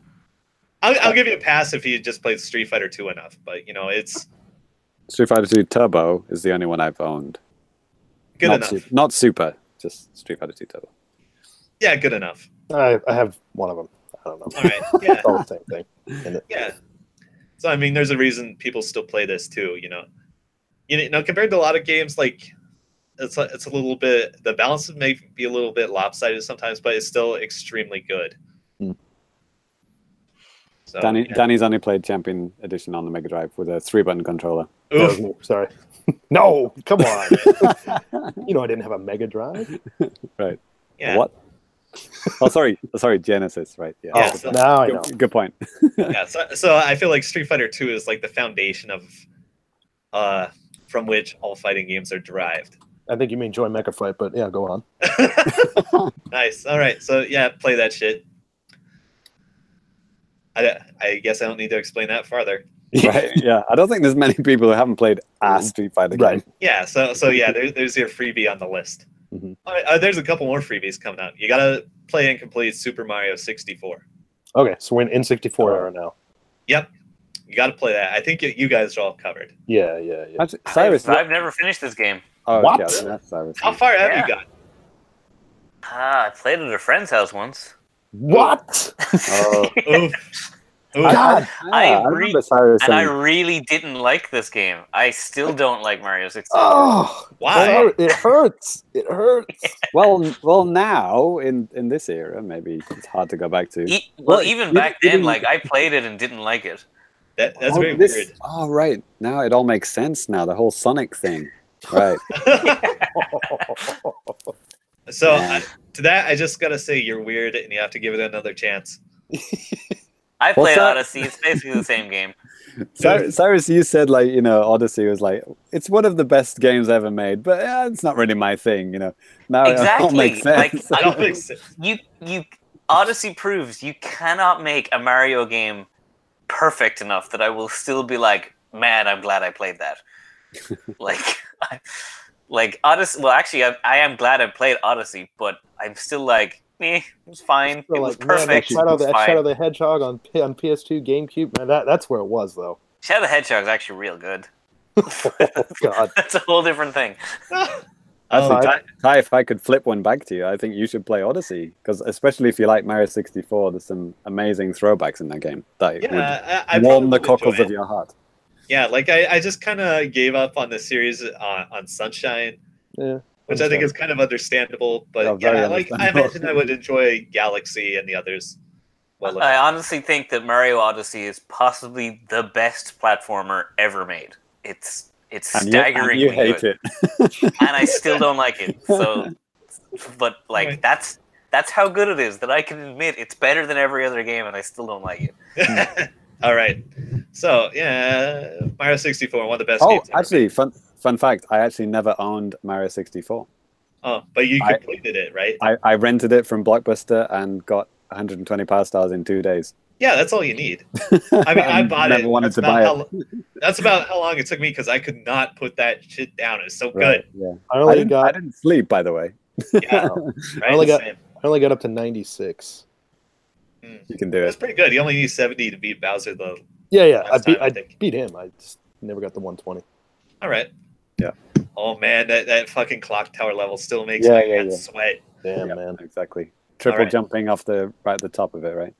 I'll give you a pass if you just played Street Fighter 2 enough, but you know it's Street Fighter 2 Turbo is the only one I've owned. Good enough. Not Super, just Street Fighter 2 Turbo. Yeah, good enough. I have one of them. I don't know. All right. Yeah. It's all the same thing. Yeah. So I mean, there's a reason people still play this too. You know, compared to a lot of games, like it's a little bit, the balance may be a little bit lopsided sometimes, but it's still extremely good. So, Danny's only played Champion Edition on the Mega Drive with a 3-button controller. Sorry. No, come on. You know I didn't have a Mega Drive. Right. Yeah. What? Oh, sorry, Genesis, right? Yeah. Oh, so now I know. Good point. Yeah. So I feel like Street Fighter 2 is like the foundation of, from which all fighting games are derived. I think you mean Joy Mecha Fight, but yeah, go on. Nice. All right. So yeah, play that shit. I guess I don't need to explain that farther. Right. Yeah. I don't think there's many people who haven't played a Street Fighter game. Right. Yeah. So yeah, there's your freebie on the list. Mm-hmm. All right, there's a couple more freebies coming out. You gotta play and complete Super Mario 64. Okay, so we're in N64 era now. Yep. You gotta play that. I think you guys are all covered. Yeah. Actually, Cyrus, I've never finished this game. Oh, What? Okay, that's Cyrus. How far have you got? I played at a friend's house once. What? Oh, Oof. God. I remember Cyrus And I saying, really didn't like this game. I still don't like Mario 64. Oh, Why? It hurts. It hurts. well, now in this era, maybe it's hard to go back to. Even back then, like I played it and didn't like it. That's very weird. Oh, right. Now it all makes sense. Now the whole Sonic thing, right? So to that, I just gotta say you're weird, and you have to give it another chance. I played Odyssey. It's basically the same game. Cyrus, you said Odyssey was like it's one of the best games ever made, but it's not really my thing. Now it all makes sense. It all makes sense. You Odyssey proves you cannot make a Mario game perfect enough that I will still be like, man, I'm glad I played that. like Odyssey. Well, actually, I am glad I played Odyssey, but I'm still like, it was fine. It was perfect. Shadow the Hedgehog on PS2, GameCube. Man, that's where it was, though. Shadow the Hedgehog is actually real good. Oh, God. That's a whole different thing. Actually, Ty, if I could flip one back to you, I think you should play Odyssey, because especially if you like Mario 64, there's some amazing throwbacks in that game that would warm the cockles of your heart. Yeah, like I just kind of gave up on the series on Sunshine, which I think is kind of understandable. But I imagine I would enjoy Galaxy and the others. Well, I honestly think that Mario Odyssey is possibly the best platformer ever made. It's staggeringly you hate good, it. and I still don't like it. So, but like that's how good it is that I can admit it's better than every other game, and I still don't like it. All right, so yeah, Mario 64, one of the best games. Oh, actually, fun fact: I actually never owned Mario 64. Oh, but you completed it, right? I rented it from Blockbuster and got 120 power stars in 2 days. Yeah, that's all you need. I mean, I bought never it. Wanted to buy it. That's about how long it took me because I could not put that shit down. It's so good. Yeah, I didn't sleep, by the way. Yeah, right? I only got up to 96. You can do it. That's pretty good. You only need 70 to beat Bowser, though. Yeah. I beat him. I just never got the 120. All right. Yeah. Oh man, that fucking clock tower level still makes my hands sweat. Damn, man. Exactly. Triple jumping off the top of it, right?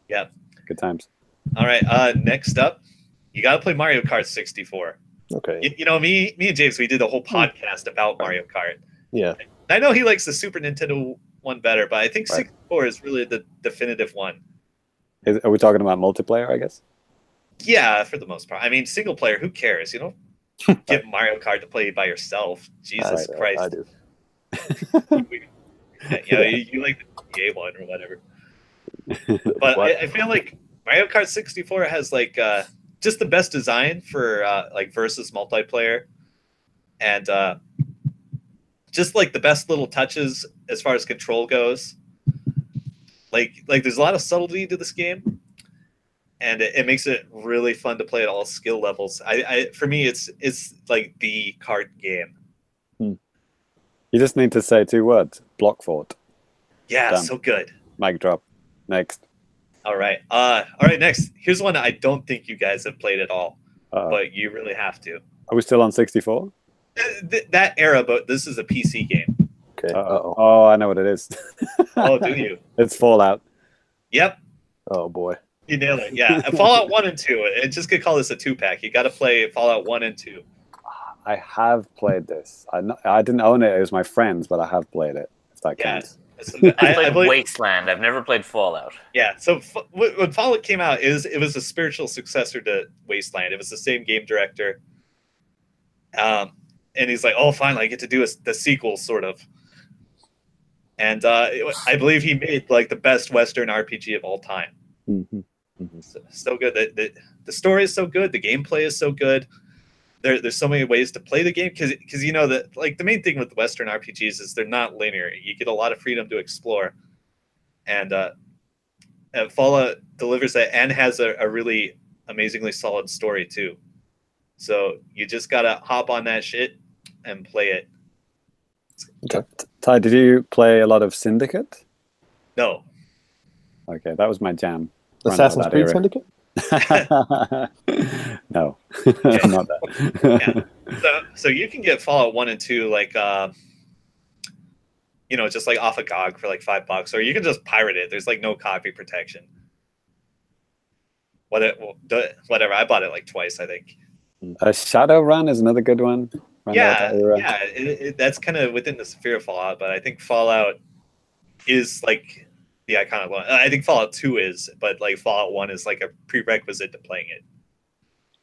Yeah. Good times. All right. Next up, you got to play Mario Kart 64. Okay. You know, me and James, we did a whole podcast about Mario Kart. Yeah. I know he likes the Super Nintendo one better, but I think 64 is really the definitive one. Are we talking about multiplayer, I guess? Yeah, for the most part. I mean, single player, who cares? You know, get Mario Kart to play by yourself. Jesus Christ. I do. You like the PA one or whatever. But I feel like Mario Kart 64 has like just the best design for like versus multiplayer, and just like the best little touches as far as control goes. Like there's a lot of subtlety to this game, and it makes it really fun to play at all skill levels. For me, it's like the kart game. You just need to say 2 words: Block Fort. Yeah, Done. So good. Mic drop. Next. All right. Next. Here's one I don't think you guys have played at all, but you really have to. Are we still on 64? That era, but this is a PC game. Okay. Oh, I know what it is. Oh, do you? It's Fallout. Yep. Oh boy. You nailed it. Yeah, Fallout 1 and 2. And just could call this a 2-pack. You got to play Fallout 1 and 2. I have played this. I didn't own it. It was my friends, but I have played it. If that counts. I played Wasteland. I've never played Fallout. Yeah. So when Fallout came out, it was a spiritual successor to Wasteland. It was the same game director. And he's like, "Oh, finally, I get to do the sequel, sort of." And I believe he made like the best Western RPG of all time. Mm-hmm. Mm-hmm. So good. The story is so good. The gameplay is so good. There's so many ways to play the game because you know that like the main thing with Western RPGs is they're not linear. You get a lot of freedom to explore, and Fallout delivers that and has a really amazingly solid story too. So you just gotta hop on that shit and play it. Okay. Ty, did you play a lot of Syndicate? No. Okay, that was my jam. Assassin's Creed Syndicate? No, not that. Yeah. So you can get Fallout 1 and 2 like just like off a GOG for like $5, or you can just pirate it. There's like no copy protection. Whatever. I bought it like twice, I think. Shadowrun is another good one. That's kind of within the sphere of Fallout, but I think Fallout is like the iconic one. I think Fallout 2 is, but like Fallout 1 is like a prerequisite to playing it.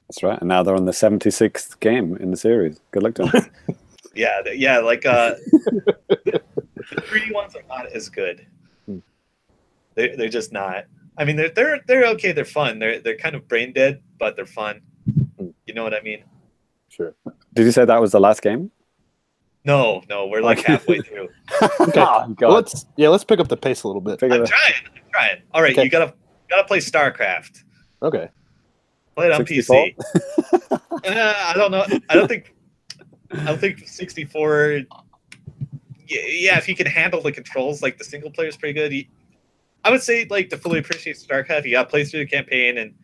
That's right. And now they're on the 76th game in the series. Good luck to them. Yeah. Like the 3D ones are not as good. They're just not. I mean, they're okay. They're fun. They're kind of brain dead, but they're fun. You know what I mean? Sure. Did you say that was the last game? No, we're like halfway through. Okay. Well, let's pick up the pace a little bit. I'm trying. All right, okay. You gotta play StarCraft. Okay. Play it on 64? PC. I don't know. I don't think 64. Yeah, if you can handle the controls, like the single player is pretty good. I would say like to fully appreciate StarCraft, you gotta play through the campaign, and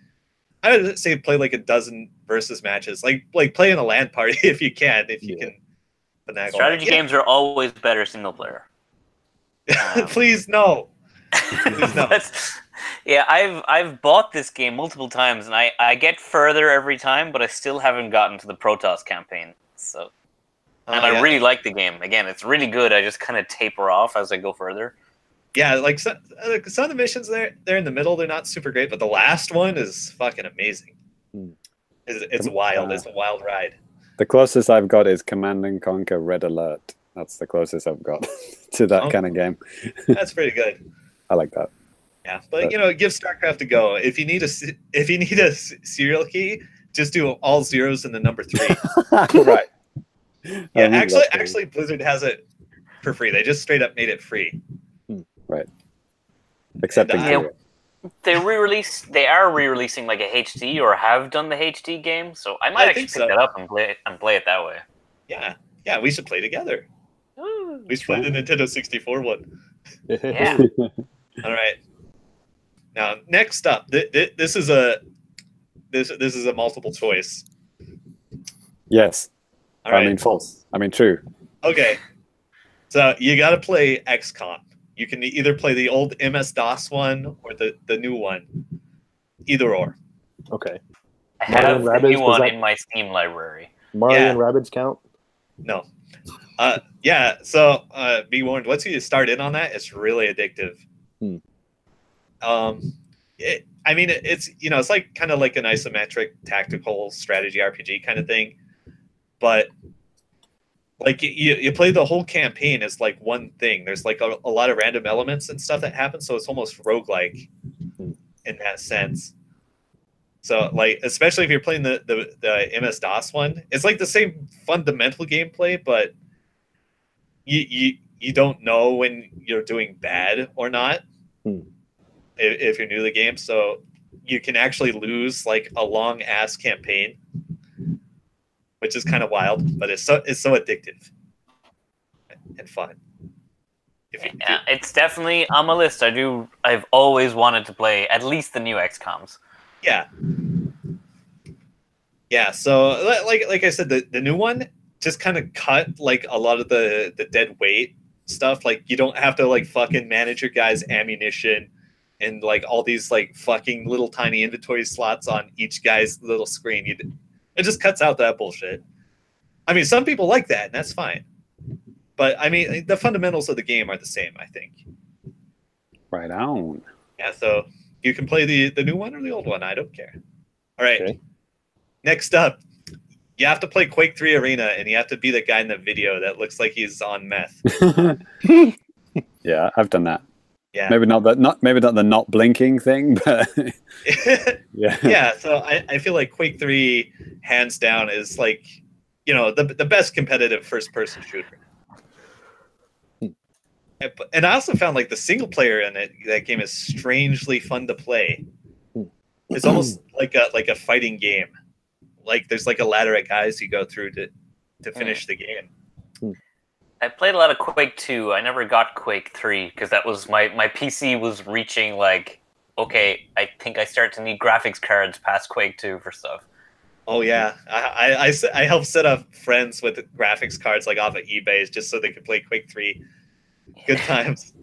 I would say play like a dozen versus matches. Like play in a LAN party if you can. finagle Strategy that. games are always better single player. Please no. Please no. Yeah, I've bought this game multiple times, and I get further every time, but I still haven't gotten to the Protoss campaign. So, and I really like the game. Again, it's really good. I just kind of taper off as I go further. Yeah, like some of the missions they're in the middle, they're not super great, but the last one is fucking amazing. It's wild. It's a wild ride. The closest I've got is Command and Conquer Red Alert. That's the closest I've got to that kind of game. That's pretty good. I like that. Yeah, but give StarCraft a go. If you need a serial key, just do all zeros and the number 3. Right. Yeah, actually, Blizzard has it for free. They just straight up made it free. Right. Excepting they are re-releasing like a HD or have done the HD game, so I might actually pick that up and play it that way. Yeah, we should play together. We should play the Nintendo 64 one. Yeah. All right. Now, next up, this is a multiple choice. Yes. All right. I mean false. I mean true. Okay. So you got to play XCOM. You can either play the old MS-DOS one or the new one. Either or. Okay. I have the new one in my Steam library. Mario and Rabbids count? No. Yeah, so be warned, once you start in on that, it's really addictive. It's like kind of like an isometric tactical strategy RPG kind of thing, but like you play the whole campaign as like one thing. There's like a lot of random elements and stuff that happen, so it's almost roguelike in that sense. So like, especially if you're playing the MS-DOS one, it's like the same fundamental gameplay, but you don't know when you're doing bad or not if you're new to the game. So you can actually lose like a long ass campaign, which is kind of wild, but it's so addictive and fun. It's definitely on my list. I've always wanted to play at least the new XCOMs. Yeah. So like I said, the new one just kind of cut like a lot of the dead weight stuff. Like you don't have to like fucking manage your guys' ammunition and like all these like fucking little tiny inventory slots on each guy's little screen. It just cuts out that bullshit. I mean, some people like that, and that's fine. But I mean, the fundamentals of the game are the same, I think. Right on. Yeah, so you can play the new one or the old one. I don't care. All right. Okay. Next up, you have to play Quake 3 Arena, and you have to be the guy in the video that looks like he's on meth. Yeah, I've done that. Yeah. Maybe not the not blinking thing, but yeah. Yeah, so I feel like Quake 3 hands down is like, the best competitive first-person shooter. And I also found like the single player in that game is strangely fun to play. It's almost like a fighting game. Like there's like a ladder of guys you go through to finish the game. I played a lot of Quake 2. I never got Quake 3 because that was my PC was reaching like, okay, I think I start to need graphics cards past Quake 2 for stuff. Oh yeah, I helped set up friends with graphics cards like off of eBay just so they could play Quake 3. Good times.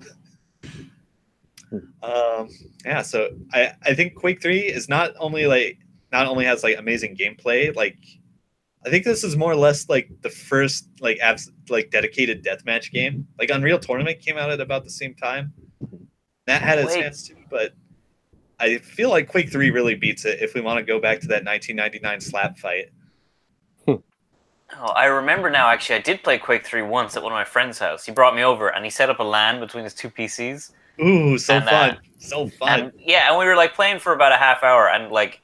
Yeah, so I think Quake 3 is not only has like amazing gameplay, like I think this is more or less like the first like dedicated deathmatch game. Like Unreal Tournament came out at about the same time. That had its chance too, but I feel like Quake 3 really beats it if we want to go back to that 1999 slap fight. Oh, I remember now, actually, I did play Quake 3 once at one of my friend's house. He brought me over, and he set up a LAN between his two PCs. Ooh, fun. So fun. And we were, like, playing for about a half hour, and, like,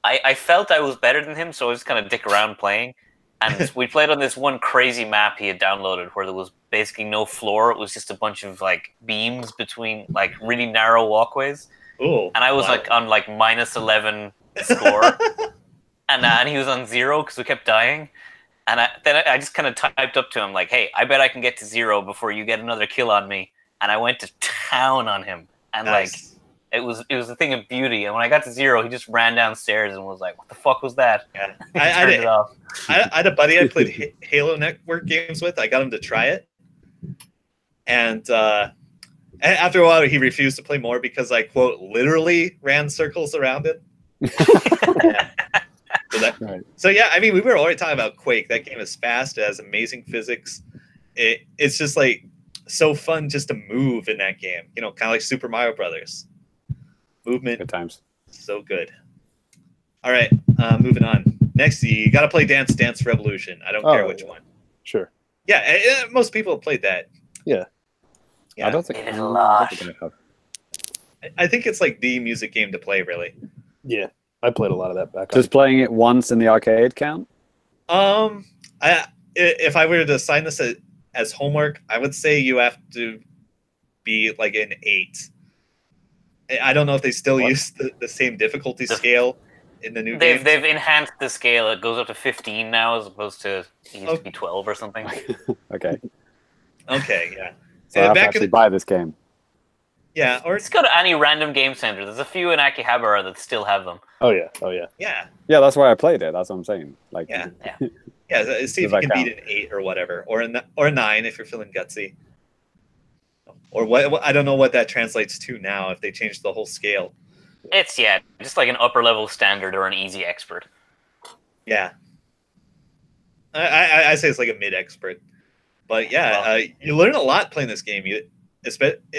I felt I was better than him, so I was just kind of dick around playing. And we played on this one crazy map he had downloaded where there was basically no floor. It was just a bunch of, like, beams between, like, really narrow walkways. Ooh, and I was, like, on, like, -11 score. And he was on 0 because we kept dying. And then I just kind of typed up to him, like, hey, I bet I can get to 0 before you get another kill on me. And I went to town on him. And, nice. like, it was a thing of beauty. And when I got to 0, he just ran downstairs and was like, "What the fuck was that?" Yeah, I turned it off. I had a buddy I played Halo Network games with. I got him to try it, and after a while, he refused to play more because I, quote, literally ran circles around it. Yeah. So yeah, I mean, we were already talking about Quake. That game is fast. It has amazing physics. It's just like so fun just to move in that game. You know, kind of like Super Mario Brothers. Movement. Good times. So good. All right, moving on. Next, you got to play Dance Dance Revolution. I don't care which one. Sure. Yeah, most people have played that. Yeah. I don't think It is a lot. I think it's like the music game to play, really. Yeah, I played a lot of that back. Does playing it once in the arcade count? If I were to assign this as homework, I would say you have to be like an 8. I don't know if they still use the same difficulty scale in the new games. They've enhanced the scale. It goes up to 15 now, as opposed to it used to be 12 or something. Okay. Okay, yeah. So I have to actually buy this game. Yeah, or Just go to any random game center. There's a few in Akihabara that still have them. Oh yeah. yeah, Yeah, that's why I played it. That's what I'm saying. Like, yeah. See if you can beat an 8 or whatever, or a 9 if you're feeling gutsy. Or what? I don't know what that translates to now. If they changed the whole scale. It's just like an upper level standard or an easy expert. Yeah. I say it's like a mid expert, but yeah, you learn a lot playing this game.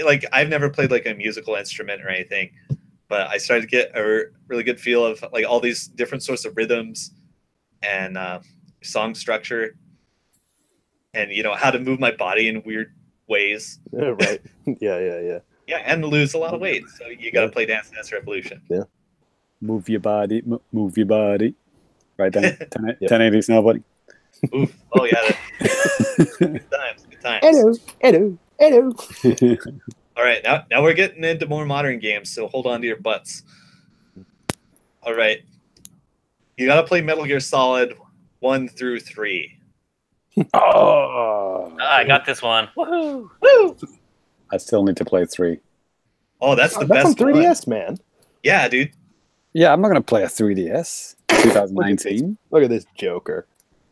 Like I've never played like a musical instrument or anything, but I started to get a really good feel of like all these different sorts of rhythms and song structure, and how to move my body in weird ways. Yeah, right. Yeah. Yeah, and lose a lot of weight. So you got to play Dance Dance Revolution. Yeah. move your body. Right then. 1080 now, buddy. Oof. Oh yeah. Good times. Hello. All right, now we're getting into more modern games, so hold on to your butts. All right, you got to play Metal Gear Solid 1 through 3. Oh, I got this one. Woohoo! Woo! I still need to play 3. Oh, that's the that's best on 3DS, one. man. Yeah, dude. Yeah, I'm not going to play a 3DS 2019. Look at this joker.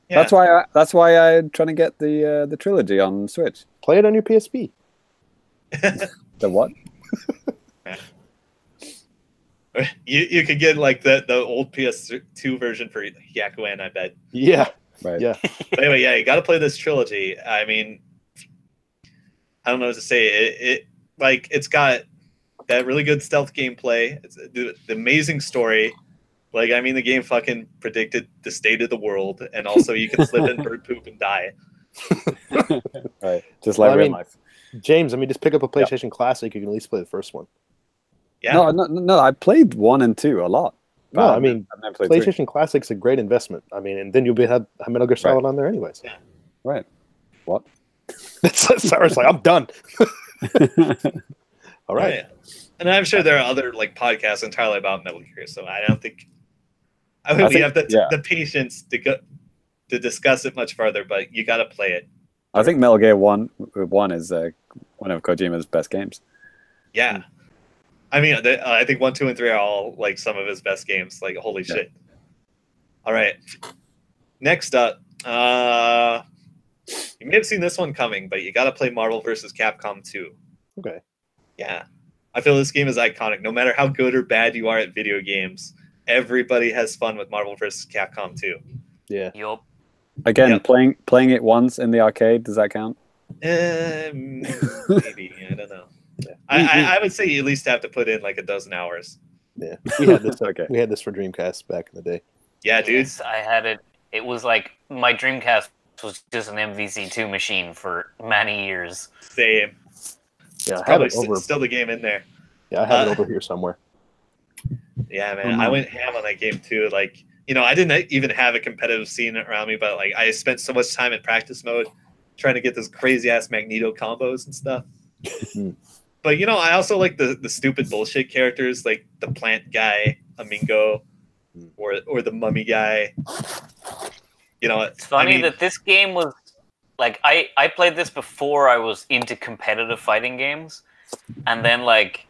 Yeah. That's why I'm trying to get the trilogy on Switch. Play it on your PSP. The what? You could get like the old PS2 version for Yakuen, I bet. Yeah. Right. Yeah. But anyway, yeah, you got to play this trilogy. I mean, I don't know what to say. It's got that really good stealth gameplay. It's the amazing story. Like, I mean, the game fucking predicted the state of the world, and also you can slip in bird poop and die. Right. Just like real life. James, just pick up a PlayStation Classic. You can at least play the first one. Yeah. No. I played 1 and 2 a lot. No, I've never played PlayStation 3. Classic's a great investment. And then you'll have Metal Gear Solid on there anyways. Yeah. Right. What? Seriously, I'm done. All right. Yeah. And I'm sure there are other like podcasts entirely about Metal Gear, so I don't think we have the patience to discuss it much further. But you got to play it. I think Metal Gear 1 is one of Kojima's best games. Yeah. I mean, I think 1, 2, and 3 are all like some of his best games. Like, holy shit! All right, next up, you may have seen this one coming, but you got to play Marvel vs. Capcom 2. Okay. Yeah, I feel this game is iconic. No matter how good or bad you are at video games, everybody has fun with Marvel vs. Capcom 2. Yeah. Yup. Again, playing it once in the arcade, does that count? Maybe. I don't know. Yeah. I would say you at least have to put in like a dozen hours. Yeah, we had this. Okay. We had this for Dreamcast back in the day. Yeah, dude. Yes, I had it. It was like my Dreamcast was just an MVC2 machine for many years. Same. Yeah, I Probably have it over. still the game in there. Yeah, I have it over here somewhere. Yeah, man. I went ham on that game too. Like, I didn't even have a competitive scene around me, but like I spent so much time in practice mode trying to get those crazy ass Magneto combos and stuff. But I also like the stupid bullshit characters, like the plant guy, Amingo, or the mummy guy. It's funny that this game was like I played this before I was into competitive fighting games, and then like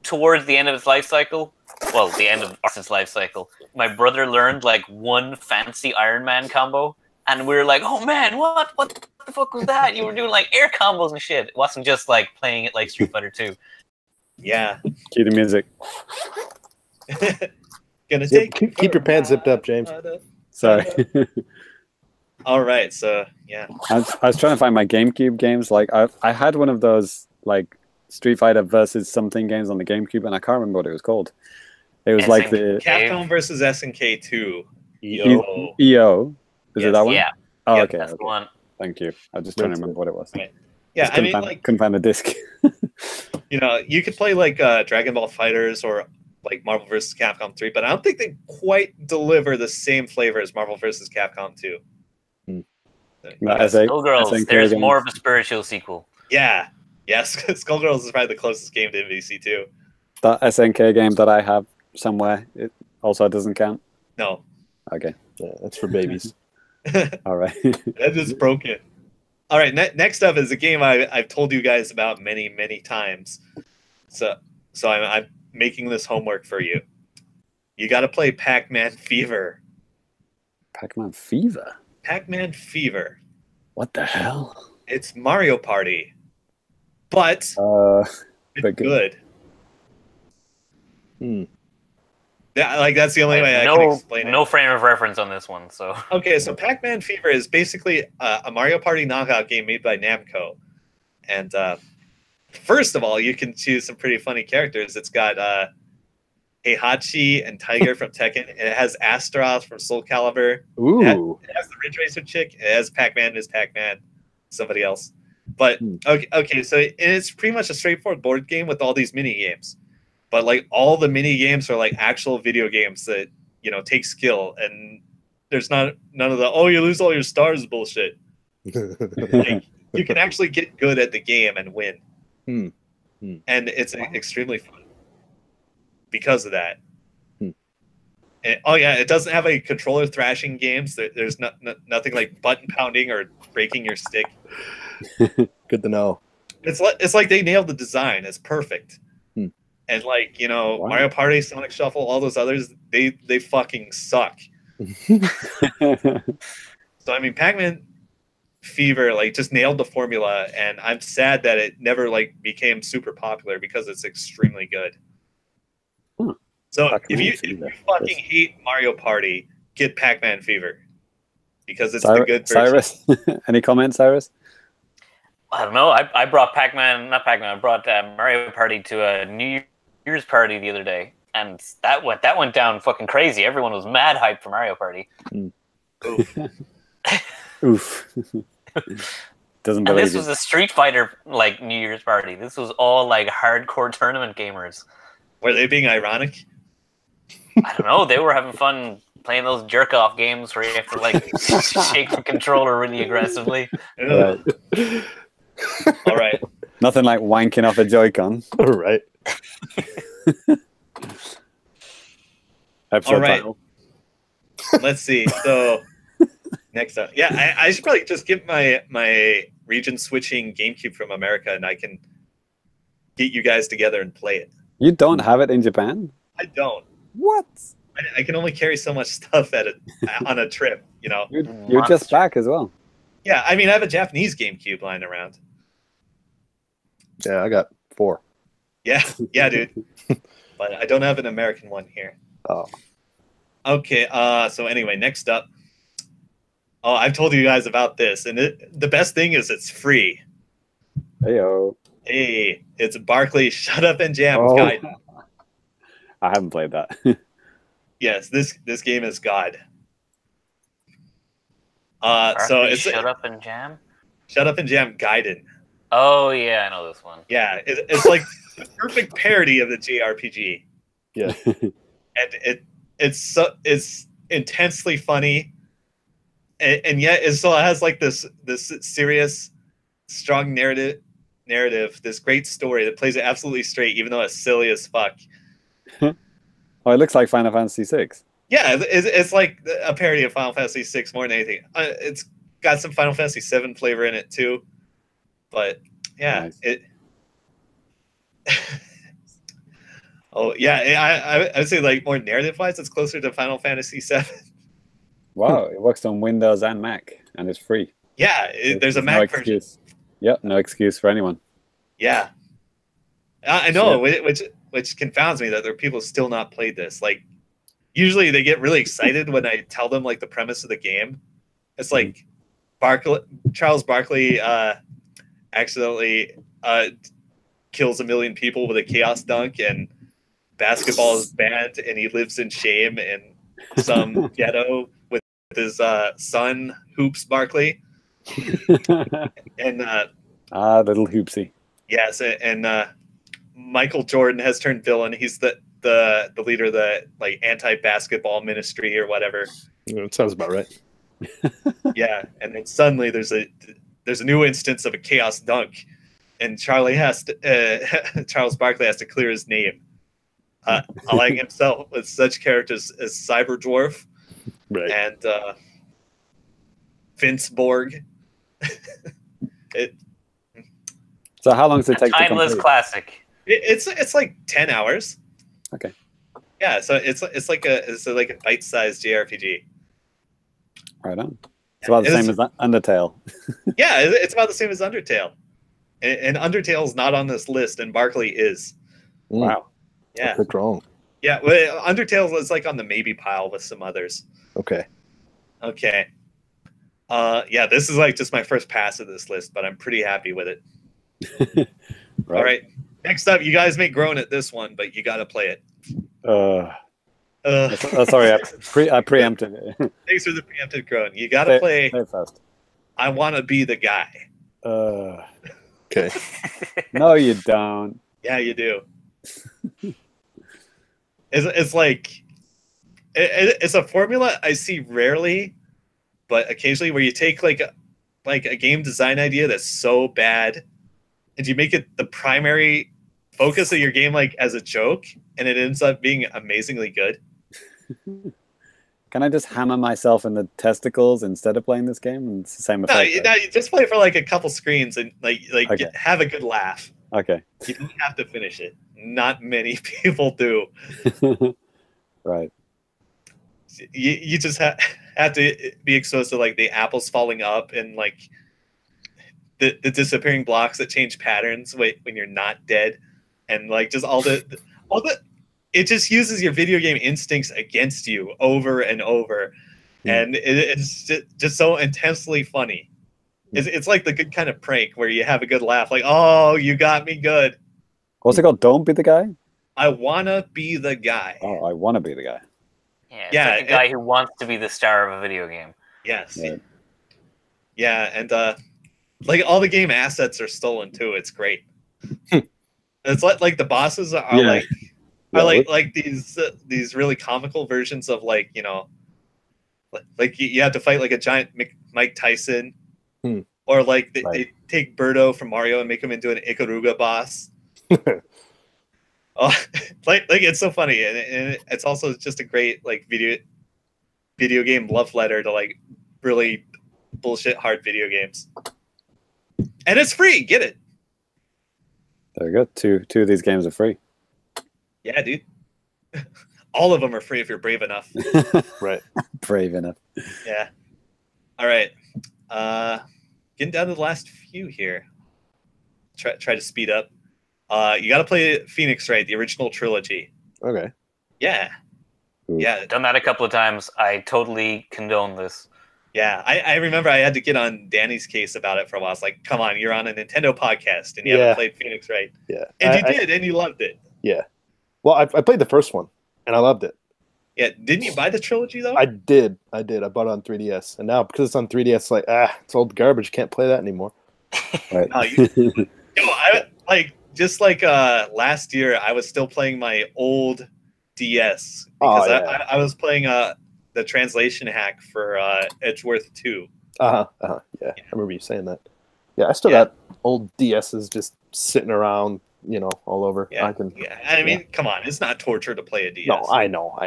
towards the end of its life cycle, well, the end of its life cycle, my brother learned like one fancy Iron Man combo, and we were like, "Oh man, what the fuck was that? You were doing like air combos and shit. It wasn't just like playing it like Street Fighter 2." Yeah. Cue the music. Gonna take keep your pants zipped up, James. Sorry. All right, so yeah. I was trying to find my GameCube games. Like I had one of those like Street Fighter versus something games on the GameCube, and I can't remember what it was called. It was like the Capcom versus SNK 2. EO. Is it that one? Yeah. Oh, yeah, okay. That's the one. Thank you. I was just trying to remember what it was. Right. Yeah, I mean, like, couldn't find the disc. you know, you could play like Dragon Ball Fighters or like Marvel vs. Capcom 3, but I don't think they quite deliver the same flavor as Marvel vs. Capcom 2. Skullgirls, there's more of a spiritual sequel. Yeah. Yes, Skullgirls is probably the closest game to MVC 2. That SNK game that I have somewhere, it also doesn't count? No. Okay. Yeah, that's for babies. All right. That is broken. All right, next up is a game I've told you guys about many times. So I'm making this homework for you. You got to play Pac-Man Fever. Pac-Man Fever? Pac-Man Fever. What the hell? It's Mario Party, but it's good. Yeah, like that's the only way I can explain it. No frame of reference on this one. So okay, so Pac-Man Fever is basically a Mario Party knockout game made by Namco, and first of all, you can choose some pretty funny characters. It's got Heihachi and Tiger from Tekken. It has Astaroth from Soul Calibur. Ooh. It has the Ridge Racer chick. It has Pac-Man as Pac-Man. Somebody else. But okay, so it's pretty much a straightforward board game with all these mini games. But like all the mini games are like actual video games that, you know, take skill, and there's none of the you lose all your stars bullshit. Like, you can actually get good at the game and win. And it's extremely fun because of that. And, it doesn't have any controller thrashing games. There's nothing like button pounding or breaking your stick. Good to know. It's like they nailed the design. It's perfect. And like, you know, wow. Mario Party, Sonic Shuffle, all those others, they fucking suck. So I mean, Pac-Man Fever like just nailed the formula, and I'm sad that it never like became super popular because it's extremely good. So if you fucking hate Mario Party, get Pac-Man Fever because it's the good version. Cyrus, any comments, Cyrus? I don't know. I brought I brought Mario Party to a New Year's party the other day, and that went down fucking crazy. Everyone was mad hyped for Mario Party. Oof. Oof. Doesn't and believe this was a Street Fighter like New Year's party. This was all like hardcore tournament gamers. Were they being ironic? I don't know. They were having fun playing those jerk off games where you have to like shake the controller really aggressively. All right. Nothing like wanking off a Joy-Con. All right. All right. Let's see. So next up, yeah, I should probably just give my region switching GameCube from America, and I can get you guys together and play it. You don't have it in Japan? I don't. What? I can only carry so much stuff on a trip, you know. You're just back as well. Yeah, I mean, I have a Japanese GameCube lying around. Yeah, I got 4. Yeah, dude. But I don't have an American one here. Oh. Okay, so anyway, next up. Oh, I've told you guys about this, and the best thing is it's free. Heyo. Hey, it's Barkley Shut Up and Jam with Gaiden. I haven't played that. Yes, this game is God. Barkley, so it's Shut Up and Jam? Shut Up and Jam Gaiden. Oh yeah, I know this one. Yeah, it's like the perfect parody of the JRPG. Yeah. And it's intensely funny, and yet it still has like this serious, strong narrative, this great story that plays it absolutely straight, even though it's silly as fuck. Oh, it looks like Final Fantasy VI. Yeah, it's like a parody of Final Fantasy VI more than anything. It's got some Final Fantasy VII flavor in it too, but yeah, nice. it. Oh yeah, I would say like more narrative wise, it's closer to Final Fantasy VII. Wow, it works on Windows and Mac, and it's free. Yeah, there's a no Mac version. excuse. Yep, no excuse for anyone. Yeah, I know, which confounds me that there are people who still not played this. Like, usually they get really excited when I tell them like the premise of the game. It's like Charles Barkley accidentally kills 1 million people with a chaos dunk, and basketball is banned, and he lives in shame in some ghetto with his son Hoops Barkley, and little Hoopsy. yes, and Michael Jordan has turned villain. He's the leader of the like anti-basketball ministry or whatever. Yeah, it sounds about right. Yeah, and then suddenly there's a new instance of a chaos dunk, and Charles Barkley has to clear his name, allying himself with such characters as Cyber Dwarf, Right. and Vince Borg. So how long does it take to Timeless complete? classic. It's like 10 hours. Okay. Yeah, so it's like a bite-sized JRPG. Right on. It's about the same as Undertale. Yeah, it's about the same as Undertale, and Undertale's not on this list, and Barkley is. Wow. Yeah. I picked wrong. Yeah, well, Undertale is like on the maybe pile with some others. Okay. Okay. Yeah, this is like just my first pass of this list, but I'm pretty happy with it. Right. All right. Next up, you guys may groan at this one, but you got to play it. Sorry, I preempted it. Thanks for the preemptive groan. You got to play Say it fast. I Want to Be the Guy. Okay. No, you don't. Yeah, you do. It's like it's a formula I see rarely, but occasionally, where you take like a game design idea that's so bad, and you make it the primary focus of your game, like as a joke, and it ends up being amazingly good. Can I just hammer myself in the testicles instead of playing this game? And it's the same No, effect. no, you just play for like a couple screens and Okay. have a good laugh. Okay. You don't have to finish it. Not many people do. Right. You just have to be exposed to like the apples falling up and like the disappearing blocks that change patterns when you're not dead, and like just all the it just uses your video game instincts against you over and over, and it's just so intensely funny. It's like the good kind of prank where you have a good laugh, like, oh, you got me good. What's it called? Don't be the guy? I wanna be the guy. Oh, I want to be the guy. Yeah, it's like a guy who wants to be the star of a video game. Yes. Right. Yeah, and like all the game assets are stolen too. It's great. It's like the bosses are like these really comical versions of like, you know, like you have to fight like a giant Mike Tyson, or like they take Birdo from Mario and make him into an Ikaruga boss. Oh, like it's so funny, and it's also just a great like video game love letter to like really bullshit hard video games, and it's free. Get it? There we go. Two of these games are free. Yeah, dude. All of them are free if you're brave enough. Right. Brave enough. Yeah. All right. Getting down to the last few here. Try to speed up. You got to play Phoenix Wright, the original trilogy. Okay. Yeah. Ooh. Yeah. Done that a couple of times. I totally condone this. Yeah. I remember I had to get on Danny's case about it for a while. I was like, come on, you're on a Nintendo podcast and you haven't played Phoenix Wright. Yeah. And you did, and you loved it. Yeah. Well, I played the first one, and I loved it. Yeah. Didn't you buy the trilogy, though? I did. I bought it on 3DS. And now, because it's on 3DS, it's like, it's old garbage. Can't play that anymore. Right. Just like last year, I was still playing my old DS because I was playing the translation hack for Edgeworth 2. Yeah, I remember you saying that. Yeah, I still got old DSs just sitting around, you know, all over. Yeah, I mean, come on, it's not torture to play a DS. No, I know.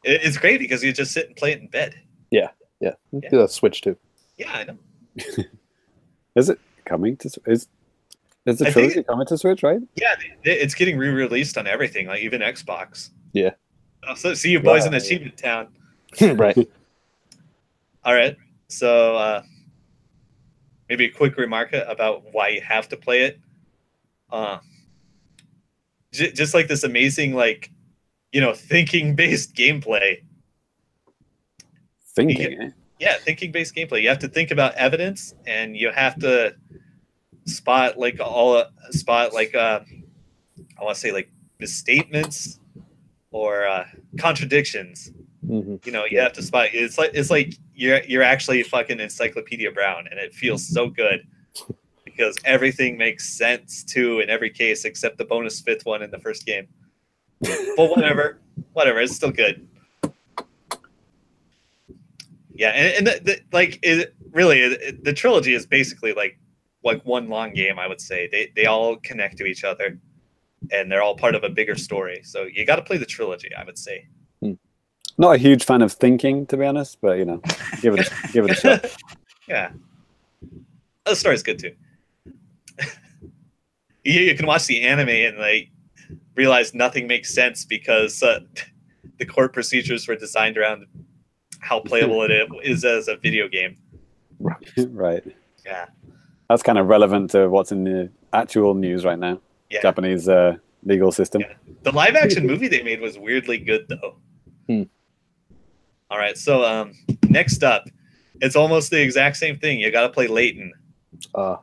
It's great because you just sit and play it in bed. Yeah. Do that Switch too. Yeah, I know. Is it coming to? Is the I think trilogy coming to Switch, right? Yeah, it's getting re-released on everything, like even Xbox. Yeah. So see you boys in Right. Achievement Town. Right. All right. So maybe a quick remark about why you have to play it. Just like this amazing, like, thinking-based gameplay. Thinking, eh? Yeah, thinking-based gameplay. You have to think about evidence, and you have to spot like I want to say like misstatements or contradictions. Mm-hmm. You have to spot. It's like you're actually fucking Encyclopedia Brown, and it feels so good because everything makes sense too in every case except the bonus fifth one in the first game. But whatever, it's still good. Yeah, and the trilogy is basically like one long game. I would say they all connect to each other, and they're all part of a bigger story. So you got to play the trilogy, I would say. Not a huge fan of thinking, to be honest, but give it a shot. Yeah, the story's good too. You can watch the anime and like realize nothing makes sense because the court procedures were designed around how playable it is as a video game. Right. Yeah. That's kind of relevant to what's in the actual news right now. Yeah. Japanese legal system. Yeah. The live action movie they made was weirdly good though. All right, so next up, it's almost the exact same thing. You got to play Layton.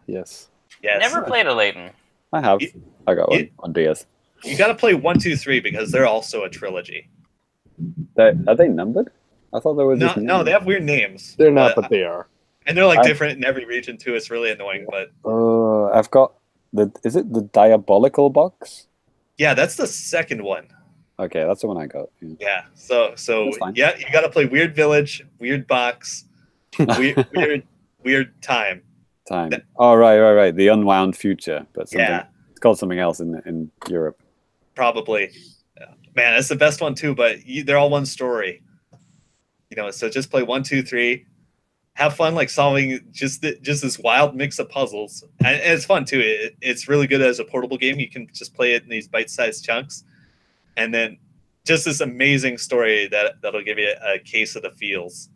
Yes. Yes. Never played a Layton. I have. I got one on DS. You got to play 1, 2, 3 because they're also a trilogy. Are they numbered? I thought they were just No, they have weird names. They're not, but they are. And they're like different in every region too. It's really annoying, but I've got is it the Diabolical Box? yeah, that's the second one. Okay, that's the one I got. Yeah. So yeah, you got to play Weird Village, Weird Box, weird Time. Oh, right. The Unwound Future, but yeah, it's called something else in Europe. Probably. Man, that's the best one too. But they're all one story. So just play 1, 2, 3. Have fun, like solving just this wild mix of puzzles, and it's fun too. It's really good as a portable game. You can just play it in these bite-sized chunks, and then just this amazing story that'll give you a case of the feels.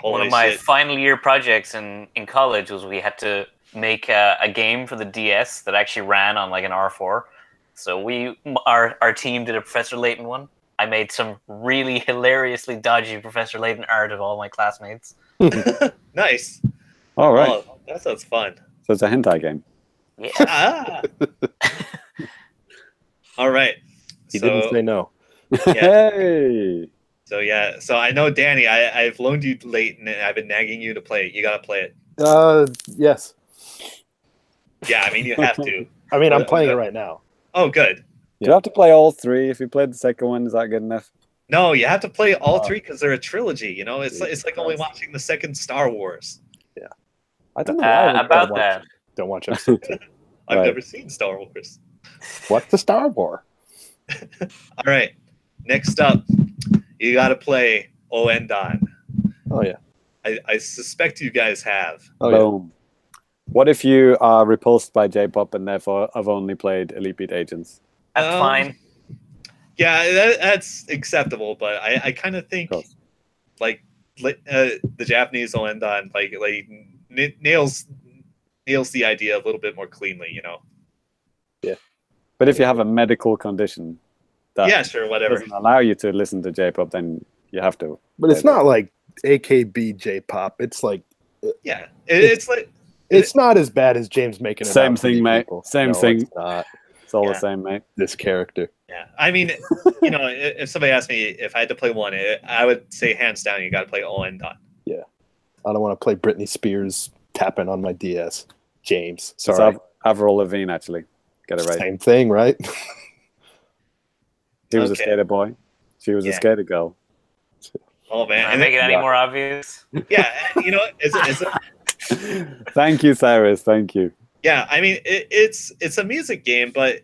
One of my final year projects in college was we had to make a game for the DS that actually ran on like an R4. So our team did a Professor Layton one. I made some really hilariously dodgy Professor Layton art of all my classmates. Nice. All right. Oh, that sounds fun. So it's a hentai game. Yeah. All right. He didn't say no. Yeah. Hey. So I know, Danny, I've loaned you Layton, and I've been nagging you to play it. You got to play it. Yes. Yeah, I mean, you have to. I mean, I'm playing it right now. Oh, good. You have to play all three. If you played the second one, is that good enough? No, you have to play all three because they're a trilogy. It's like only watching the second Star Wars. Yeah. I don't know why about that. Don't watch episode 2. I've never seen Star Wars. What's the Star Wars? All right. Next up, you got to play Oendan. Oh, yeah. I suspect you guys have. Oh, Boom. What if you are repulsed by J-pop and therefore have only played Elite Beat Agents? That's fine. Yeah, that's acceptable, but I kind of think like the Japanese Oendan like nails the idea a little bit more cleanly, Yeah. But if you have a medical condition that sure, whatever, doesn't allow you to listen to J-pop, then you have to. But it's not like AKB J-pop. It's like it's like it's not as bad as James making it. Same out thing, mate. people. Same No, thing. It's not. It's all the same, mate. This character. Yeah, I mean, if somebody asked me if I had to play one, I would say hands down you got to play Oendan. Yeah, I don't want to play Britney Spears tapping on my DS. James, sorry. It's Avril Lavigne, actually. Get it right. Same thing, right? He was a skater boy. She was a skater girl. Oh man! Can I make it any more obvious? Yeah, it's Thank you, Cyrus. Thank you. Yeah, I mean it's a music game, but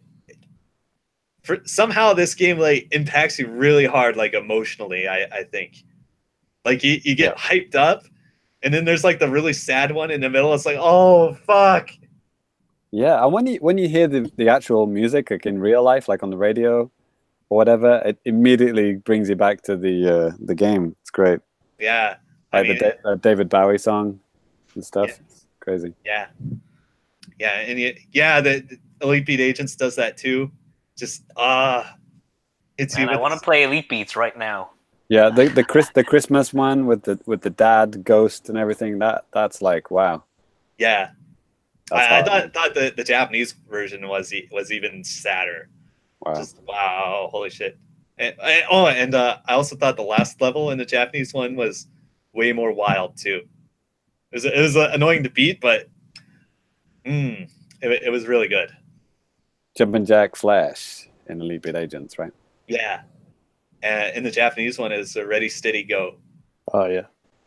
somehow this game like impacts you really hard, like emotionally. I think, like you get hyped up, and then there's like the really sad one in the middle. It's like, oh fuck, Yeah, and when you hear the actual music, like in real life, like on the radio or whatever, it immediately brings you back to the game. It's great. Yeah, Like the David Bowie song and stuff. Yeah. It's crazy. Yeah, and the Elite Beat Agents does that too. Just it's Man, I want to play Elite Beats right now. Yeah, the Christmas one with the dad ghost and everything. That's like wow. Yeah, That's I thought the Japanese version was even sadder. wow. Just wow, holy shit. And I also thought the last level in the Japanese one was way more wild too. It was annoying to beat, but it was really good. Jumpin' Jack Flash in Elite Beat Agents, right? Yeah. And in the Japanese one is Ready, Steady, Go. Oh yeah.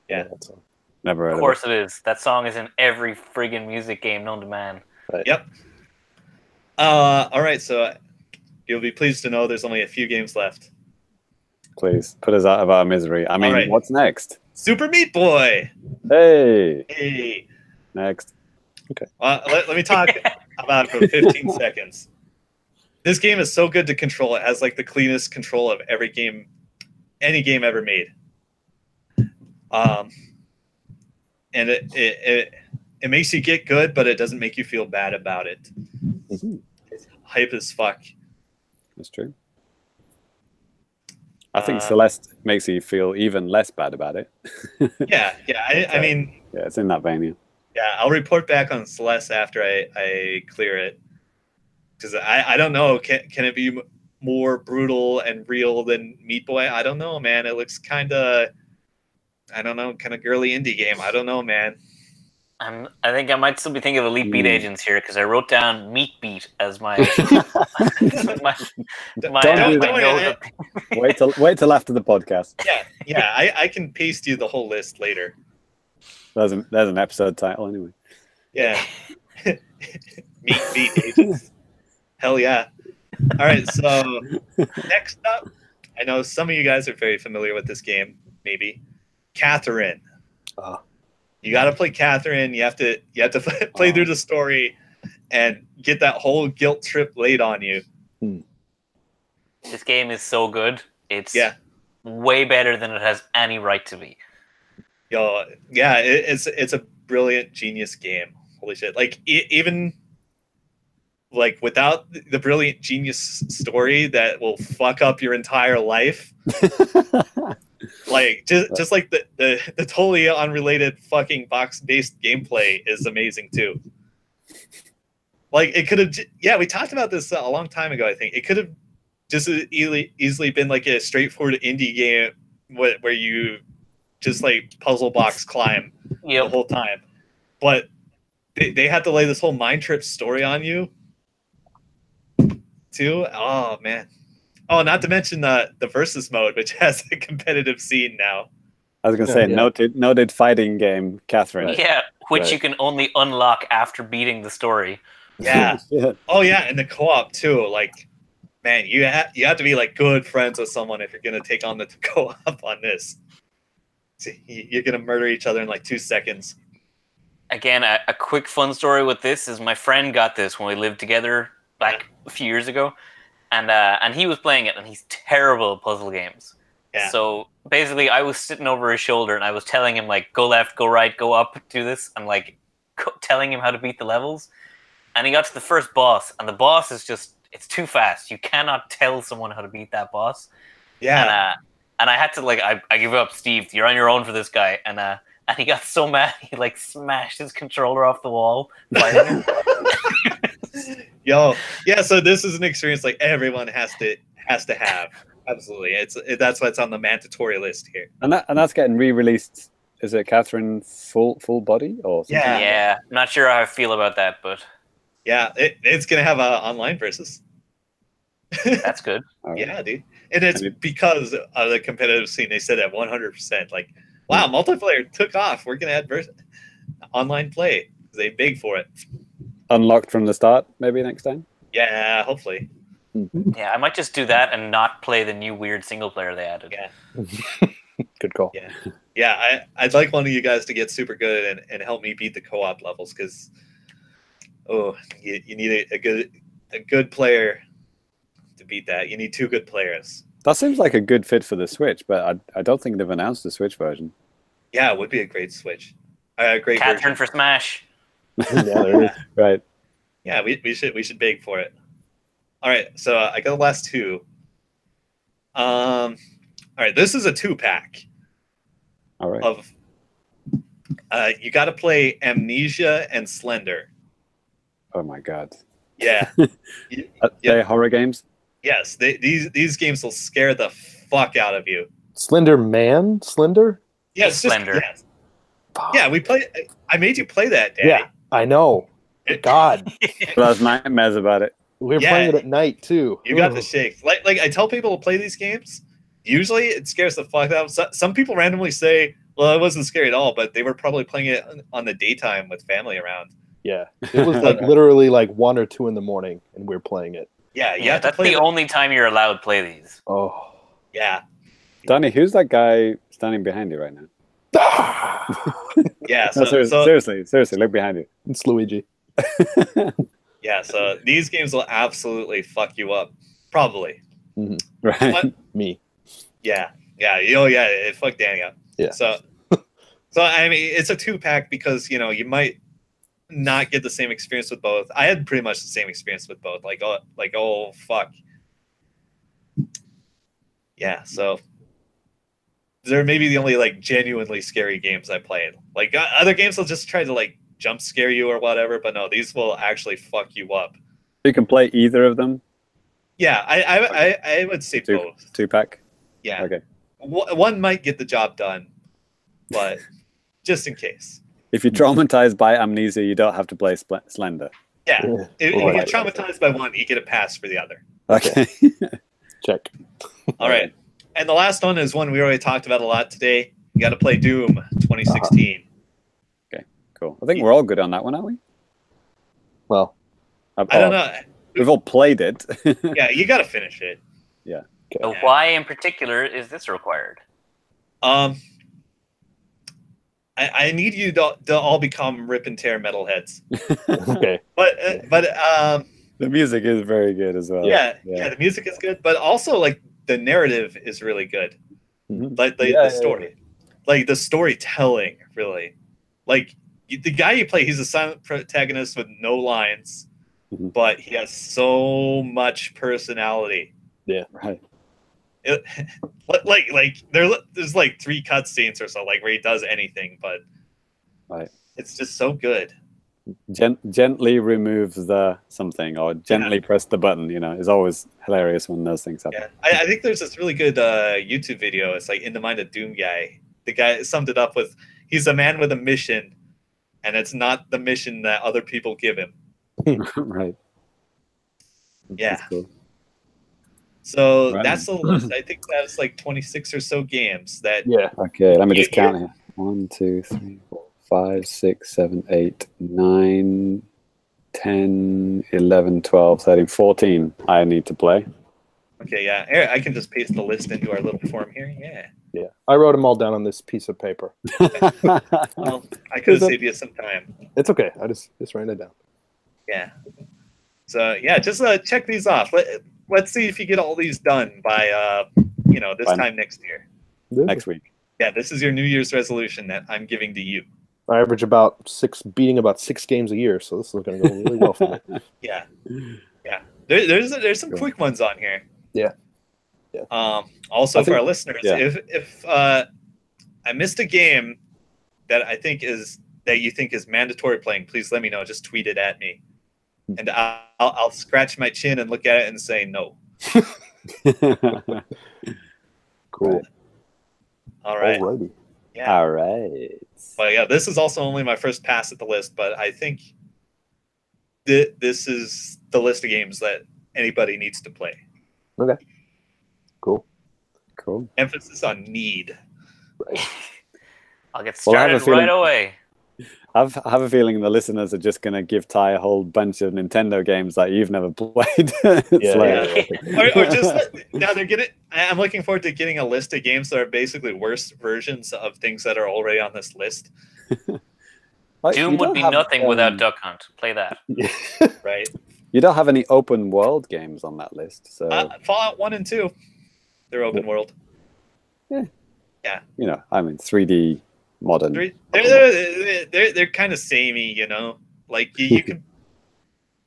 Yeah. That's all. Never heard Of course it is. That song is in every friggin' music game known to man. Right. Yep. All right, so you'll be pleased to know there's only a few games left. Please put us out of our misery. I mean, right. What's next? Super Meat Boy. Hey. Next. Okay. Let me talk about it for 15 seconds. This game is so good to control. It has like the cleanest control of any game ever made. And it makes you get good, but it doesn't make you feel bad about it. Mm-hmm. It's hype as fuck. That's true. I think Celeste makes you feel even less bad about it. Yeah. I mean, yeah, it's in that vein. Yeah, I'll report back on Celeste after I clear it, because I don't know. Can it be more brutal and real than Meat Boy? I don't know, man. It looks kind of, I don't know, kind of girly indie game. I don't know, man. I think I might still be thinking of Elite Beat Agents here because I wrote down Meat Beat as my Wait till after the podcast. Yeah. I can paste you the whole list later. There's an episode title anyway. Yeah. Meat Beat Agents. Hell yeah. All right, so next up, I know some of you guys are very familiar with this game, maybe. Catherine. You got to play Catherine. You have to play through the story and get that whole guilt trip laid on you. This game is so good. It's way better than it has any right to be. Yo, yeah, it's a brilliant, genius game. Holy shit! Like even like without the brilliant genius story that will fuck up your entire life. Like just like the totally unrelated fucking box-based gameplay is amazing too. Like it could have, we talked about this a long time ago. I think it could have just easily been like a straightforward indie game where you just like puzzle box climb the whole time, but they had to lay this whole mind trip story on you too. Oh man. Oh, not to mention the versus mode, which has a competitive scene now. I was going to say, noted fighting game, Catherine. Yeah, which you can only unlock after beating the story. Yeah. Oh, yeah, and the co-op, too. Like, man, you have to be, like, good friends with someone if you're going to take on the co-op on this. So you're going to murder each other in, like, 2 seconds. Again, a quick fun story with this is my friend got this when we lived together back a few years ago. And he was playing it, and he's terrible at puzzle games. Yeah. So basically, I was sitting over his shoulder, and I was telling him, like, go left, go right, go up, do this, and, like, telling him how to beat the levels. And he got to the first boss, and the boss is just, it's too fast. You cannot tell someone how to beat that boss. Yeah. And I had to, like, I give up, Steve. You're on your own for this guy. And he got so mad, he, like, smashed his controller off the wall fighting him. Yo, yeah. So this is an experience like everyone has to have. Absolutely, that's what's on the mandatory list here. And that's getting re-released. Is it Catherine full body or something? Yeah. I'm not sure how I feel about that, but yeah, it's gonna have an online versus. That's good. Yeah, dude, and it's because of the competitive scene. They said at 100%. Like, wow, multiplayer took off. We're gonna add online play. They big for it. Unlocked from the start, maybe next time. Yeah, hopefully. Yeah, I might just do that and not play the new weird single player they added. Yeah. Good call. Yeah. I'd like one of you guys to get super good and help me beat the co-op levels because, Oh, you need a good player to beat that. You need 2 good players. That seems like a good fit for the Switch, but I don't think they've announced the Switch version. Yeah, it would be a great Switch. Great Catherine version. for Smash. Yeah, there it is. Right. Yeah, we should beg for it. All right, so I got the last 2. All right, this is a 2-pack. All right. Of you got to play Amnesia and Slender. Oh my god. Yeah. They're horror games? Yes, these games will scare the fuck out of you. Slender Man? Slender? Yeah, it's Slender. Yes. Yeah, we play. I made you play that, Daddy. Yeah, I know. God. But I was nightmares about it. We were Yeah. playing it at night, too. You got Ugh. the shakes. Like I tell people to play these games. Usually, it scares the fuck out of them. Some people randomly say, "Well, it wasn't scary at all," but they were probably playing it on the daytime with family around. Yeah. It was like literally like 1 or 2 in the morning, and we were playing it. Yeah, you Yeah, have to that's play. the only time you're allowed to play these. Oh. Yeah, Danny, who's that guy standing behind you right now? yeah. No, So seriously, look behind you. It's Luigi. yeah, so these games will absolutely fuck you up. Probably. Right. What? Me. Yeah. It fucked Danny up. Yeah. So I mean, it's a 2-pack because you might not get the same experience with both. I had pretty much the same experience with both. Oh fuck. Yeah. So they're maybe the only like genuinely scary games I played. Like other games will just try to like jump scare you or whatever, but no, these will actually fuck you up. You can play either of them. Yeah, I would say both. 2-pack. Yeah. Okay. One might get the job done, but just in case. If you're traumatized by Amnesia, you don't have to play Slender. Yeah. Yeah. If Right. you're traumatized by one, you get a pass for the other. Okay. Check. All right. And the last one is one we already talked about a lot today. You got to play Doom 2016. Cool. I think we're all good on that one, aren't we? Well, I don't know. We've all played it. Yeah, you got to finish it. So why in particular is this required? I need you to all become rip and tear metalheads. okay. But The music is very good as well. yeah, the music is good, but also like the narrative is really good. Mhm. Like the story, like the storytelling, really. Like the guy you play, he's a silent protagonist with no lines, Mhm. but he has so much personality. Right. Like there's like 3 cutscenes or so, like where he does anything, but Right. it's just so good. Gently remove the something or gently press the button. It's always hilarious when those things happen. Yeah, I think there's this really good YouTube video. It's like In the Mind of Doom guy. The guy summed it up with, he's a man with a mission, and it's not the mission that other people give him. Right. Yeah. That's cool. So Right. that's the list. I think that's like 26 or so games that. Yeah. Okay, let me just count here. 1, 2, 3, 4, 5, 6, 7, 8, 9, 10, 11, 12, 13, 14 I need to play. Okay, yeah. I can just paste the list into our little form here. Yeah. Yeah. I wrote them all down on this piece of paper. Well, I could have saved you some time. It's okay. I just write it down. Yeah. So yeah, just check these off. Let's see if you get all these done by this Fine. time next year. Next week. Yeah, this is your New Year's resolution that I'm giving to you. I average beating about 6 games a year, so this is going to go really well for me. Yeah. There's some Cool. quick ones on here. Yeah. Also I for think- our listeners, yeah. if I missed a game that you think is mandatory playing, please let me know. Just tweet it at me, and I'll scratch my chin and look at it and say no. Cool. All right. Alrighty. Yeah. All right. Well, yeah. This is also only my first pass at the list, but I think this is the list of games that anybody needs to play. Okay. Cool. Cool. Emphasis on need. Right. I'll get Well, I have started a feeling- right away. I have a feeling the listeners are just going to give Ty a whole bunch of Nintendo games that you've never played. It's like- Or just now they're getting. I'm looking forward to getting a list of games that are basically worse versions of things that are already on this list. Like, Doom would be nothing without Duck Hunt. Play that. Right. You don't have any open world games on that list, so Fallout 1 and 2, they're open world. Yeah. Yeah. I mean 3D modern. They're kind of samey, Like you can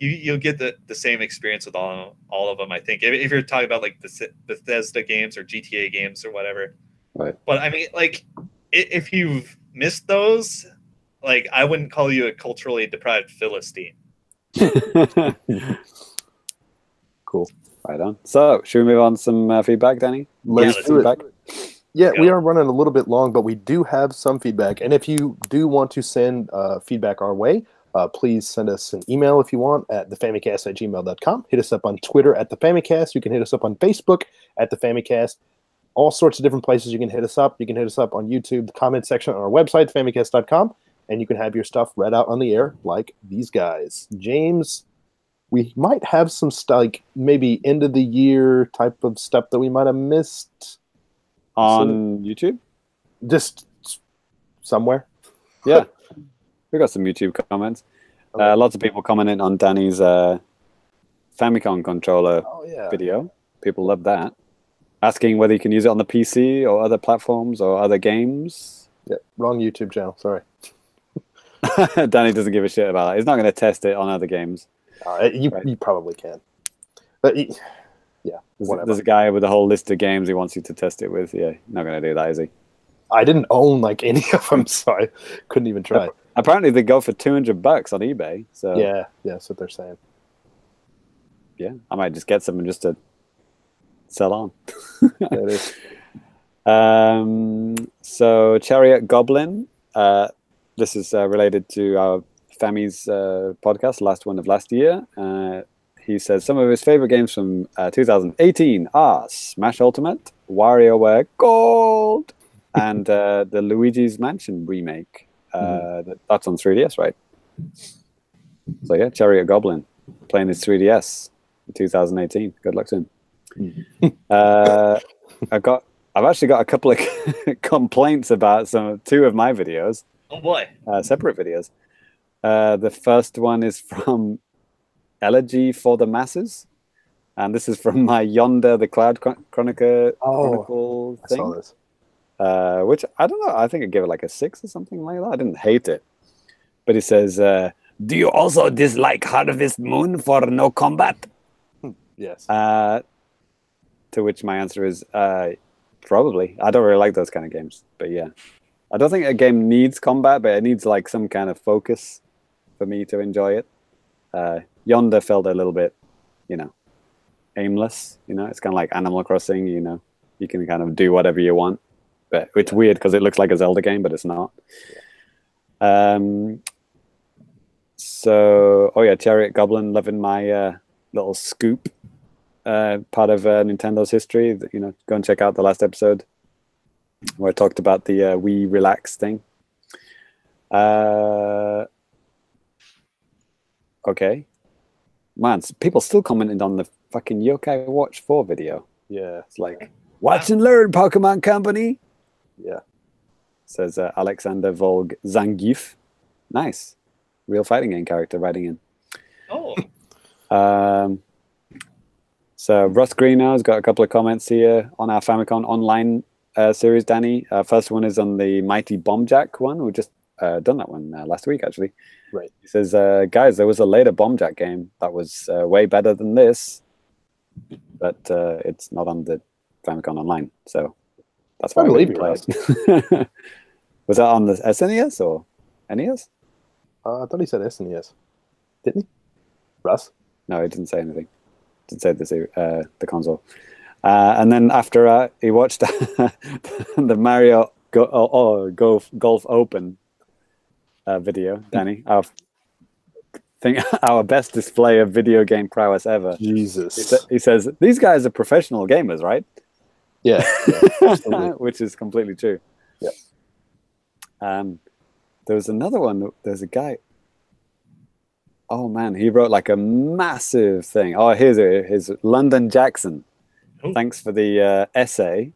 you'll get the same experience with all of them. I think if you're talking about like the Bethesda games or GTA games or whatever. Right. But I mean, like if you've missed those, like I wouldn't call you a culturally deprived Philistine. Cool. Right on. So, should we move on to some feedback, Danny? Let's do it. Yeah, we are running a little bit long, but we do have some feedback. And if you do want to send feedback our way, please send us an email if you want at thefamicast@gmail.com. Hit us up on Twitter at @thefamicast. You can hit us up on Facebook at @thefamicast. All sorts of different places you can hit us up. You can hit us up on YouTube, the comment section on our website, famicast.com, and you can have your stuff read out on the air like these guys. James, we might have some stuff, like maybe end of the year type of stuff that we might have missed. On YouTube? Just somewhere. Yeah. We got some YouTube comments. Okay. Lots of people commenting on Danny's Famicom controller video. People love that. Asking whether you can use it on the PC or other platforms or other games. Yeah, wrong YouTube channel. Sorry. Danny doesn't give a shit about that. He's not going to test it on other games. You probably can. But there's a guy with a whole list of games he wants you to test it with. Yeah, not going to do that, is he? I didn't own like any of them, so I couldn't even try. Apparently, they go for $200 on eBay. So yeah, that's what they're saying. Yeah, I might just get some just to sell on. There it is. So Chariot Goblin. This is related to our Fami's podcast, last one of last year. He says some of his favorite games from 2018 are Smash Ultimate, WarioWare Gold, and the Luigi's Mansion remake. That's on 3DS, right? So yeah, Chariot Goblin playing his 3DS in 2018. Good luck to him. I've actually got a couple of complaints about two of my videos. Oh boy. Separate videos. The first one is from Elegy for the Masses, and this is from my Yonder the Cloud Chronicle thing. I saw this. Which I don't know. I think I gave it like a 6 or something like that. I didn't hate it, but he says, "Do you also dislike Harvest Moon for no combat?" Yes. To which my answer is probably. I don't really like those kind of games, but yeah, I don't think a game needs combat, but it needs like some kind of focus for me to enjoy it. Yonder felt a little bit, aimless. It's kind of like Animal Crossing. You can kind of do whatever you want, but it's weird because it looks like a Zelda game, but it's not. So, Chariot Goblin, loving my little scoop. Part of Nintendo's history. Go and check out the last episode where I talked about the Wii Relax thing. Okay. Man, people still commenting on the fucking Yokai Watch 4 video. Yeah. It's like, watch and learn, Pokemon Company. Yeah. Says Alexander Volg Zangief. Nice. Real fighting game character writing in. Oh. So Russ Greenow's got a couple of comments here on our Famicom Online series, Danny. First one is on the Mighty Bomb Jack one. We just done that one last week, actually. Right. He says, guys, there was a later Bomb Jack game that was way better than this, but it's not on the Famicom Online. So that's why I believe you, Russ. Was that on the SNES or NES? I thought he said SNES. Didn't he? Russ? No, he didn't say anything. Didn't say the console. And then after he watched the Mario Golf Open video, Danny, our best display of video game prowess ever. Jesus. He says, these guys are professional gamers, right? Yeah. Which is completely true. Yeah. There was another one. There's a guy. Oh man, he wrote like a massive thing. Oh, here's London Jackson. Ooh. Thanks for the essay.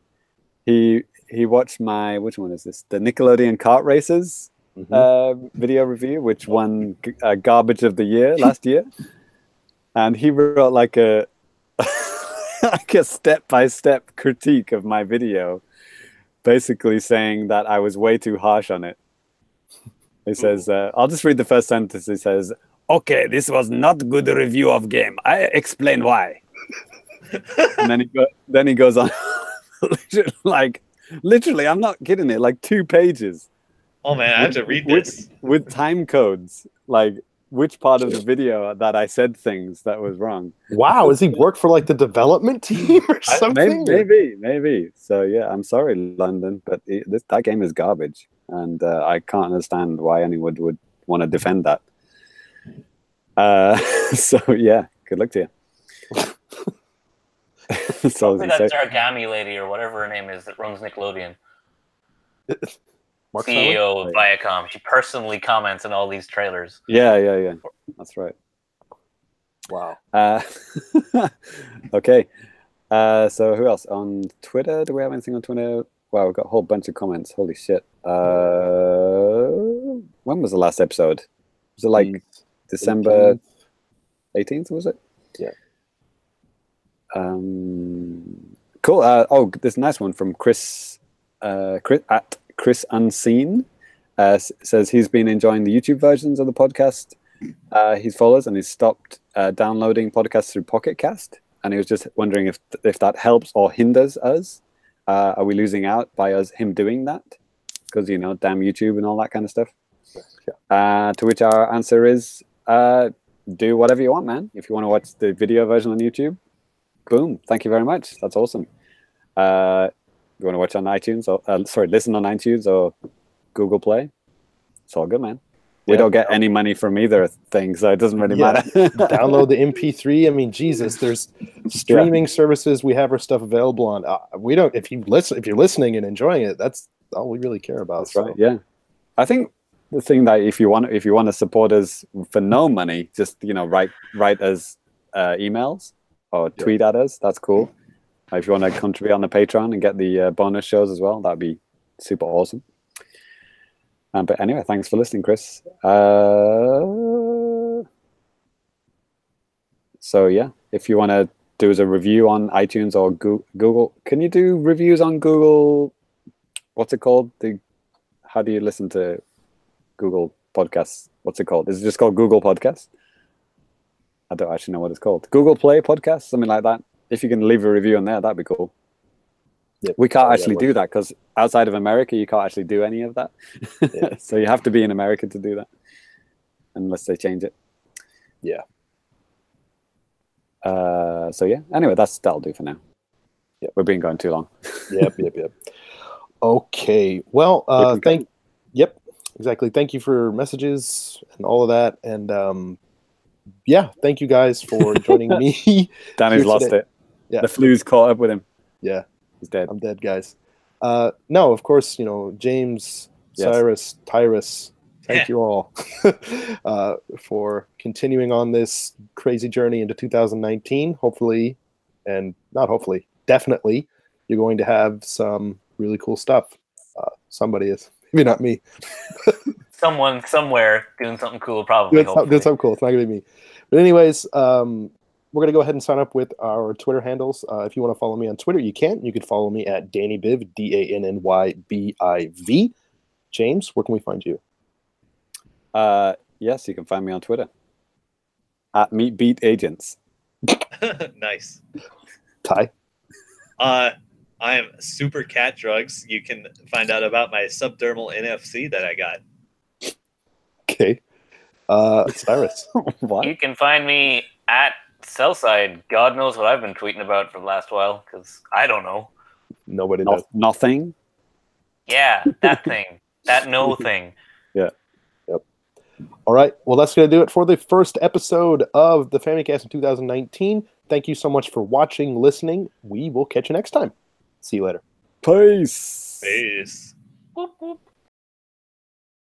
He watched which one is this? The Nickelodeon kart races video review, which won Garbage of the Year last year. And he wrote like a like a step-by-step critique of my video, basically saying that I was way too harsh on it. He says, I'll just read the first sentence. He says, "Okay, this was not good review of game. I explain why." And then he goes on, literally, I'm not kidding it, like 2 pages. Oh man, I have to read this with time codes, like which part of the video that I said things that was wrong. Wow, has he worked for like the development team or something? Maybe. So yeah, I'm sorry, London, but that game is garbage, and I can't understand why anyone would want to defend that. So yeah, good luck to you. Probably that Zargami lady or whatever her name is that runs Nickelodeon. CEO of Viacom. She personally comments on all these trailers. Yeah. That's right. Wow. Okay. So who else on Twitter? Do we have anything on Twitter? Wow, we've got a whole bunch of comments. Holy shit. When was the last episode? Was it like December 18th, was it? Yeah. Cool. Oh, this nice one from Chris at Chris Unseen. Says he's been enjoying the YouTube versions of the podcast he follows, and he's stopped downloading podcasts through Pocket Cast, and he was just wondering if that helps or hinders us. Are we losing out by him doing that? Because damn YouTube and all that kind of stuff. Yeah. To which our answer is do whatever you want, man. If you want to watch the video version on YouTube, boom, thank you very much. That's awesome. You want to watch on iTunes or listen on iTunes or Google Play, it's all good, man. We don't get any money from either thing, so it doesn't really matter. Download the MP3. I mean, Jesus, there's streaming services. We have our stuff available on. We don't. If you're listening and enjoying it, that's all we really care about. That's right. Yeah, I think the thing that if you want to support us for no money, just write us emails or tweet at us. That's cool. If you want to contribute on the Patreon and get the bonus shows as well, that'd be super awesome. But anyway, thanks for listening, Chris. So yeah, if you want to do as a review on iTunes or Google, can you do reviews on Google? What's it called? How do you listen to Google Podcasts? What's it called? Is it just called Google Podcasts? I don't actually know what it's called. Google Play Podcast, something like that. If you can leave a review on there, that'd be cool. Yep. We can't actually do that because outside of America, you can't actually do any of that. Yeah. So you have to be in America to do that, unless they change it. Yeah. So yeah. Anyway, that'll do for now. Yeah, we've been going too long. Yep. Okay. Well, Yep. Exactly. Thank you for messages and all of that, and yeah, thank you guys for joining me. Danny's lost it. Yeah. The flu's caught up with him. Yeah. He's dead. I'm dead, guys. No, of course, James, Cyrus, Tyrus, thank you all for continuing on this crazy journey into 2019. Hopefully, and not hopefully, definitely, you're going to have some really cool stuff. Somebody is. Maybe not me. Someone somewhere doing something cool, probably. Doing something cool. It's not going to be me. But anyways, we're going to go ahead and sign up with our Twitter handles. If you want to follow me on Twitter, you can. You can follow me at DannyBiv, DannyBiv. James, where can we find you? Yes, you can find me on Twitter at MeatBeatAgents. Nice. Ty? I am Super Cat Drugs. You can find out about my subdermal NFC that I got. Okay. Cyrus. What? You can find me at Cellside. God knows what I've been tweeting about for the last while, because I don't know. Nobody does. Nothing? Yeah, that thing. That no thing. Yeah. Yep. All right. Well, that's going to do it for the first episode of the Famicast in 2019. Thank you so much for watching, listening. We will catch you next time. See you later. Peace. Peace. Whoop, whoop.